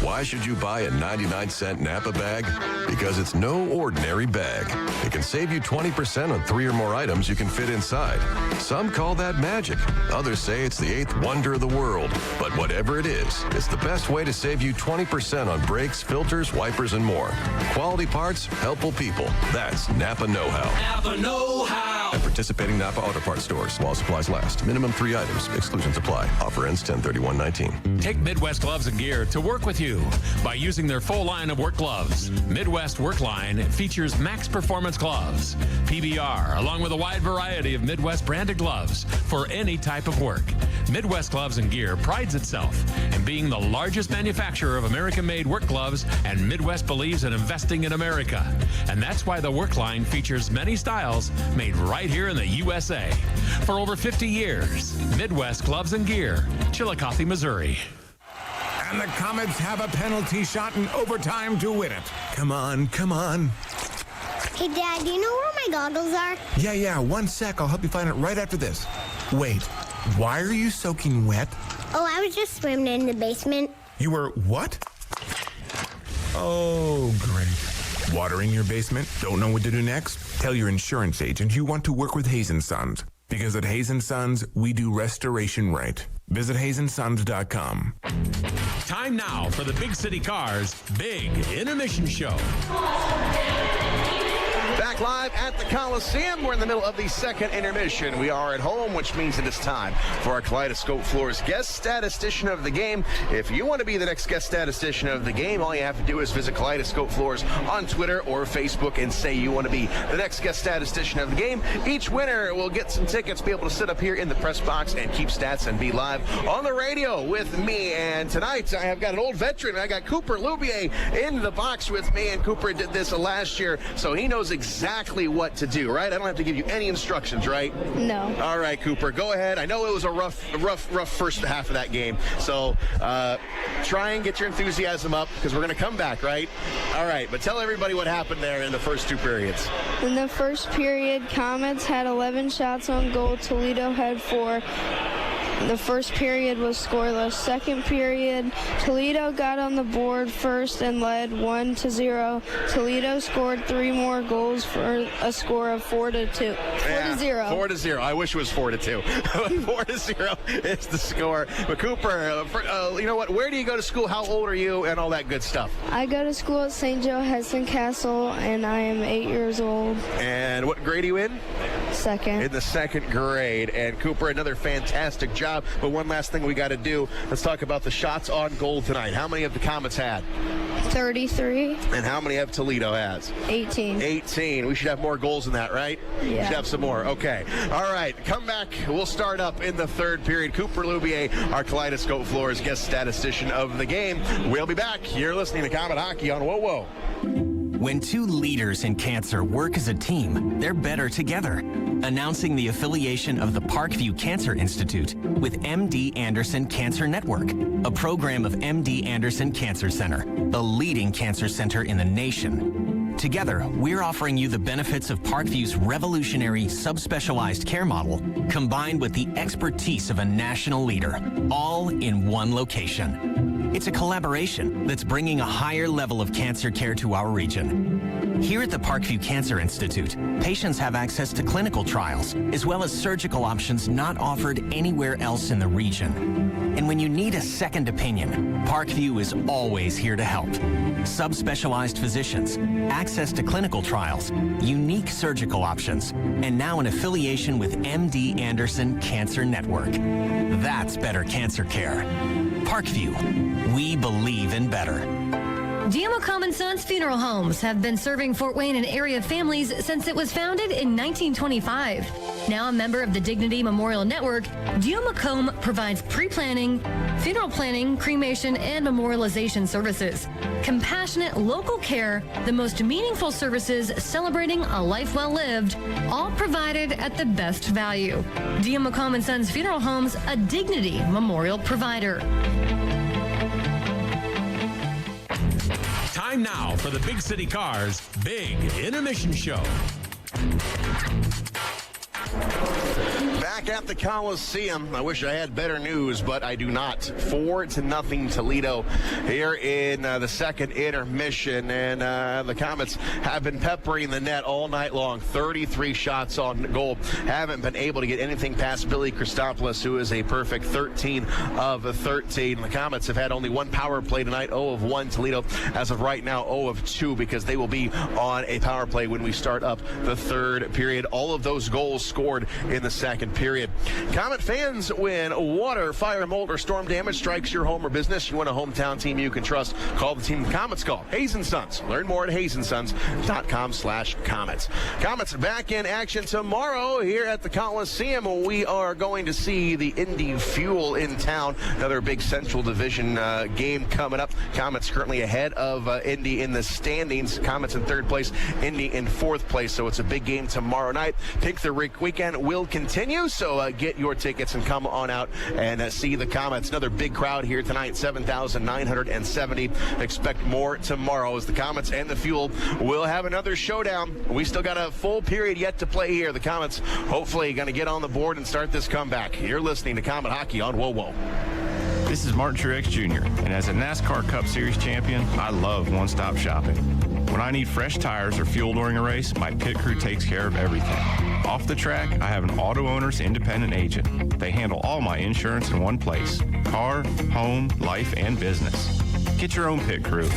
Why should you buy a 99-cent Napa bag? Because it's no ordinary bag. It can save you 20% on 3 or more items you can fit inside. Some call that magic. Others say it's the 8th wonder of the world. But whatever it is, it's the best way to save you 20% on brakes, filters, wipers, and more. Quality parts, helpful people. That's Napa know-how. Napa know-how. At participating Napa Auto Parts stores while supplies last. Minimum 3 items. Exclusions apply. Offer ends 10/31/19. Take Midwest Gloves and Gear to work with you by using their full line of work gloves. Midwest Work Line features max performance gloves, PBR, along with a wide variety of Midwest branded gloves for any type of work. Midwest Gloves and Gear prides itself in being the largest manufacturer of American-made work gloves, and Midwest believes in investing in America. And that's why the work line features many styles made right here in the USA. For over 50 years, Midwest Gloves and Gear, Chillicothe, Missouri. And the Komets have a penalty shot in overtime to win it. Come on, come on. Hey, Dad, do you know where my goggles are? Yeah, 1 sec. I'll help you find it right after this. Wait, why are you soaking wet? Oh, I was just swimming in the basement. You were what? Oh, great. Watering your basement? Don't know what to do next? Tell your insurance agent you want to work with Hayes & Sons. Because at Hayes & Sons, we do restoration right. Visit HayesandSons.com. Time now for the Big City Cars Big Intermission Show. Back live at the Coliseum. We're in the middle of the second intermission. We are at home, which means it is time for our Kaleidoscope Floors guest statistician of the game. If you want to be the next guest statistician of the game, all you have to do is visit Kaleidoscope Floors on Twitter or Facebook and say you want to be the next guest statistician of the game. Each winner will get some tickets, be able to sit up here in the press box and keep stats and be live on the radio with me. And tonight I have got an old veteran. I got Cooper Loubier in the box with me, and Cooper did this last year, so he knows exactly what to do, right? I don't have to give you any instructions, right? No. All right, Cooper, go ahead. I know it was a rough first half of that game, so try and get your enthusiasm up because we're going to come back, right? All right, but tell everybody what happened there in the first two periods. In the first period, Komets had 11 shots on goal. Toledo had 4. The first period was scoreless. Second period, Toledo got on the board first and led 1-0. Toledo scored 3 more goals for a score of 4-2. 4-0. 4-0. I wish it was 4-2. 4-0 is the score. But Cooper, you know what? Where do you go to school? How old are you? And all that good stuff. I go to school at St. Joe Heston Castle, and I am 8 years old. And what grade are you in? Second. In the second grade. And Cooper, another fantastic job. But one last thing we got to do. Let's talk about the shots on goal tonight. How many have the Komets had? 33. And how many have Toledo has? 18. 18. We should have more goals than that, right? Yeah. We should have some more. Okay. All right. Come back. We'll start up in the third period. Cooper Loubier, our Kaleidoscope Floors guest statistician of the game. We'll be back. You're listening to Komet Hockey on Whoa Whoa. When two leaders in cancer work as a team, they're better together. Announcing the affiliation of the Parkview Cancer Institute with MD Anderson Cancer Network, a program of MD Anderson Cancer Center, the leading cancer center in the nation. Together, we're offering you the benefits of Parkview's revolutionary subspecialized care model combined with the expertise of a national leader, all in one location. It's a collaboration that's bringing a higher level of cancer care to our region. Here at the Parkview Cancer Institute, patients have access to clinical trials, as well as surgical options not offered anywhere else in the region. And when you need a second opinion, Parkview is always here to help. Subspecialized physicians, access to clinical trials, unique surgical options, and now an affiliation with MD Anderson Cancer Network. That's better cancer care. Parkview, we believe in better. GMO Komets Sons Funeral Homes have been serving Fort Wayne and area families since it was founded in 1925. Now a member of the Dignity Memorial Network, GMO provides pre-planning, funeral planning, cremation, and memorialization services. Compassionate local care, the most meaningful services celebrating a life well lived, all provided at the best value. GMO Komets Sons Funeral Homes, a Dignity Memorial provider. Time now for the Big City Cars Big Intermission Show. Back at the Coliseum. I wish I had better news, but I do not. 4-0 Toledo here in the second intermission. And the Komets have been peppering the net all night long. 33 shots on goal. Haven't been able to get anything past Billy Christopoulos, who is a perfect 13 of 13. The Komets have had only one power play tonight, 0 of 1. Toledo, as of right now, 0 of 2, because they will be on a power play when we start up the third period. All of those goals scored in the second period. Comet fans, when water, fire, mold, or storm damage strikes your home or business, you want a hometown team you can trust. Call the team Komets Call. Hayes & Sons. Learn more at hayesondsons.com/Komets. Komets back in action tomorrow here at the Coliseum. We are going to see the Indy Fuel in town. Another big Central Division game coming up. Komets currently ahead of Indy in the standings. Komets in third place, Indy in fourth place. So it's a big game tomorrow night. Pick the Rick weekend will continue. So get your tickets and come on out and see the Komets. Another big crowd here tonight, 7,970. Expect more tomorrow as the Komets and the Fuel will have another showdown. We still got a full period yet to play here. The Komets hopefully going to get on the board and start this comeback. You're listening to Komet Hockey on WoWo. This is Martin Truex Jr., and as a NASCAR Cup Series champion, I love one-stop shopping. When I need fresh tires or fuel during a race, my pit crew takes care of everything. Off the track, I have an auto owner's independent agent. They handle all my insurance in one place: car, home, life, and business. Get your own pit crew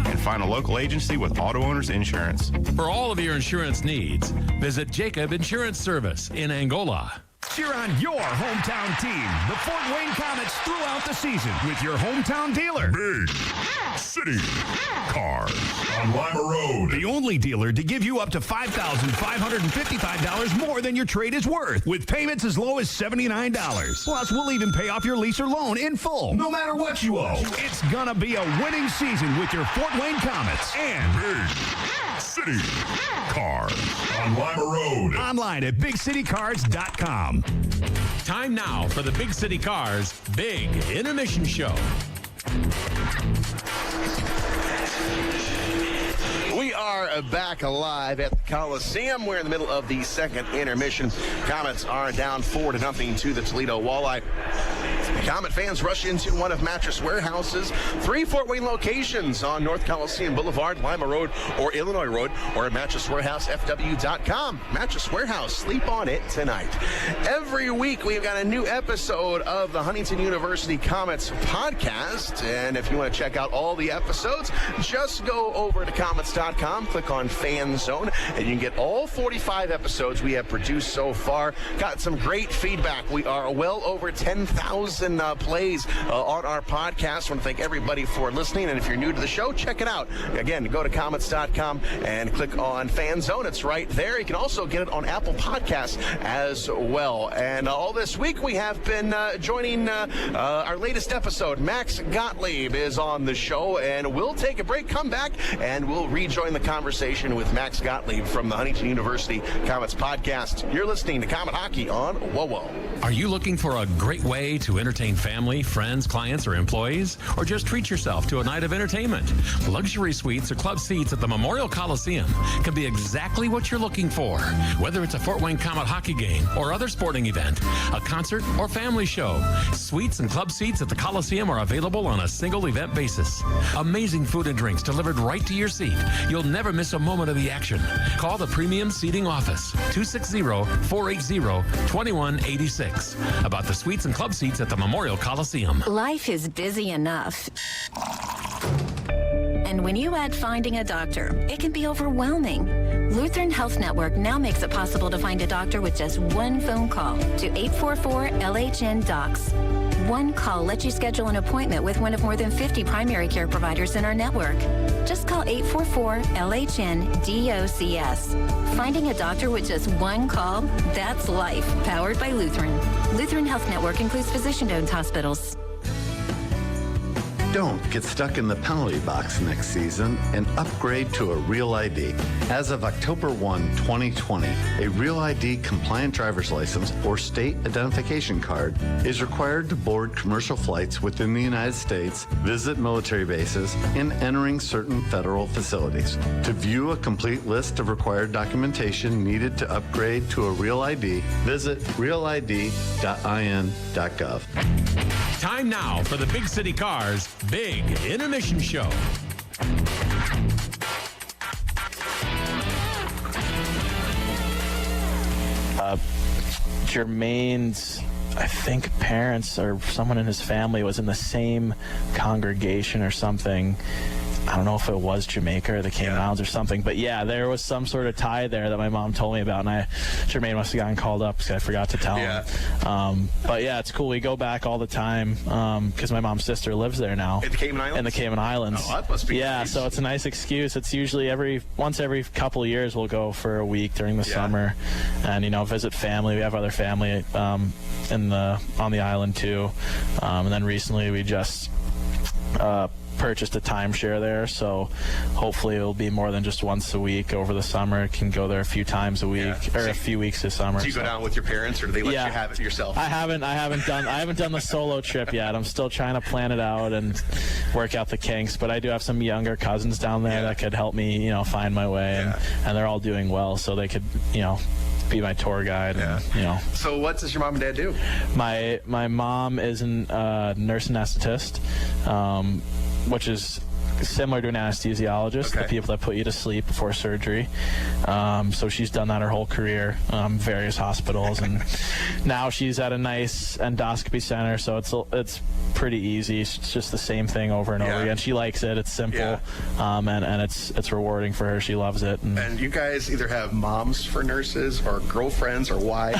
and find a local agency with auto owner's insurance. For all of your insurance needs, visit Jacob Insurance Service in Angola. Cheer on your hometown team, the Fort Wayne Komets, throughout the season with your hometown dealer. Big City Cars on Lima Road. The only dealer to give you up to $5,555 more than your trade is worth, with payments as low as $79. Plus, we'll even pay off your lease or loan in full, no matter what you owe. It's gonna be a winning season with your Fort Wayne Komets. And Big City Cars on Lima Road. Online at BigCityCars.com. Time now for the Big City Cars Big Intermission Show. We are back alive at the Coliseum. We're in the middle of the second intermission. Komets are down 4-0 to the Toledo Walleye. Komet fans rush into one of Mattress Warehouse's 3 Fort Wayne locations on North Coliseum Boulevard, Lima Road, or Illinois Road, or at MattressWarehouseFW.com. Mattress Warehouse, sleep on it tonight. Every week we've got a new episode of the Huntington University Komets podcast, and if you want to check out all the episodes, just go over to Komets.com, click on Fan Zone, and you can get all 45 episodes we have produced so far. Got some great feedback. We are well over 10,000 plays on our podcast. I want to thank everybody for listening, and if you're new to the show, check it out. Again, go to Komets.com and click on Fan Zone. It's right there. You can also get it on Apple Podcasts as well. And all this week we have been joining our latest episode. Max Gottlieb is on the show, and we'll take a break, come back, and we'll rejoin the conversation with Max Gottlieb from the Huntington University Komets podcast. You're listening to Komet Hockey on WoWo. Are you looking for a great way to entertain family, friends, clients, or employees? Or just treat yourself to a night of entertainment? Luxury suites or club seats at the Memorial Coliseum can be exactly what you're looking for. Whether it's a Fort Wayne Komet hockey game or other sporting event, a concert or family show, suites and club seats at the Coliseum are available on a single event basis. Amazing food and drinks delivered right to your seat. You'll never miss a moment of the action. Call the Premium Seating Office, 260-480-2186. About the suites and club seats at the Memorial Coliseum. Life is busy enough. And when you add finding a doctor, it can be overwhelming. Lutheran Health Network now makes it possible to find a doctor with just one phone call to 844-LHN-DOCS. One call lets you schedule an appointment with one of more than 50 primary care providers in our network. Just call 844-LHN-DOCS. Finding a doctor with just one call, that's life, powered by Lutheran. Lutheran Health Network includes physician-owned hospitals. Don't get stuck in the penalty box next season and upgrade to a Real ID. As of October 1, 2020, a Real ID compliant driver's license or state identification card is required to board commercial flights within the United States, visit military bases, and entering certain federal facilities. To view a complete list of required documentation needed to upgrade to a Real ID, visit realid.in.gov. Time now for the Big City Cars Big Intermission Show. Jermaine's, I think, parents or someone in his family was in the same congregation or something, I don't know if it was Jamaica or the Cayman Islands or something, but yeah, there was some sort of tie there that my mom told me about, and Jermaine must have gotten called up because I forgot to tell him. But yeah, it's cool. We go back all the time because my mom's sister lives there now. In the Cayman Islands? In the Cayman Islands. Oh, that must be nice. So it's a nice excuse. It's usually once every couple of years we'll go for a week during the summer and, visit family. We have other family on the island too. And then recently we just purchased a timeshare there, so hopefully it'll be more than just once a week over the summer. Can go there a few times a week or a few weeks this summer. Do you go down with your parents, or do they let you have it yourself? I haven't done the solo trip yet. I'm still trying to plan it out and work out the kinks, but I do have some younger cousins down there that could help me find my way, and they're all doing well, so they could be my tour guide. And, So what does your mom and dad do? My mom is a nurse anesthetist, which is similar to an anesthesiologist, the people that put you to sleep before surgery. So she's done that her whole career, various hospitals, and now she's at a nice endoscopy center, so it's pretty easy. It's just the same thing over and over again. She likes it. It's simple, and it's rewarding for her. She loves it. And you guys either have moms for nurses or girlfriends or wives.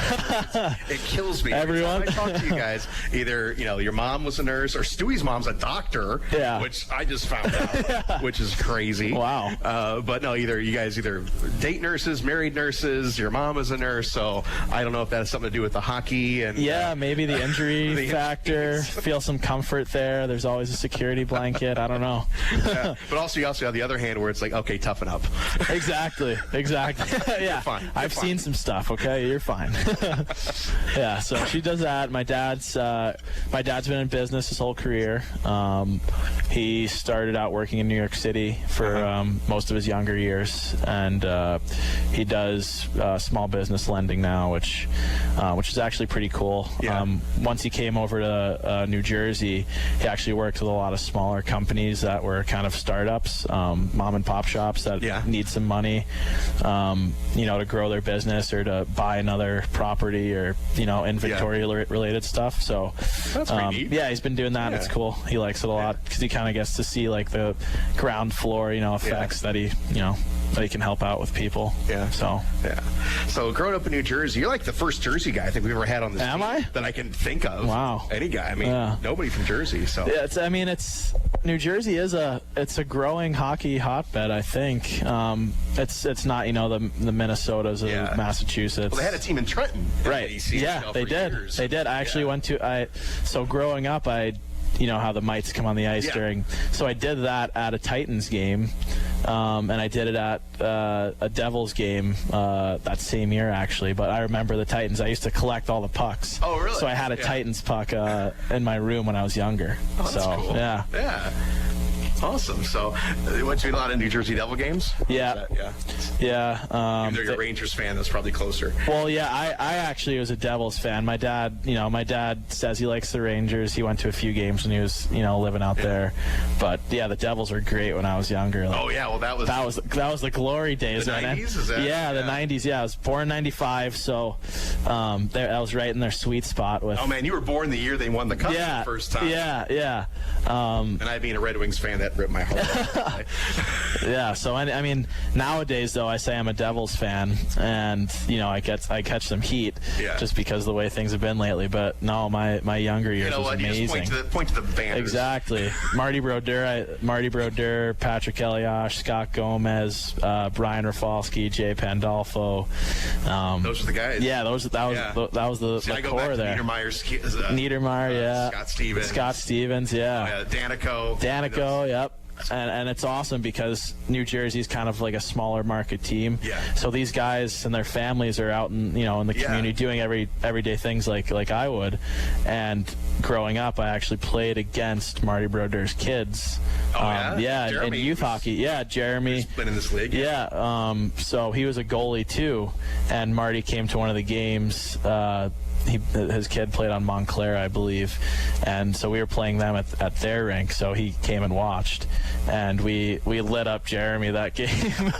It kills me. Everyone. Every time I talk to you guys, either your mom was a nurse or Stewie's mom's a doctor, which I just found out, which is crazy. Wow. But no, you guys either date nurses, married nurses, your mom is a nurse, so I don't know if that has something to do with the hockey. And maybe the injury factor. Feel some comfort there. There's always a security blanket. I don't know. But also, you also have the other hand where it's like, okay, toughen up. Exactly. You're fine. I've seen some stuff. Okay, you're fine. So she does that. My dad's been in business his whole career. He started out working in New York City for most of his younger years, and he does small business lending now, which is actually pretty cool. Once he came over to New Jersey, he actually worked with a lot of smaller companies that were kind of startups, mom and pop shops that need some money, to grow their business or to buy another property or inventory related stuff. So that's pretty neat. He's been doing that. And it's cool. He likes it a lot because he kind of gets to see like the ground floor effects that he can help out with people. So growing up in New Jersey, you're like the first Jersey guy I think we've ever had on this team that I can think of. Wow. Any guy. I mean, nobody from Jersey. So it's New Jersey is a growing hockey hotbed. I think it's not the Minnesotas of Massachusetts. Well, they had a team in Trenton. Right. They did. Years. They did. I actually went to so growing up how the mites come on the ice so I did that at a Titans game, and I did it at a Devils game that same year actually, but I remember the Titans. I used to collect all the pucks. Oh, really? So I had a Titans puck in my room when I was younger. Oh, that's cool. Yeah. Awesome. So, you went to a lot of New Jersey Devil games? Yeah. You're a Rangers fan. That's probably closer. Well, I actually was a Devils fan. My dad says he likes the Rangers. He went to a few games when he was, living out there. But the Devils were great when I was younger. Well, that was the glory days. The 90s, is that? The 90s. Yeah, I was born in '95, so I was right in their sweet spot with. Oh man, you were born the year they won the cup for the first time. Yeah. And I being a Red Wings fan, that ripped my heart. So I mean, nowadays though, I say I'm a Devils fan, and I catch some heat just because of the way things have been lately. But no, my younger years was amazing. You just point to the banners. Exactly. Marty Brodeur, Patrick Eliash, Scott Gomez, Brian Rafalski, Jay Pandolfo. Those are the guys. Yeah, that was the core there. Niedermeyer, Scott Stevens, Danico, yep. And it's awesome because New Jersey's kind of like a smaller market team. So these guys and their families are out in the community doing everyday things like I would. And growing up, I actually played against Marty Brodeur's kids. In youth hockey. Jeremy. He's been in this league. So he was a goalie too, and Marty came to one of the games. His kid played on Montclair, I believe, and so we were playing them at their rink. So he came and watched, and we lit up Jeremy that game.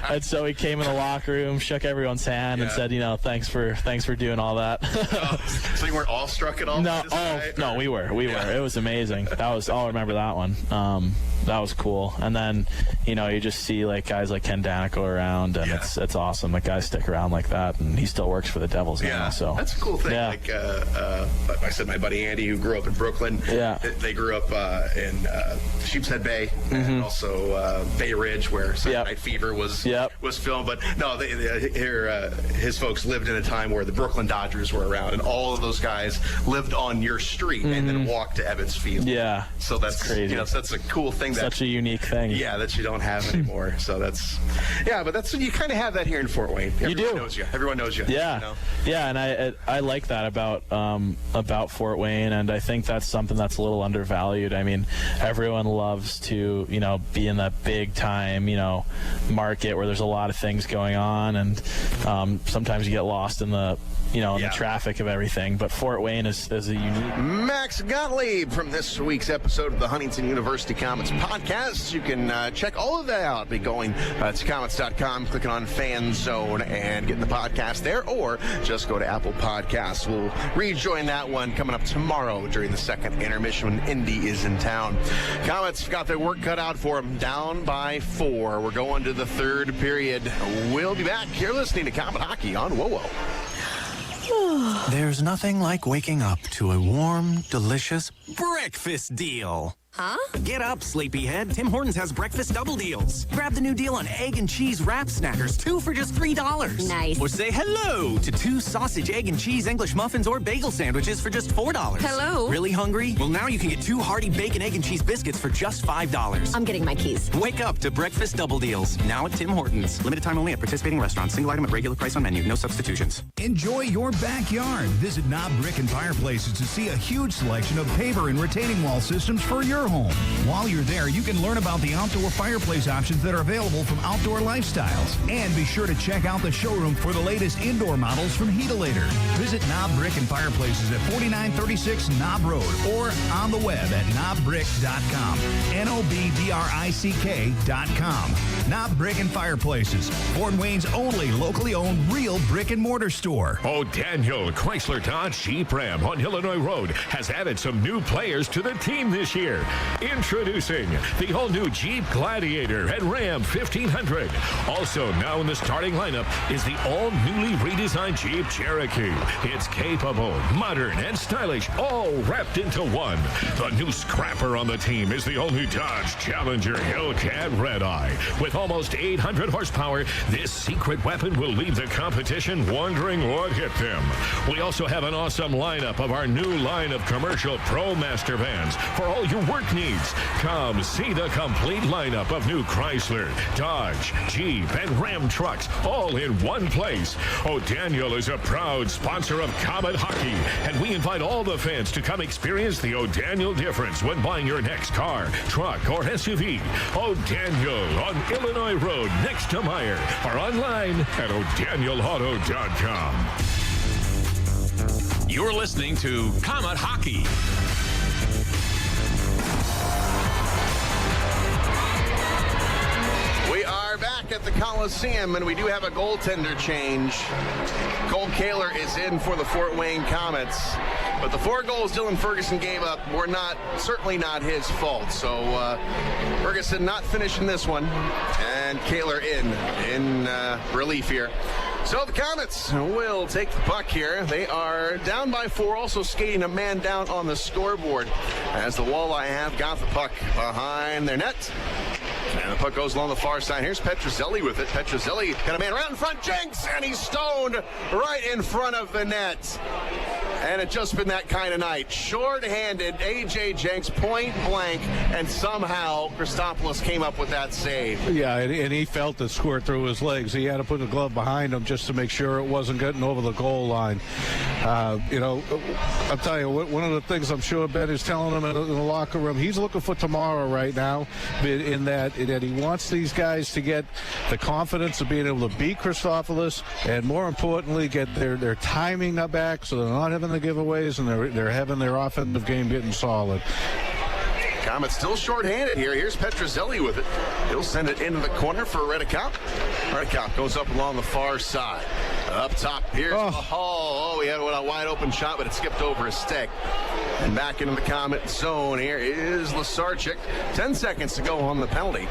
And so he came in the locker room, shook everyone's hand, and said, "Thanks for doing all that." So you weren't awestruck at all? No, we were. It was amazing. I'll remember that one. that was cool. And then, you just see like guys like Ken Danico around, and it's awesome that guys stick around like that, and he still works for the Devils now. So that's a cool thing. Yeah. Like I said, my buddy Andy, who grew up in Brooklyn, they grew up in Sheepshead Bay and also Bay Ridge, where Saturday Night Fever was filmed. But no, his folks lived in a time where the Brooklyn Dodgers were around, and all of those guys lived on your street and then walked to Ebbets Field. Yeah, so that's crazy. That's a cool thing. Such a unique thing. Yeah, that you don't have anymore. So but you kind of have that here in Fort Wayne. Everyone knows you. Everyone knows you. Yeah, yeah, and I like that about Fort Wayne, and I think that's something that's a little undervalued. I mean, everyone loves to be in that big time market where there's a lot of things going on, and sometimes you get lost in the in the traffic of everything. But Fort Wayne is a unique. Max Gottlieb from this week's episode of the Huntington University Komets podcast. You can check all of that out. Be going to Komets.com, clicking on Fan Zone, and getting the podcast there, or just go to Apple Podcasts. We'll rejoin that one coming up tomorrow during the second intermission when Indy is in town. Komets got their work cut out for them, down by 4. We're going to the third period. We'll be back. You're listening to Komet Hockey on WOWO. There's nothing like waking up to a warm, delicious breakfast deal. Huh? Get up, sleepyhead. Tim Hortons has breakfast double deals. Grab the new deal on egg and cheese wrap snackers, 2 for just $3. Nice. Or say hello to 2 sausage, egg, and cheese English muffins or bagel sandwiches for just $4. Hello. Really hungry? Well, now you can get 2 hearty bacon, egg, and cheese biscuits for just $5. I'm getting my keys. Wake up to breakfast double deals. Now at Tim Hortons. Limited time only at participating restaurants. Single item at regular price on menu. No substitutions. Enjoy your backyard. Visit Knob Brick and Fireplaces to see a huge selection of paver and retaining wall systems for your home. While you're there, you can learn about the outdoor fireplace options that are available from Outdoor Lifestyles. And be sure to check out the showroom for the latest indoor models from Heatolator. Visit Knob Brick and Fireplaces at 4936 Knob Road or on the web at knobbrick.com. NOBBRICK.com. Knob Brick and Fireplaces, Fort Wayne's only locally owned real brick and mortar store. Daniel Chrysler Dodge Jeep Ram on Illinois Road has added some new players to the team this year. Introducing the all-new Jeep Gladiator and Ram 1500. Also now in the starting lineup is the all-newly redesigned Jeep Cherokee. It's capable, modern, and stylish, all wrapped into one. The new scrapper on the team is the all-new Dodge Challenger Hellcat Red Eye. With almost 800 horsepower, this secret weapon will leave the competition wondering what hit them. We also have an awesome lineup of our new line of commercial ProMaster vans for all your work needs. Come see the complete lineup of new Chrysler, Dodge, Jeep, and Ram trucks all in one place. O'Daniel is a proud sponsor of Komet Hockey, and we invite all the fans to come experience the O'Daniel difference when buying your next car, truck, or SUV. O'Daniel on Illinois Road next to Meyer, or online at o'danielauto.com. You're listening to Komet Hockey. We are back at the Coliseum, and we do have a goaltender change. Cole Kehler is in for the Fort Wayne Komets, but the 4 goals Dylan Ferguson gave up were certainly not his fault. So Ferguson not finishing this one, and Kehler in relief here. So the Komets will take the puck here. They are down by 4, also skating a man down on the scoreboard as the Walleye have got the puck behind their net. And the puck goes along the far side. Here's Petrozelli with it. Petrozelli got a man right in front. Jenks, and he's stoned right in front of the net. And it's just been that kind of night. Short-handed, A.J. Jenks, point blank, and somehow Christopoulos came up with that save. Yeah, and he felt it squirt through his legs. He had to put the glove behind him just to make sure it wasn't getting over the goal line. I'll tell you, one of the things I'm sure Ben is telling him in the locker room, he's looking for tomorrow right now, in that he wants these guys to get the confidence of being able to beat Christopoulos, and more importantly, get their timing back so they're not having the giveaways, and they're having their offensive game getting solid. Komets still short-handed here. Here's Petrozelli with it. He'll send it into the corner for Redicop. Redicop goes up along the far side. Up top, here's the Hall. Oh, he had a wide open shot, but it skipped over his stick. And back into the Komet zone. Here is Lasarchik. 10 seconds to go on the penalty.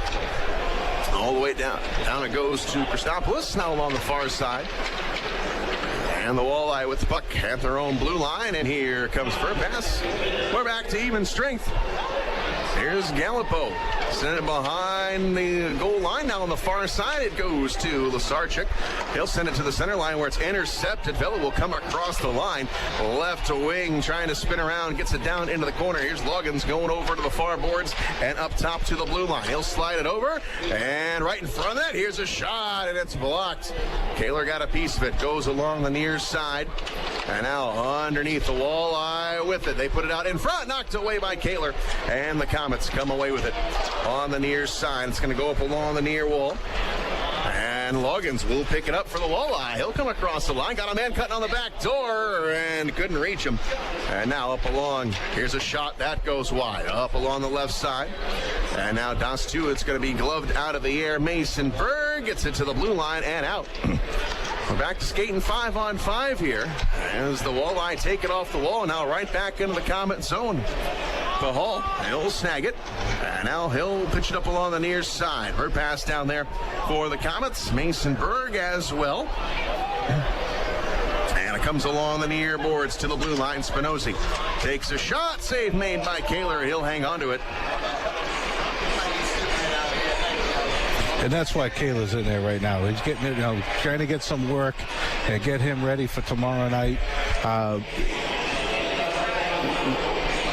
All the way down. Down it goes to Christopoulos, now along the far side. And the Walleye with the puck at their own blue line. And here comes for a pass. We're back to even strength. Here's Gallipo. Send it behind the goal line. Now on the far side, it goes to Lasarchik. He'll send it to the center line where it's intercepted. Vela will come across the line. Left to wing, trying to spin around. Gets it down into the corner. Here's Loggins going over to the far boards and up top to the blue line. He'll slide it over. And right in front of that, here's a shot, and it's blocked. Kehler got a piece of it. Goes along the near side. And now underneath the Walleye with it. They put it out in front. Knocked away by Kehler. And the Komets come away with it on the near side. It's going to go up along the near wall. And Loggins will pick it up for the Walleye. He'll come across the line. Got a man cutting on the back door and couldn't reach him. And now up along. Here's a shot. That goes wide. Up along the left side. And now Das 2. It's going to be gloved out of the air. Mason Berg gets it to the blue line and out. We're back to skating 5-on-5 here as the Walleye take it off the wall. Now right back into the Komet zone. The Hall, he'll snag it. And now he'll pitch it up along the near side. Her pass down there for the Komets. Mason Berg as well. And it comes along the near boards to the blue line. Spinozzi takes a shot. Save made by Kehler. He'll hang on to it. And that's why Kayla's in there right now. He's getting, trying to get some work and get him ready for tomorrow night.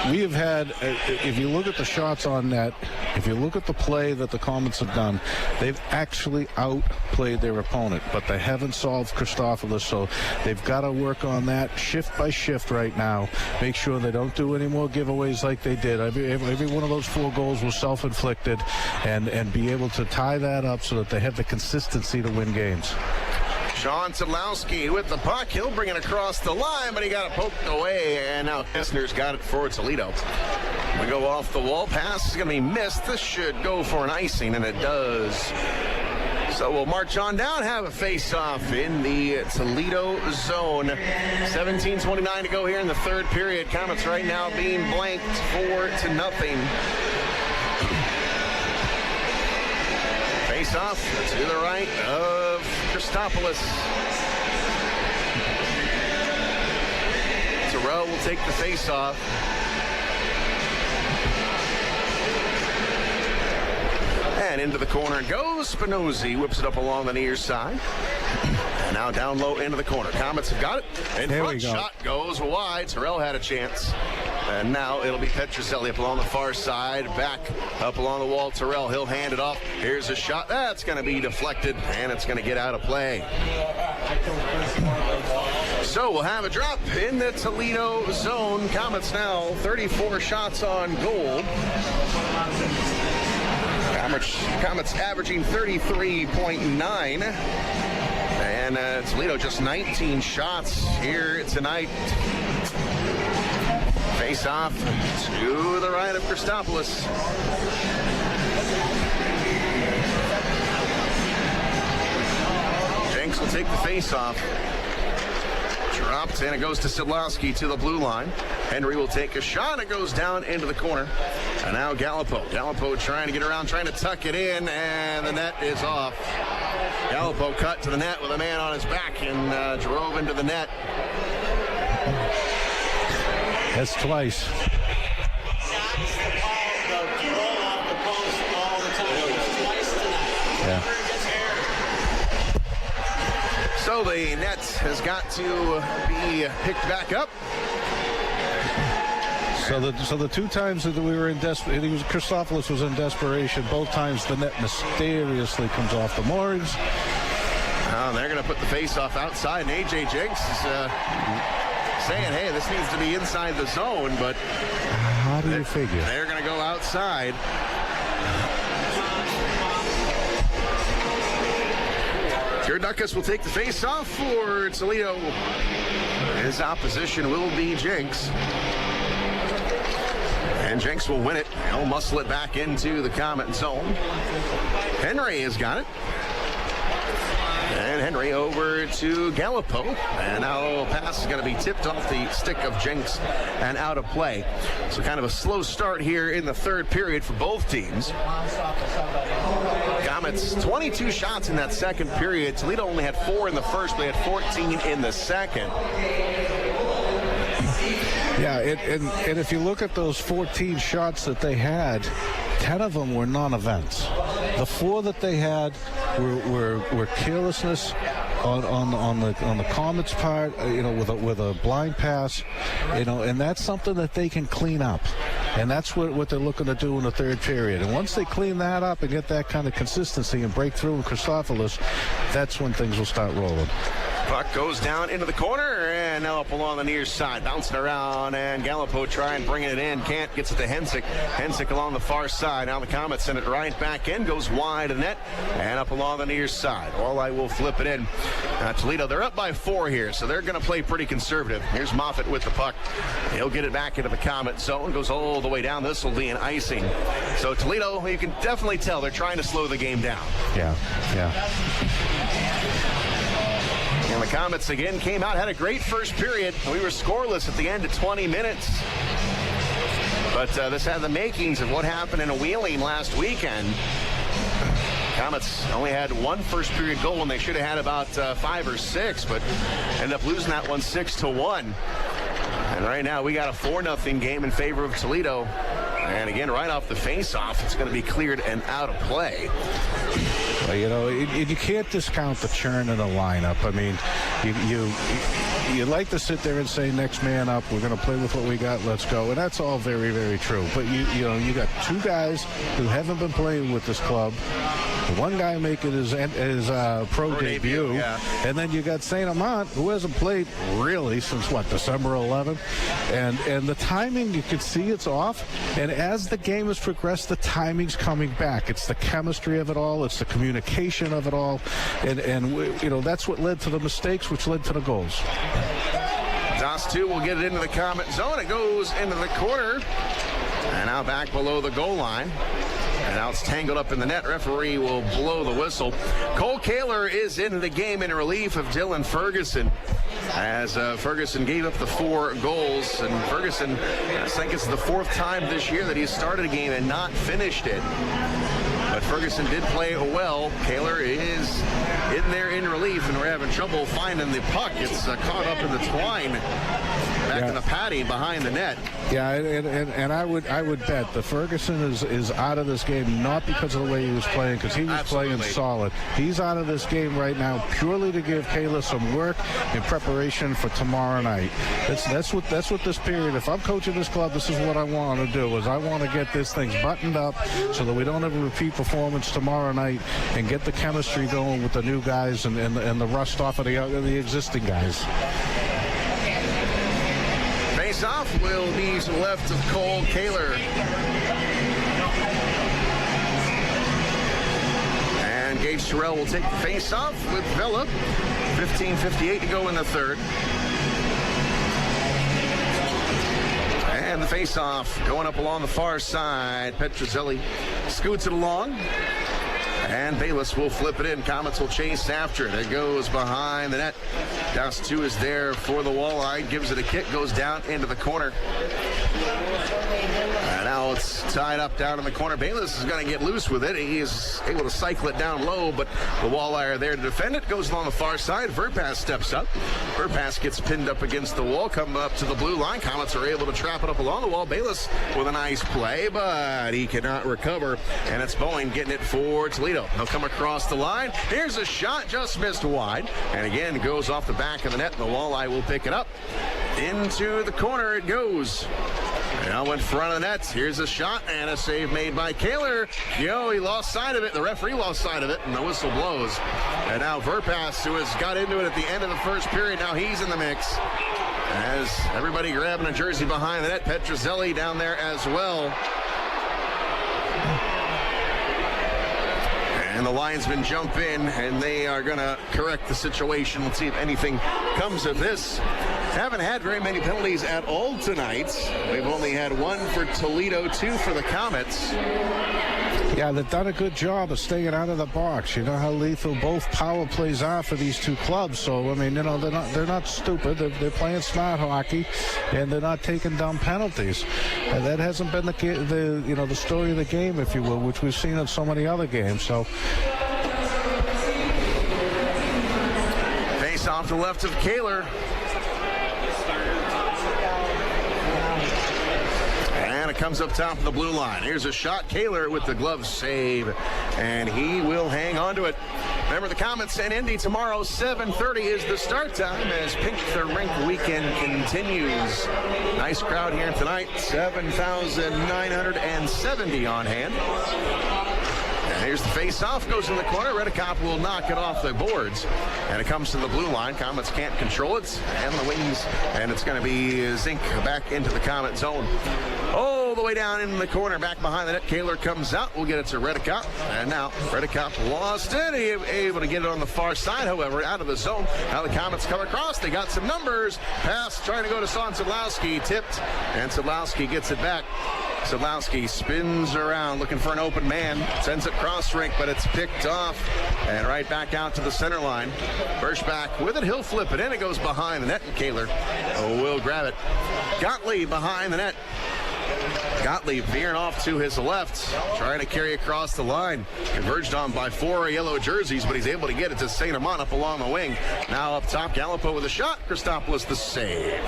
We have had, if you look at the shots on net, if you look at the play that the Komets have done, they've actually outplayed their opponent, but they haven't solved Christopoulos, so they've got to work on that shift by shift right now. Make sure they don't do any more giveaways like they did. Every one of those 4 goals was self-inflicted, and be able to tie that up so that they have the consistency to win games. Sean Szydlowski with the puck. He'll bring it across the line, but he got it poked away, and now Kessner's got it for Toledo. We go off the wall. Pass is going to be missed. This should go for an icing, and it does. So we'll march on down, have a face-off in the Toledo zone. 17:29 to go here in the third period. Komets right now being blanked 4-0. Face-off to the right of Christopoulos. Terrell will take the face-off. And into the corner it goes. Spinozzi whips it up along the near side. And now down low into the corner. Komets have got it. And front shot goes wide. Terrell had a chance. And now it'll be Petroselli up along the far side. Back up along the wall. Terrell, he'll hand it off. Here's a shot. That's going to be deflected. And it's going to get out of play. So we'll have a drop in the Toledo zone. Komets now 34 shots on goal. Komets averaging 33.9. And Toledo just 19 shots here tonight. Face off to the right of Christopoulos. Jenks will take the face off. Dropped, and it goes to Szydlowski to the blue line. Henry will take a shot. It goes down into the corner. And now Gallipo. Gallipo trying to get around, trying to tuck it in, and the net is off. Gallipo cut to the net with a man on his back and drove into the net. That's twice. Yeah. So the net has got to be picked back up. So the 2 times that we were in Christopoulos was in desperation. Both times the net mysteriously comes off the moorings. They're going to put the face-off outside, and A.J. Jenks is saying, hey, this needs to be inside the zone, but how do you figure? They're going to go outside. Gerdukas will take the face-off for Toledo. His opposition will be Jenks. And Jenks will win it. He'll muscle it back into the Komet zone. Henry has got it. And Henry over to Gallipo. And now pass is going to be tipped off the stick of Jenks and out of play. So kind of a slow start here in the third period for both teams. Komets 22 shots in that second period. Toledo only had 4 in the first, but they had 14 in the second. Yeah, and if you look at those 14 shots that they had, 10 of them were non-events. The 4 that they had were carelessness on the Komets part, with a blind pass, and that's something that they can clean up. And that's what they're looking to do in the third period. And once they clean that up and get that kind of consistency and break through in Christophilus, that's when things will start rolling. Puck goes down into the corner and now up along the near side. Bouncing around and Gallipo trying bringing it in. Can't, gets it to Hensick. Hensick along the far side. Now the Komets send it right back in. Goes wide of the net and up along the near side. Walleye will flip it in. Toledo, they're up by 4 here, so they're going to play pretty conservative. Here's Moffitt with the puck. He'll get it back into the Komet zone. Goes all the way down. This will be an icing. So Toledo, you can definitely tell they're trying to slow the game down. Yeah. And the Komets again came out, had a great first period. We were scoreless at the end of 20 minutes. But this had the makings of what happened in a Wheeling last weekend. Komets only had 1 first period goal, and they should have had about 5 or 6, but ended up losing that one 6-1. And right now we got a 4-0 game in favor of Toledo. And again, right off the face-off, it's going to be cleared and out of play. Well, you can't discount the churn in the lineup. I mean, you like to sit there and say, next man up, we're going to play with what we got, let's go. And that's all very, very true. But, you got 2 guys who haven't been playing with this club. One guy making his pro debut. Yeah. And then you got St. Amant, who hasn't played really since, December 11th. And the timing, you can see it's off. And as the game has progressed, the timing's coming back. It's the chemistry of it all. It's the communication of it all. And that's what led to the mistakes, which led to the goals. DOS 2 will get it into the Komet zone. It goes into the corner. And now back below the goal line. And now it's tangled up in the net. Referee will blow the whistle. Cole Kehler is in the game in relief of Dylan Ferguson, as Ferguson gave up the 4 goals. And Ferguson, I think it's the 4th time this year that he's started a game and not finished it. But Ferguson did play well. Kehler is in there in relief, and we're having trouble finding the puck. It's caught up in the twine back in the padding behind the net. Yeah, and I would bet that Ferguson is out of this game not because of the way he was playing, because he was playing solid. He's out of this game right now purely to give Kehler some work in preparation for tomorrow night. That's what this period. If I'm coaching this club, this is what I want to do. Is I want to get this thing buttoned up so that we don't have a repeat performance tomorrow night and get the chemistry going with the new guys and the rust off of the existing guys. Face-off will be to the left of Cole Kehler. And Gage Terrell will take the face-off with Villa. 15:58 to go in the third. And the face-off going up along the far side. Petrozelli scoots it along. And Bayless will flip it in. Komets will chase after it. It goes behind the net. DOS 2 is there for the Walleye. Gives it a kick. Goes down into the corner. And now it's tied up down in the corner. Bayless is going to get loose with it. He is able to cycle it down low, but the Walleye are there to defend it. Goes along the far side. Verpass steps up. Verpass gets pinned up against the wall. Come up to the blue line. Komets are able to trap it up along the wall. Bayless with a nice play, but he cannot recover. And it's Boeing getting it for Toledo. They'll come across the line. Here's a shot, just missed wide. And again, it goes off the back of the net, and the Walleye will pick it up. Into the corner it goes. Now in front of the net. Here's a shot and a save made by Kehler. He lost sight of it. The referee lost sight of it, and the whistle blows. And now Verpass, who has got into it at the end of the first period, now he's in the mix. As everybody grabbing a jersey behind the net. Petrozelli down there as well. And the linesmen jump in, and they are going to correct the situation. Let's see if anything comes of this. Haven't had very many penalties at all tonight. We've only had one for Toledo, 2 for the Komets. Yeah, they've done a good job of staying out of the box. You know how lethal both power plays are for these two clubs. So I mean, you know, they're not stupid. They're playing smart hockey, and they're not taking dumb penalties. And that hasn't been the story of the game, if you will, which we've seen in so many other games. So. Face off to the left of Kehler. And it comes up top of the blue line. Here's a shot. Kehler with the glove save, and he will hang on to it. Remember, the Komets and Indy tomorrow, 7:30 is the start time as Pink the Rink weekend continues. Nice crowd here tonight, 7,970 on hand. And here's the face-off, goes in the corner. Redicop will knock it off the boards. And it comes to the blue line. Komets can't control it. And the wings, and it's going to be Zink back into the Komet zone. All the way down in the corner, back behind the net. Kehler comes out. We'll get it to Redicop. And now Redicop lost it. Able to get it on the far side, however, out of the zone. Now the Komets come across. They got some numbers. Pass trying to go to Szydlowski. Tipped, and Szydlowski gets it back. Szydlowski spins around looking for an open man, sends it cross rink, but it's picked off and right back out to the center line. Berschbach with it, he'll flip it in. It goes behind the net, and Kehler will grab it. Gottlieb behind the net. Gottlieb veering off to his left, trying to carry across the line. Converged on by 4 yellow jerseys, but he's able to get it to St. Amant up along the wing. Now up top, Gallipo with a shot. Christopoulos the save.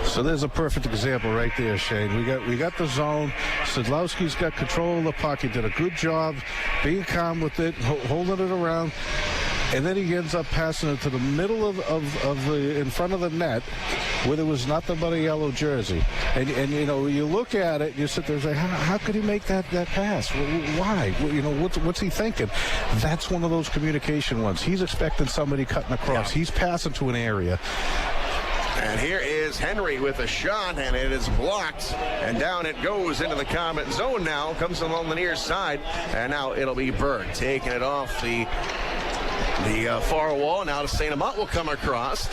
So there's a perfect example right there, Shane. We got the zone. Szydlowski's got control of the puck. He did a good job being calm with it, holding it around. And then he ends up passing it to the middle of the in front of the net, where there was nothing but a yellow jersey. And you know, you look at it, you sit there and say, how could he make that pass? Why? You know, what's he thinking? That's one of those communication ones. He's expecting somebody cutting across. Yeah. He's passing to an area. And here is Henry with a shot, and it is blocked. And down it goes into the Komet zone now. Comes along the near side, and now it'll be Berg taking it off the far wall. Now to St. Amant will come across.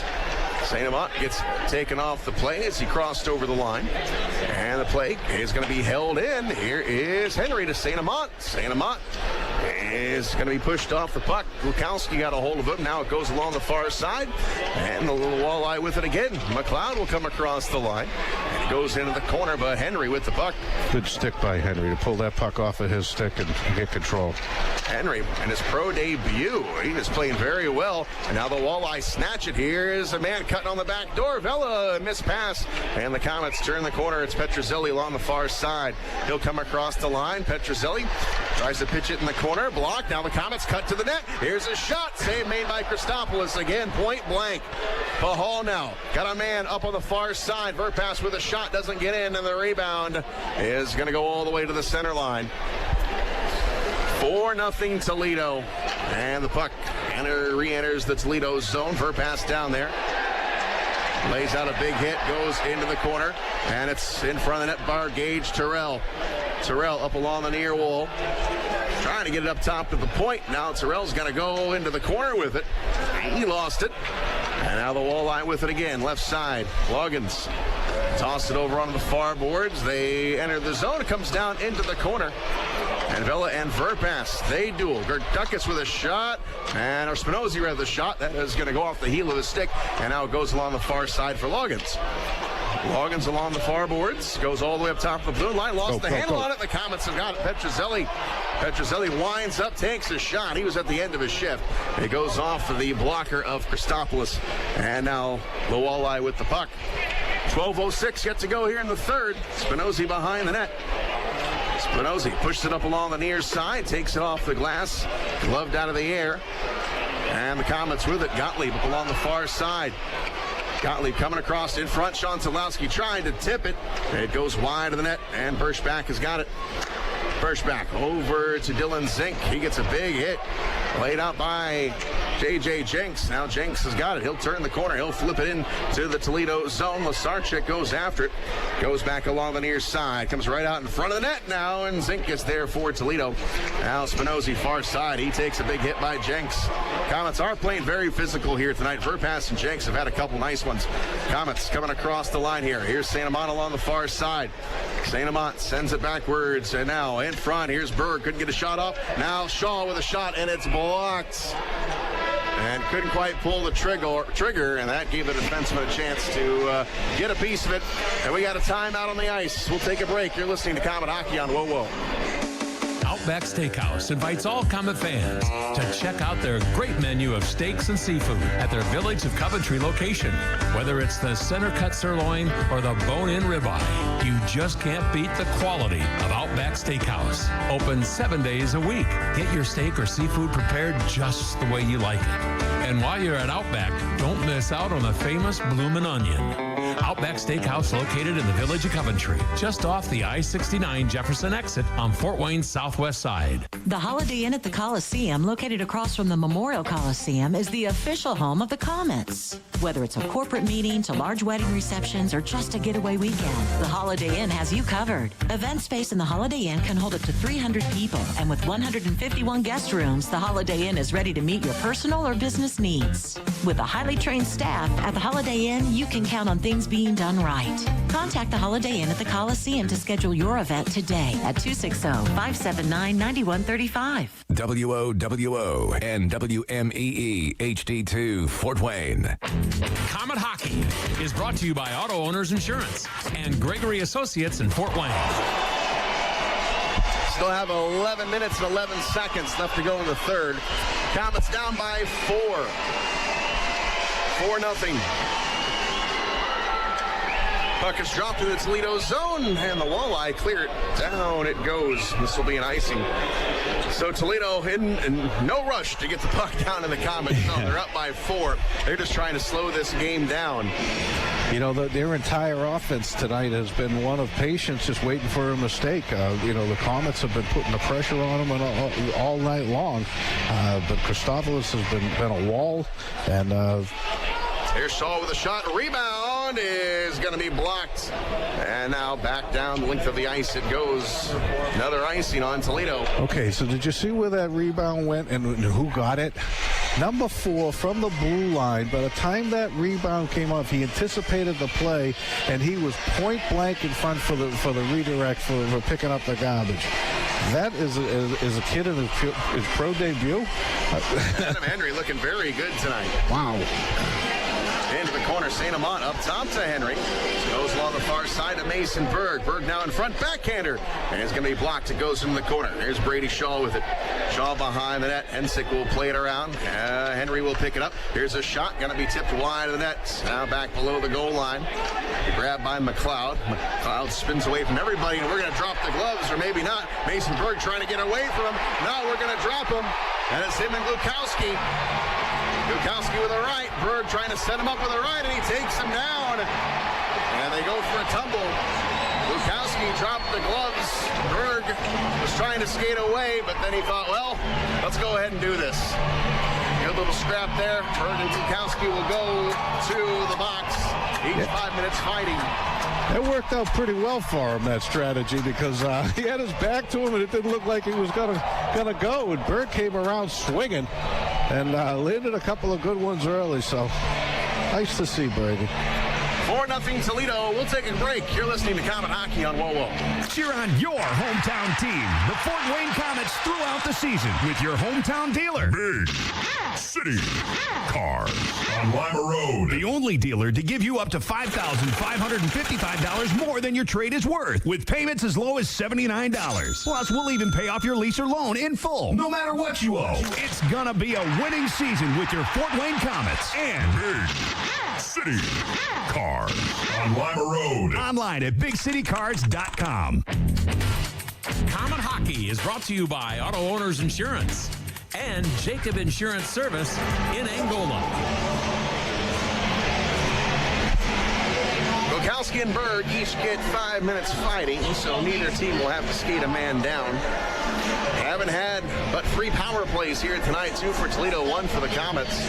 St. Amant gets taken off the play as he crossed over the line. And the play is going to be held in. Here is Henry to St. Amant. St. Amant is going to be pushed off the puck. Lukowski got a hold of it. Now it goes along the far side. And the little Walleye with it again. McLeod will come across the line. And it goes into the corner, but Henry with the puck. Good stick by Henry to pull that puck off of his stick and get control. Henry in his pro debut. He was playing very well. And now the Walleye snatch it. Here's a man cutting on the back door. Vela missed pass. And the Komets turn the corner. It's Petrozelli along the far side. He'll come across the line. Petrozelli tries to pitch it in the corner. Blocked. Now the Komets cut to the net. Here's a shot. Save made by Christopoulos. Again, point blank. Pahal now got a man up on the far side. Verpass with a shot. Doesn't get in. And the rebound is going to go all the way to the center line. 4-0 Toledo. And the puck re-enters the Toledo zone. Verpass down there. Lays out a big hit, goes into the corner, and it's in front of the net bar. Gage Terrell. Terrell up along the near wall, trying to get it up top to the point. Now Terrell's going to go into the corner with it. He lost it. And now the Walleye with it again, left side. Loggins tossed it over onto the far boards. They enter the zone. It comes down into the corner. And Vela and Verpass, they duel. Gerduckis with a shot, and Spinozzi rather the shot. That is going to go off the heel of the stick, and now it goes along the far side for Loggins. Loggins along the far boards, goes all the way up top of the blue line, lost the handle on it. The Komets have got it. Petrozelli winds up, takes a shot. He was at the end of his shift. It goes off the blocker of Christopoulos, and now the Walleye with the puck. 12:06 yet to go here in the third. Spinozzi behind the net. Spinozzi pushes it up along the near side, takes it off the glass, gloved out of the air, and the Komets with it. Gottlieb up along the far side. Gottlieb coming across in front. Sean Szydlowski trying to tip it. It goes wide of the net, and Berschbach has got it. Berschbach over to Dylan Zink. He gets a big hit. Laid out by J.J. Jenks. Now Jenks has got it. He'll turn the corner. He'll flip it in to the Toledo zone. Lasarchik goes after it. Goes back along the near side. Comes right out in front of the net now, and Zink is there for Toledo. Now Spinozzi far side. He takes a big hit by Jenks. Komets are playing very physical here tonight. Verpass and Jenks have had a couple nice ones. Komets coming across the line here. Here's St. Amant along the far side. St. Amant sends it backwards, and now in front, here's Berg. Couldn't get a shot off. Now Shaw with a shot, and it's blocked. And couldn't quite pull the trigger, and that gave the defenseman a chance to get a piece of it. And we got a timeout on the ice. We'll take a break. You're listening to Komet Hockey on Whoa. Outback Steakhouse invites all Komet fans to check out their great menu of steaks and seafood at their Village of Coventry location. Whether it's the center cut sirloin or the bone-in ribeye, you just can't beat the quality of Outback Steakhouse. Open 7 days a week. Get your steak or seafood prepared just the way you like it. And while you're at Outback, don't miss out on the famous Bloomin' Onion. Outback Steakhouse located in the Village of Coventry, just off the I-69 Jefferson exit on Fort Wayne's southwest side. The Holiday Inn at the Coliseum, located across from the Memorial Coliseum, is the official home of the Komets. Whether it's a corporate meeting to large wedding receptions or just a getaway weekend, the Holiday Inn has you covered. Event space in the Holiday Inn can hold up to 300 people, and with 151 guest rooms, the Holiday Inn is ready to meet your personal or business needs. With a highly trained staff at the Holiday Inn, you can count on things being done right. Contact the Holiday Inn at the Coliseum to schedule your event today at 260-579-9135. WOWO and WMEE HD2 Fort Wayne. Komet Hockey is brought to you by Auto Owners Insurance and Gregory Associates in Fort Wayne. Still have 11 minutes and 11 seconds left to go in the third. Komets down by 4. 4-0. Puck is dropped to the Toledo zone, and the Walleye clear it. Down it goes. This will be an icing. So Toledo in no rush to get the puck down in the Komets. No, they're up by 4. They're just trying to slow this game down. You know, their entire offense tonight has been one of patience, just waiting for a mistake. The Komets have been putting the pressure on them all night long. But Christopoulos has been a wall, and here's Shaw with a shot. Rebound is going to be blocked. And now back down the length of the ice it goes. Another icing on Toledo. Okay, so did you see where that rebound went and who got it? Number 4 from the blue line. By the time that rebound came off, he anticipated the play, and he was point blank in front for the redirect for picking up the garbage. That is a kid in his pro debut. Adam Henry looking very good tonight. Wow. Into the corner, St. Amant up top to Henry. Goes along the far side to Mason Berg. Berg now in front, backhander. And it's going to be blocked. It goes into the corner. There's Brady Shaw with it. Shaw behind the net. Hensick will play it around. Henry will pick it up. Here's a shot. Going to be tipped wide of the net. Now back below the goal line. Grabbed by McLeod. McLeod spins away from everybody, and we're going to drop the gloves, or maybe not. Mason Berg trying to get away from him. Now we're going to drop him. And it's him and Glukowski. Glukowski with a right. Berg trying to set him up with a right, and he takes him down. And they go for a tumble. Glukowski dropped the gloves. Berg was trying to skate away, but then he thought, well, let's go ahead and do this. Good little scrap there. Berg and Glukowski will go to the box. Each 5 minutes fighting. It worked out pretty well for him, that strategy, because he had his back to him, and it didn't look like he was gonna go. And Berg came around swinging and landed a couple of good ones early. So nice to see, Brady. 4-0 Toledo. We'll take a break. You're listening to Komet Hockey on Whoa. Cheer on your hometown team, the Fort Wayne Komets, throughout the season with your hometown dealer. Big City Cars on Lima Road. The only dealer to give you up to $5,555 more than your trade is worth, with payments as low as $79. Plus, we'll even pay off your lease or loan in full, no matter what you owe. It's gonna be a winning season with your Fort Wayne Komets and Big City Cars on Lima Road. Online at BigCityCards.com. Komet Hockey is brought to you by Auto Owners Insurance and Jacob Insurance Service in Angola. Glukowski Szydlowski and Berg each get 5 minutes fighting, so neither team will have to skate a man down. Haven't had but 3 power plays here tonight, 2 for Toledo, 1 for the Komets.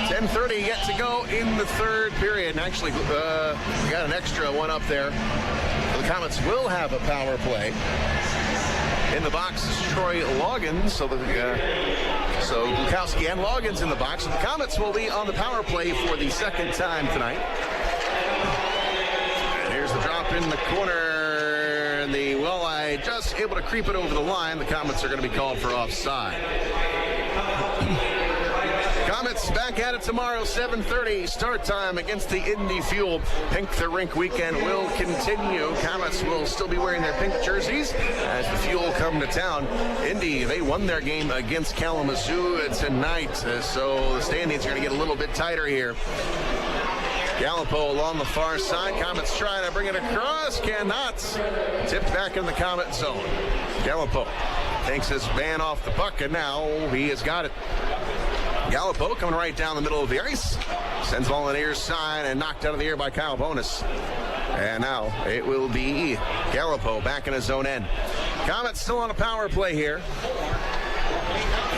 10:30 yet to go in the third period. And actually, we got an extra one up there. The Komets will have a power play. In the box is Troy Loggins, so Lukowski and Loggins in the box. So the Komets will be on the power play for the second time tonight. And here's the drop in the corner, and the Walleye just able to creep it over the line. The Komets are going to be called for offside. Komets back at it tomorrow, 7:30 start time against the Indy Fuel. Pink the Rink weekend will continue. Komets will still be wearing their pink jerseys as the Fuel come to town. Indy, they won their game against Kalamazoo tonight, so the standings are going to get a little bit tighter here. Gallipo along the far side. Komets trying to bring it across. Cannot. Tipped back in the Komet zone. Gallipo takes his man off the puck, and now he has got it. Gallipo coming right down the middle of the ice. Sends ball on the near side and knocked out of the air by Kyle Bonus. And now it will be Gallipo back in his own end. Komets still on a power play here.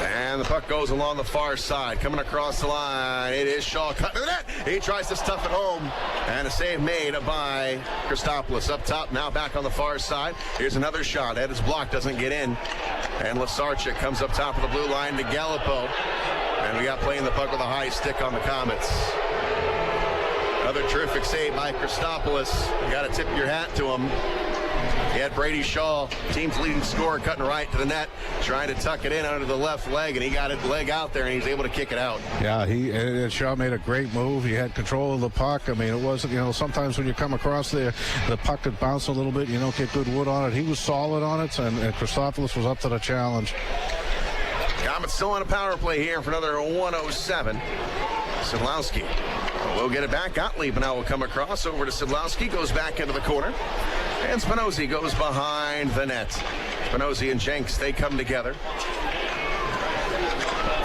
And the puck goes along the far side. Coming across the line. It is Shaw cutting the net. He tries to stuff it home. And a save made by Christopoulos up top. Now back on the far side. Here's another shot. That is blocked. Doesn't get in. And Lasarchik comes up top of the blue line to Gallipo. And we got playing the puck with a high stick on the Komets. Another terrific save by Christopoulos. You got to tip your hat to him. He had Brady Shaw, team's leading scorer, cutting right to the net, trying to tuck it in under the left leg, and he got his leg out there, and he was able to kick it out. Yeah, Shaw made a great move. He had control of the puck. I mean, it wasn't, sometimes when you come across there, the puck could bounce a little bit. You don't get good wood on it. He was solid on it, and Christopoulos was up to the challenge. Komets still on a power play here for another 1:07. Szydlowski will get it back. Gottlieb now will come across over to Szydlowski, goes back into the corner. And Spinozzi goes behind the net. Spinozzi and Jenks, they come together.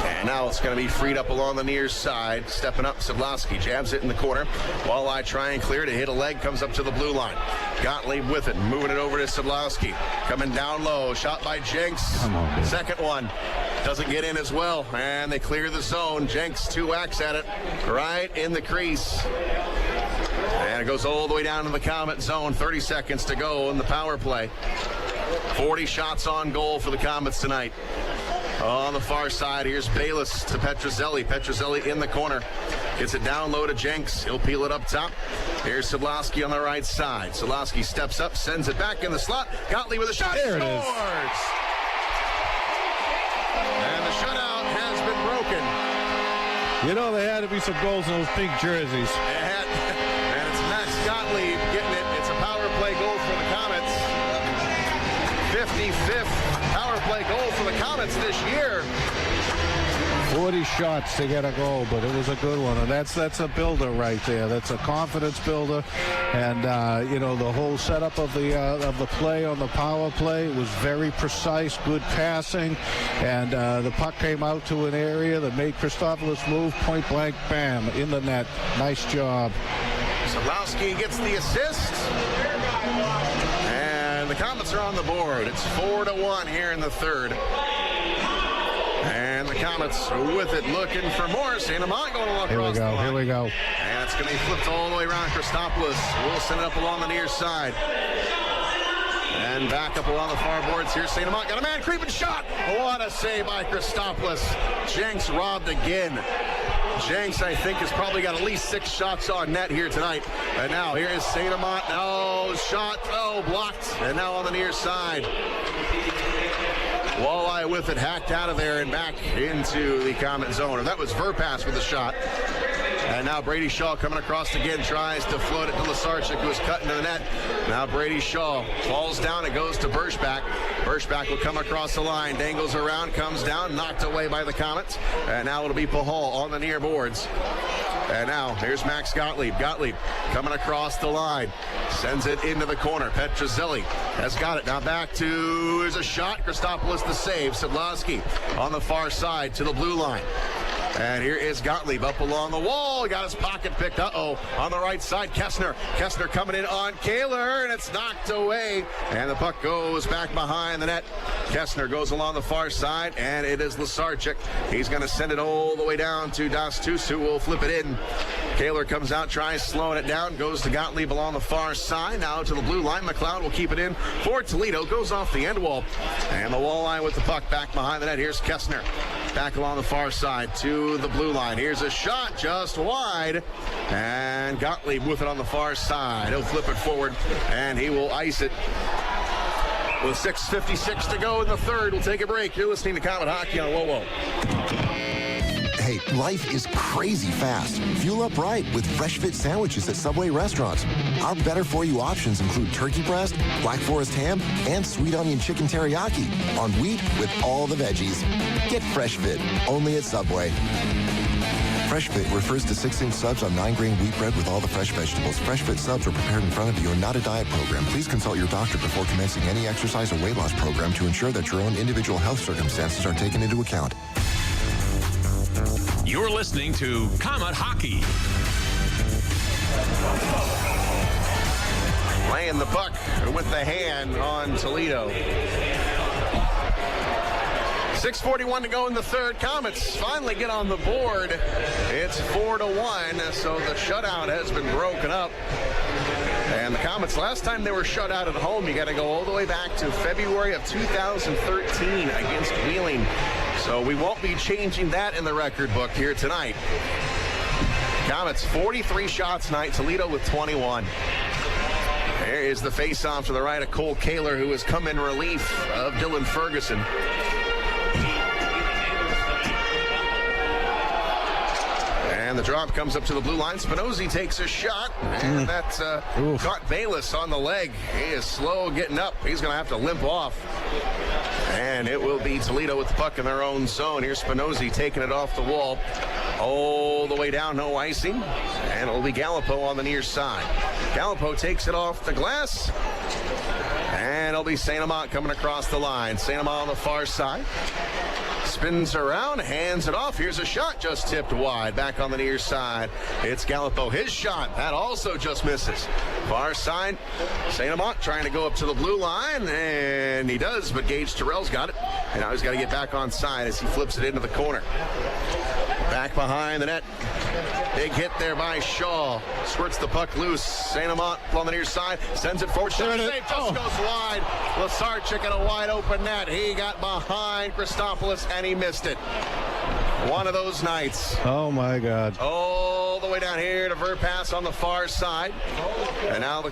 And now it's going to be freed up along the near side. Stepping up, Szydlowski jabs it in the corner. Walleye trying clear to hit a leg, comes up to the blue line. Gottlieb with it, moving it over to Szydlowski. Coming down low, shot by Jenks. Second one. Doesn't get in as well, and they clear the zone. Jenks 2 whacks at it right in the crease. And it goes all the way down to the Komet zone. 30 seconds to go in the power play. 40 shots on goal for the Komets tonight. On the far side, here's Bayless to Petrozelli. Petrozelli in the corner. Gets it down low to Jenks. He'll peel it up top. Here's Szydlowski on the right side. Szydlowski steps up, sends it back in the slot. Gottlieb with a shot. There it is. Scores! And the shutout has been broken. There had to be some goals in those pink jerseys. And it's Max Gottlieb getting it. It's a power play goal for the Komets. 55th power play goal for the Komets this year. 40 shots to get a goal, but it was a good one, and that's a builder right there. That's a confidence builder, and the whole setup of the play on the power play was very precise, good passing, and the puck came out to an area that made Christopoulos move, point blank, bam, in the net. Nice job. Szydlowski gets the assist, and the Komets are on the board. It's 4-1 here in the third. And the Komets with it, looking for more. St. Amant going across the line. Here we go. And it's going to be flipped all the way around. Christopoulos will send it up along the near side. And back up along the far boards here. St. Amant got a man creeping shot. What a save by Christopoulos. Jenks robbed again. Jenks, I think, has probably got at least 6 shots on net here tonight. And now here is St. Amant. Oh, shot. Oh, blocked. And now on the near side. Walleye with it, hacked out of there and back into the Komet zone. And that was Verpass with a shot. And now Brady Shaw coming across again, tries to float it to Lasarchik, who was cut into the net. Now Brady Shaw falls down, it goes to Birchback. Birchback will come across the line, dangles around, comes down, knocked away by the Komets. And now it'll be Pahal on the near boards. And now here's Max Gottlieb. Gottlieb coming across the line, sends it into the corner. Petrozelli has got it. Now back to, there's a shot. Christopoulos the save. Szydlowski on the far side to the blue line. And here is Gottlieb up along the wall. Got his pocket picked. On the right side, Kessler. Kessler coming in on Kehler, and it's knocked away. And the puck goes back behind the net. Kessler goes along the far side, and it is Lasarchik. He's going to send it all the way down to Dastus, who will flip it in. Kehler comes out, tries slowing it down, goes to Gottlieb along the far side. Now to the blue line. McLeod will keep it in for Toledo. Goes off the end wall. And the Walleye with the puck back behind the net. Here's Kessler. Back along the far side to the blue line. Here's a shot just wide. And Gottlieb with it on the far side. He'll flip it forward, and he will ice it. With 6:56 to go in the third, we'll take a break. You're listening to Komet Hockey on WoWo. Hey, life is crazy fast. Fuel up right with Fresh Fit sandwiches at Subway restaurants. Our better-for-you options include turkey breast, black forest ham, and sweet onion chicken teriyaki on wheat with all the veggies. Get Fresh Fit, only at Subway. Fresh Fit refers to 6-inch subs on 9-grain wheat bread with all the fresh vegetables. Fresh Fit subs are prepared in front of you and not a diet program. Please consult your doctor before commencing any exercise or weight loss program to ensure that your own individual health circumstances are taken into account. You're listening to Komet Hockey. Laying the puck with the hand on Toledo. 6:41 to go in the third. Komets finally get on the board. It's 4-1, so the shutout has been broken up. And the Komets, last time they were shut out at home, you got to go all the way back to February of 2013 against Wheeling. So we won't be changing that in the record book here tonight. Komets 43 shots tonight, Toledo with 21. There is the face-off to the right of Cole Kehler, who has come in relief of Dylan Ferguson. And the drop comes up to the blue line. Spinozzi takes a shot, and that's caught Bayless on the leg. He is slow getting up. He's going to have to limp off. And it will be Toledo with the puck in their own zone. Here's Spinozzi taking it off the wall all the way down, no icing. And it'll be Gallipo on the near side. Gallipo takes it off the glass. And it'll be St. Amant coming across the line. St. Amant on the far side. Spins around, hands it off. Here's a shot just tipped wide. Back on the near side. It's Gallipo. His shot, that also just misses. Far side, St. Amant trying to go up to the blue line, and he does, but Gage Terrell's got it. And now he's got to get back on side as he flips it into the corner. Back behind the net. Big hit there by Shaw. Squirts the puck loose. St. Amant on the near side. Sends it forward. Shot save. Just goes wide. Lasarchik in a wide open net. He got behind Christopoulos and he missed it. One of those nights. Oh, my God. All the way down here to Verpass on the far side. And now the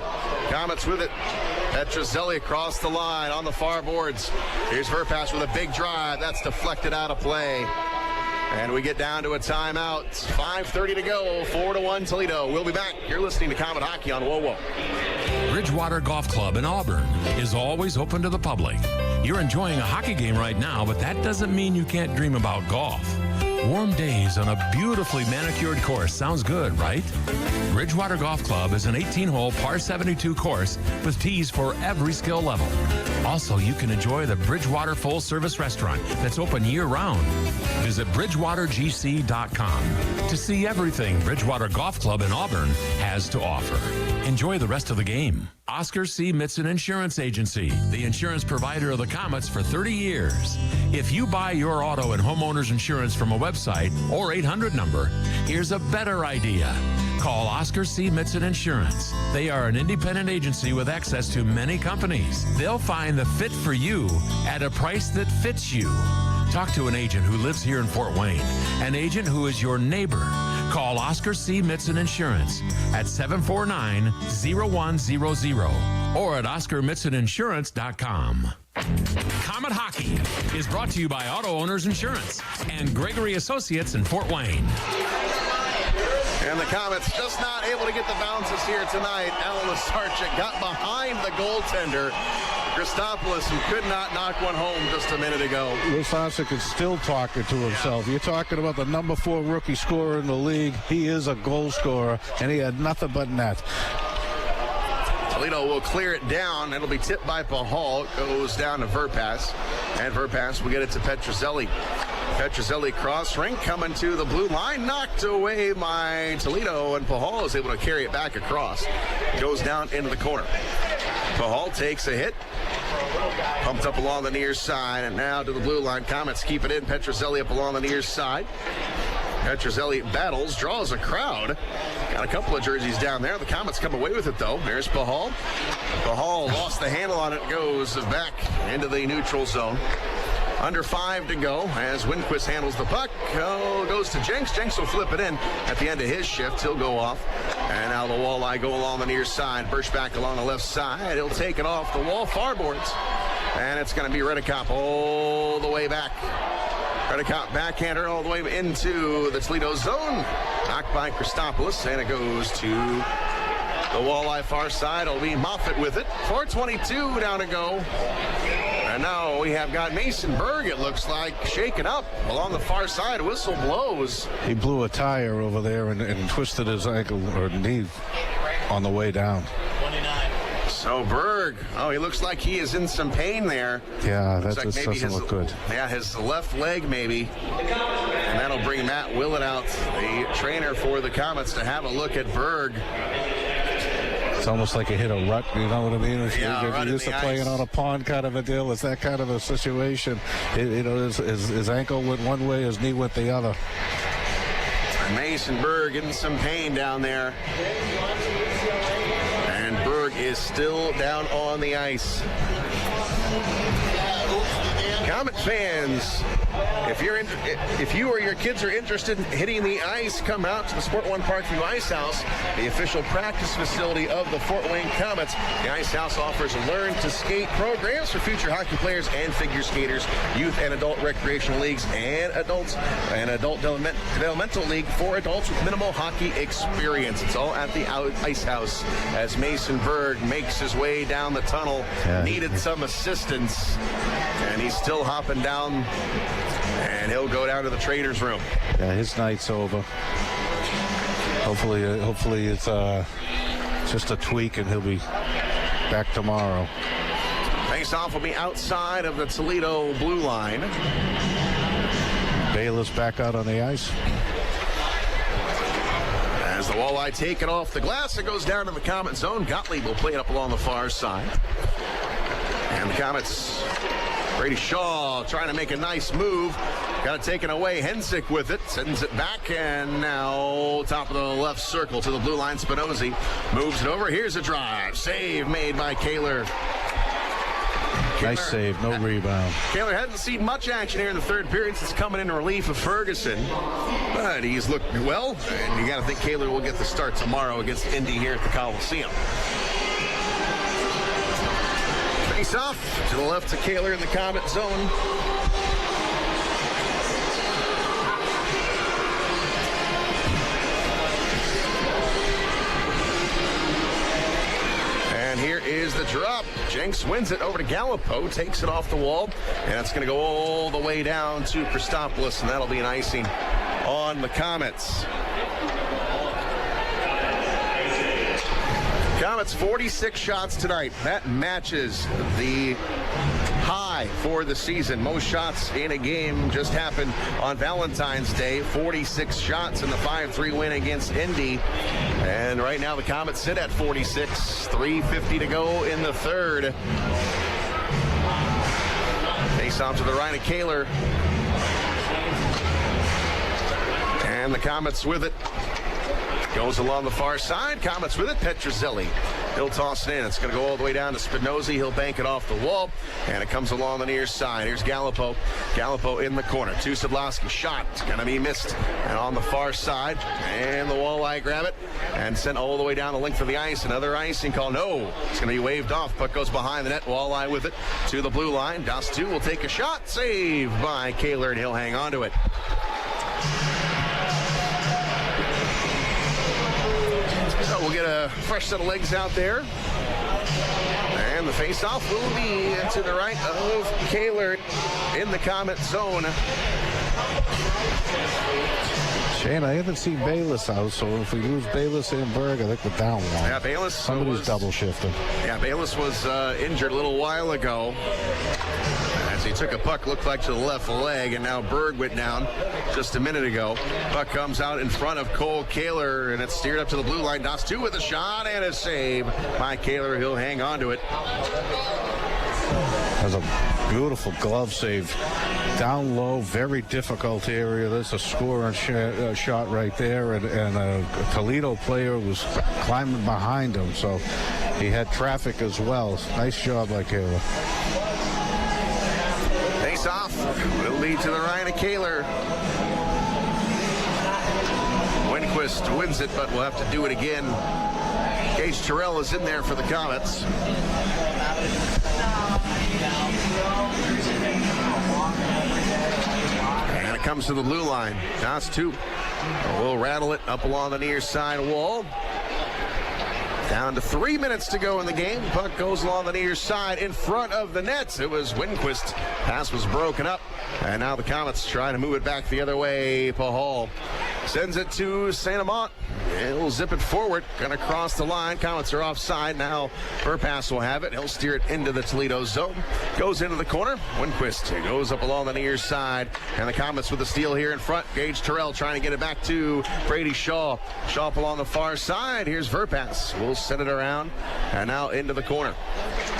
Komets with it. Petrozelli across the line on the far boards. Here's Verpass with a big drive. That's deflected out of play. And we get down to a timeout. 5:30 to go. 4-1 Toledo. We'll be back. You're listening to Komet Hockey on WoWo. Bridgewater Golf Club in Auburn is always open to the public. You're enjoying a hockey game right now, but that doesn't mean you can't dream about golf. Warm days on a beautifully manicured course sounds good, right? Bridgewater Golf Club is an 18-hole par 72 course with tees for every skill level. Also, you can enjoy the Bridgewater full-service restaurant that's open year-round. Visit BridgewaterGC.com to see everything Bridgewater Golf Club in Auburn has to offer. Enjoy the rest of the game. Oscar C. Mitson Insurance Agency, the insurance provider of the Komets for 30 years. If you buy your auto and homeowners insurance from a website or 800 number, here's a better idea. Call Oscar C. Mitson Insurance. They are an independent agency with access to many companies. They'll find the fit for you at a price that fits you. Talk to an agent who lives here in Fort Wayne, an agent who is your neighbor. Call Oscar C. Mitson Insurance at 749-0100 or at OscarMitsonInsurance.com. Komet Hockey is brought to you by Auto Owners Insurance and Gregory Associates in Fort Wayne. And the Komets just not able to get the bounces here tonight. Alan Lasarchik got behind the goaltender, Christopoulos, who could not knock one home just a minute ago. Lasarchik is still talking to himself. You're talking about the number 4 rookie scorer in the league. He is a goal scorer, and he had nothing but net. Toledo will clear it down. It'll be tipped by Pahal. It goes down to Verpass. And Verpass will get it to Petrozelli. Petrozelli cross rink coming to the blue line, knocked away by Toledo, and Pahal is able to carry it back across. Goes down into the corner. Pahal takes a hit, pumped up along the near side, and now to the blue line. Komets keep it in. Petrozelli up along the near side. Petrozelli battles, draws a crowd. Got a couple of jerseys down there. The Komets come away with it, though. There's Pahal. Pahal lost the handle on it, goes back into the neutral zone. Under 5 to go as Winquist handles the puck. Goes to Jenks. Jenks will flip it in at the end of his shift. He'll go off. And now the Walleye go along the near side. Birchback along the left side. He'll take it off the wall. Farboards. And it's going to be Redekop all the way back. Redekop backhander all the way into the Toledo zone. Knocked by Christopoulos. And it goes to the Walleye far side. It'll be Moffitt with it. 4:22 down to go. And now we have got Mason Berg, it looks like, shaken up along the far side. Whistle blows. He blew a tire over there and twisted his ankle or knee on the way down. So Berg, he looks like he is in some pain there. Yeah, that like just doesn't look good. Yeah, his left leg maybe. And that'll bring Matt Willett out, the trainer for the Komets, to have a look at Berg. It's almost like he hit a rut, you know what I mean? If you're used to playing on a pond kind of a deal, it's that kind of a situation. His ankle went one way, his knee went the other. Mason Berg in some pain down there. And Berg is still down on the ice. Komet fans, if you or your kids are interested in hitting the ice, come out to the Sport One Parkview Ice House, the official practice facility of the Fort Wayne Komets. The Ice House offers Learn to Skate programs for future hockey players and figure skaters, youth and adult recreational leagues, and adult developmental league for adults with minimal hockey experience. It's all at the Ice House as Mason Berg makes his way down the tunnel. Needed some assistance, and he's still hopping down, and he'll go down to the trainer's room. Yeah, his night's over. Hopefully it's just a tweak, and he'll be back tomorrow. Face-off will be outside of the Toledo blue line. Bayless back out on the ice. As the Walleye take it off the glass, it goes down to the Komet zone. Gottlieb will play it up along the far side. And the Komets, Brady Shaw trying to make a nice move. Got it taken away. Hensick with it. Sends it back. And now top of the left circle to the blue line. Spinozzi moves it over. Here's a drive. Save made by Kehler. Nice save. No rebound. Kehler hasn't seen much action here in the third period since coming in relief of Ferguson. But he's looked well. And you got to think Kehler will get the start tomorrow against Indy here at the Coliseum. Face off to the left to Kehler in the Komet zone. And here is the drop. Jenks wins it over to Gallipo, takes it off the wall, and it's going to go all the way down to Christopoulos, and that'll be an icing on the Komets. Komets 46 shots tonight. That matches the high for the season. Most shots in a game just happened on Valentine's Day. 46 shots in the 5-3 win against Indy. And right now the Komets sit at 46. 3:50 to go in the third. Face off to the right of Kehler. And the Komets with it. Goes along the far side. Komets with it. Petrozelli. He'll toss it in. It's going to go all the way down to Spinozzi. He'll bank it off the wall. And it comes along the near side. Here's Gallipo. Gallipo in the corner. To Szydlowski. Shot. It's going to be missed. And on the far side. And the Walleye grab it. And sent all the way down the length of the ice. Another icing call. No. It's going to be waved off. Puck goes behind the net. Walleye with it to the blue line. Das2 will take a shot. Saved by Kehler. And he'll hang on to it. So we'll get a fresh set of legs out there. And the face-off will be to the right of Kehler in the Komet zone. Shane, I haven't seen Bayless out, so if we lose Bayless and Berg, I think we're down one. Yeah, Bayless. Somebody's double shifting. Yeah, Bayless was injured a little while ago. as he took a puck, looked like to the left leg, and now Berg went down just a minute ago. Puck comes out in front of Cole Kehler, and it's steered up to the blue line. Dots 2 with a shot and a save by Kehler. He'll hang on to it. Has a beautiful glove save. Down low, very difficult area. There's a scoring shot right there, and a Toledo player was climbing behind him, so he had traffic as well. Nice job by Kehler. Face off will lead to the right of Kehler. Winquist wins it, but we'll have to do it again. Gage Terrell is in there for the Komets. And it comes to the blue line. Dots 2. We'll rattle it up along the near side wall. Down to 3 minutes to go in the game. Puck goes along the near side in front of the nets. It was Winquist. Pass was broken up. And now the Komets trying to move it back the other way. Pahal sends it to St. Amant. He'll zip it forward. Gonna cross the line. Komets are offside. Now Verpass will have it. He'll steer it into the Toledo zone. Goes into the corner. Winquist goes up along the near side. And the Komets with the steal here in front. Gage Terrell trying to get it back to Brady Shaw. Shaw up along the far side. Here's Verpass. We'll send it around. And now into the corner.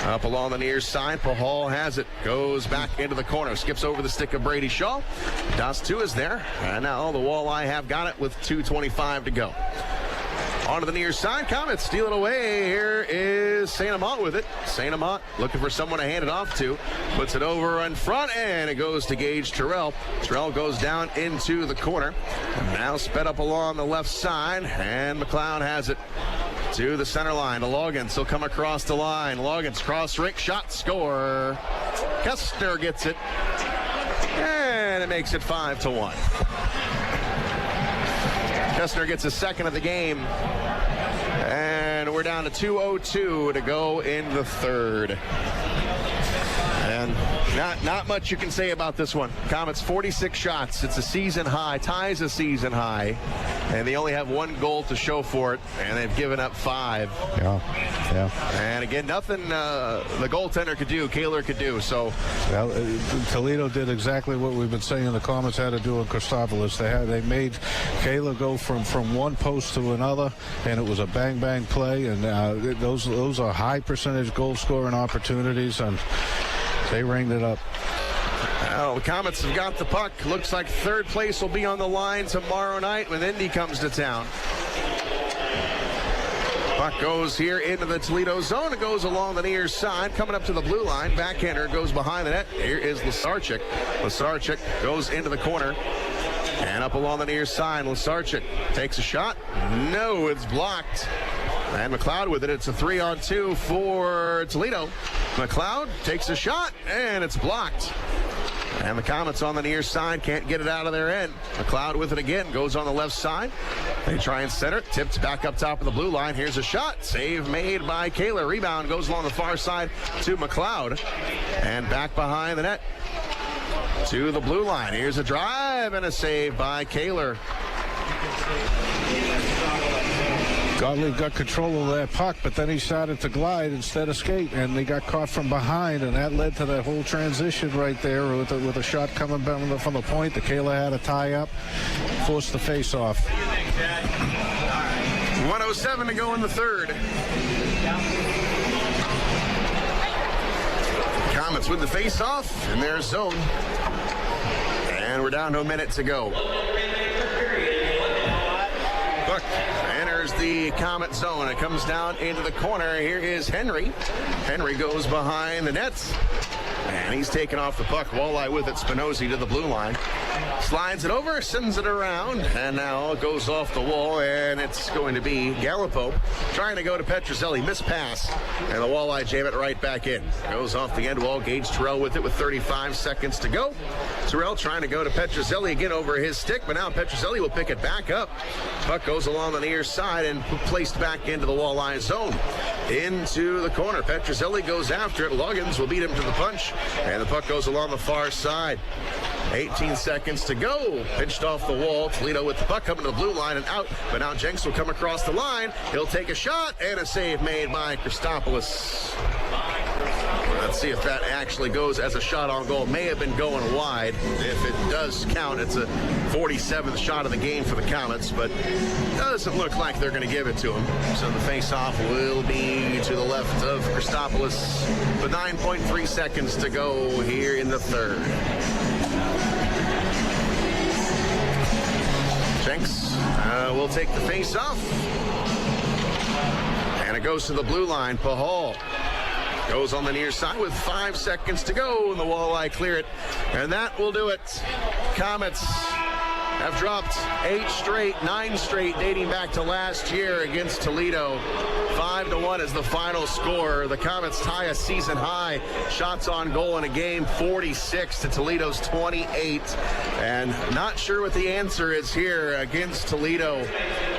Up along the near side. Pahal has it. Goes back into the corner. Skips over the stick of Brady Shaw. Dots 2 is there. And now the Walleye have got it with 2:25 to go. Onto the near side. Komets steal it away. Here is St. Amant with it. St. Amant looking for someone to hand it off to. Puts it over in front, and it goes to Gage Terrell. Terrell goes down into the corner. Now sped up along the left side, and McLeod has it to the center line. To Loggins. He'll come across the line. Loggins cross rink shot, score. Kessner gets it, and it makes it 5-1. Kessner gets a second of the game, and we're down to 2:02 to go in the third. And not much you can say about this one. Komets 46 shots. It's a season high, ties a season high, and they only have 1 goal to show for it, and they've given up 5. Yeah. And again, nothing the goaltender could do, Kehler could do. So, well, Toledo did exactly what we've been saying the Komets had to do in Christopoulos. They made Kehler go from one post to another, and it was a bang play. And those are high percentage goal scoring opportunities, and they ringed it up. Well, the Komets have got the puck. Looks like third place will be on the line tomorrow night when Indy comes to town. Puck goes here into the Toledo zone. It goes along the near side, coming up to the blue line. Backhander goes behind the net. Here is Lasarchik. Lasarchik goes into the corner. And up along the near side, Lasarchik takes a shot. No, it's blocked. And McLeod with it. It's a 3-on-2 for Toledo. McLeod takes a shot, and it's blocked. And the Komets on the near side can't get it out of their end. McLeod with it again, goes on the left side. They try and center it, tipped back up top of the blue line. Here's a shot, save made by Kehler. Rebound goes along the far side to McLeod. And back behind the net to the blue line. Here's a drive and a save by Kehler. Gottlieb got control of that puck, but then he started to glide instead of skate, and they got caught from behind, and that led to that whole transition right there with a shot coming from the point. The Kehler had a tie-up, forced the face-off. 1:07 to go in the third. Komets with the face-off in their zone, and we're down to a minute to go. Puck enters the Komet zone. It comes down into the corner. Here is Henry. Henry goes behind the nets, and he's taken off the puck. Walleye with it. Spinozzi to the blue line. Slides it over, sends it around, and now it goes off the wall, and it's going to be Gallipo trying to go to Petrozelli. Missed pass, and the Walleye jam it right back in. Goes off the end wall. Gage Terrell with it with 35 seconds to go. Terrell trying to go to Petrozelli again over his stick, but now Petrozelli will pick it back up. Puck goes along the near side and placed back into the Walleye zone. Into the corner. Petrozelli goes after it. Loggins will beat him to the punch, and the puck goes along the far side. 18 seconds to go. Pinched off the wall. Toledo with the puck coming to the blue line and out. But now Jenks will come across the line. He'll take a shot, and a save made by Christopoulos. Let's see if that actually goes as a shot on goal. May have been going wide. If it does count, it's a 47th shot of the game for the Komets, but doesn't look like they're going to give it to him. So the face-off will be to the left of Christopoulos with 9.3 seconds to go here in the third. Jenks will take the face-off. And it goes to the blue line. Pahal goes on the near side with 5 seconds to go, and the Walleye clear it. And that will do it. Komets have dropped 9 straight, dating back to last year against Toledo. 5-1 is the final score. The Komets tie a season high. Shots on goal in a game, 46 to Toledo's 28. And not sure what the answer is here against Toledo.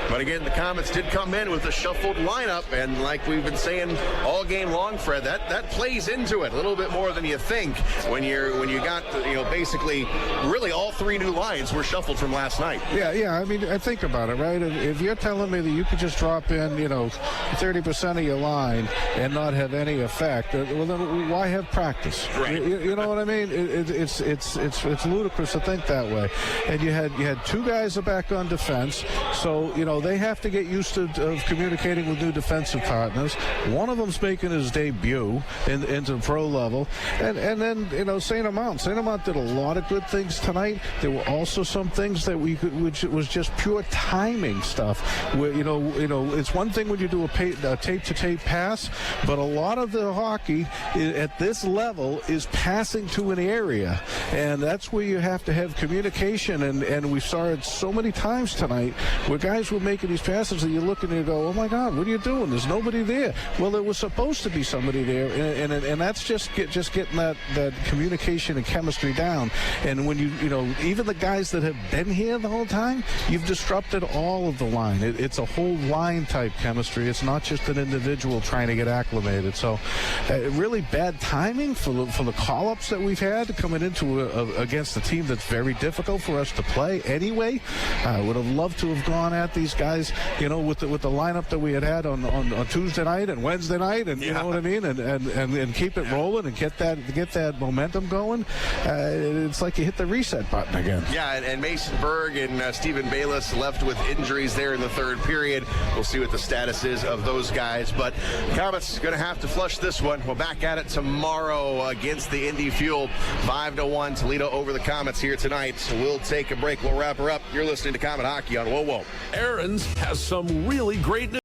But again, the Komets did come in with a shuffled lineup, and like we've been saying all game long, Fred, that plays into it a little bit more than you think when you got basically really all 3 new lines were shuffled from last night. Yeah. I mean, I think about it, right? If you're telling me that you could just drop in, 30% of your line and not have any effect, well, then why have practice? Right. You know what I mean? It's ludicrous to think that way. And you had 2 guys back on defense, so they have to get used to communicating with new defensive partners. One of them's making his debut into pro level, and then St. Amant did a lot of good things tonight. There were also some things that which was just pure timing stuff. Where it's one thing when you do a tape-to-tape pass, but a lot of the hockey at this level is passing to an area, and that's where you have to have communication. And we saw it so many times tonight where guys were making these passes that you look and you go, oh my God, what are you doing? There's nobody there. Well, there was supposed to be somebody there, and that's just getting that communication and chemistry down. And when even the guys that have been here the whole time, you've disrupted all of the line. It's a whole line type chemistry. It's not just an individual trying to get acclimated. So really bad timing for the call-ups that we've had coming into against a team that's very difficult for us to play anyway. I would have loved to have gone at these guys, with the lineup that we had on Tuesday night and Wednesday night, and you know what I mean, and keep it rolling and get that momentum going. It's like you hit the reset button again. Yeah, and Mason Berg and Stephen Bayless left with injuries there in the third period. We'll see what the status is of those guys, but Komets going to have to flush this one. We're back at it tomorrow against the Indy Fuel. 5-1 Toledo over the Komets here tonight. So we'll take a break. We'll wrap her up. You're listening to Komet Hockey on Whoa Whoa. Aaron's has some really great news.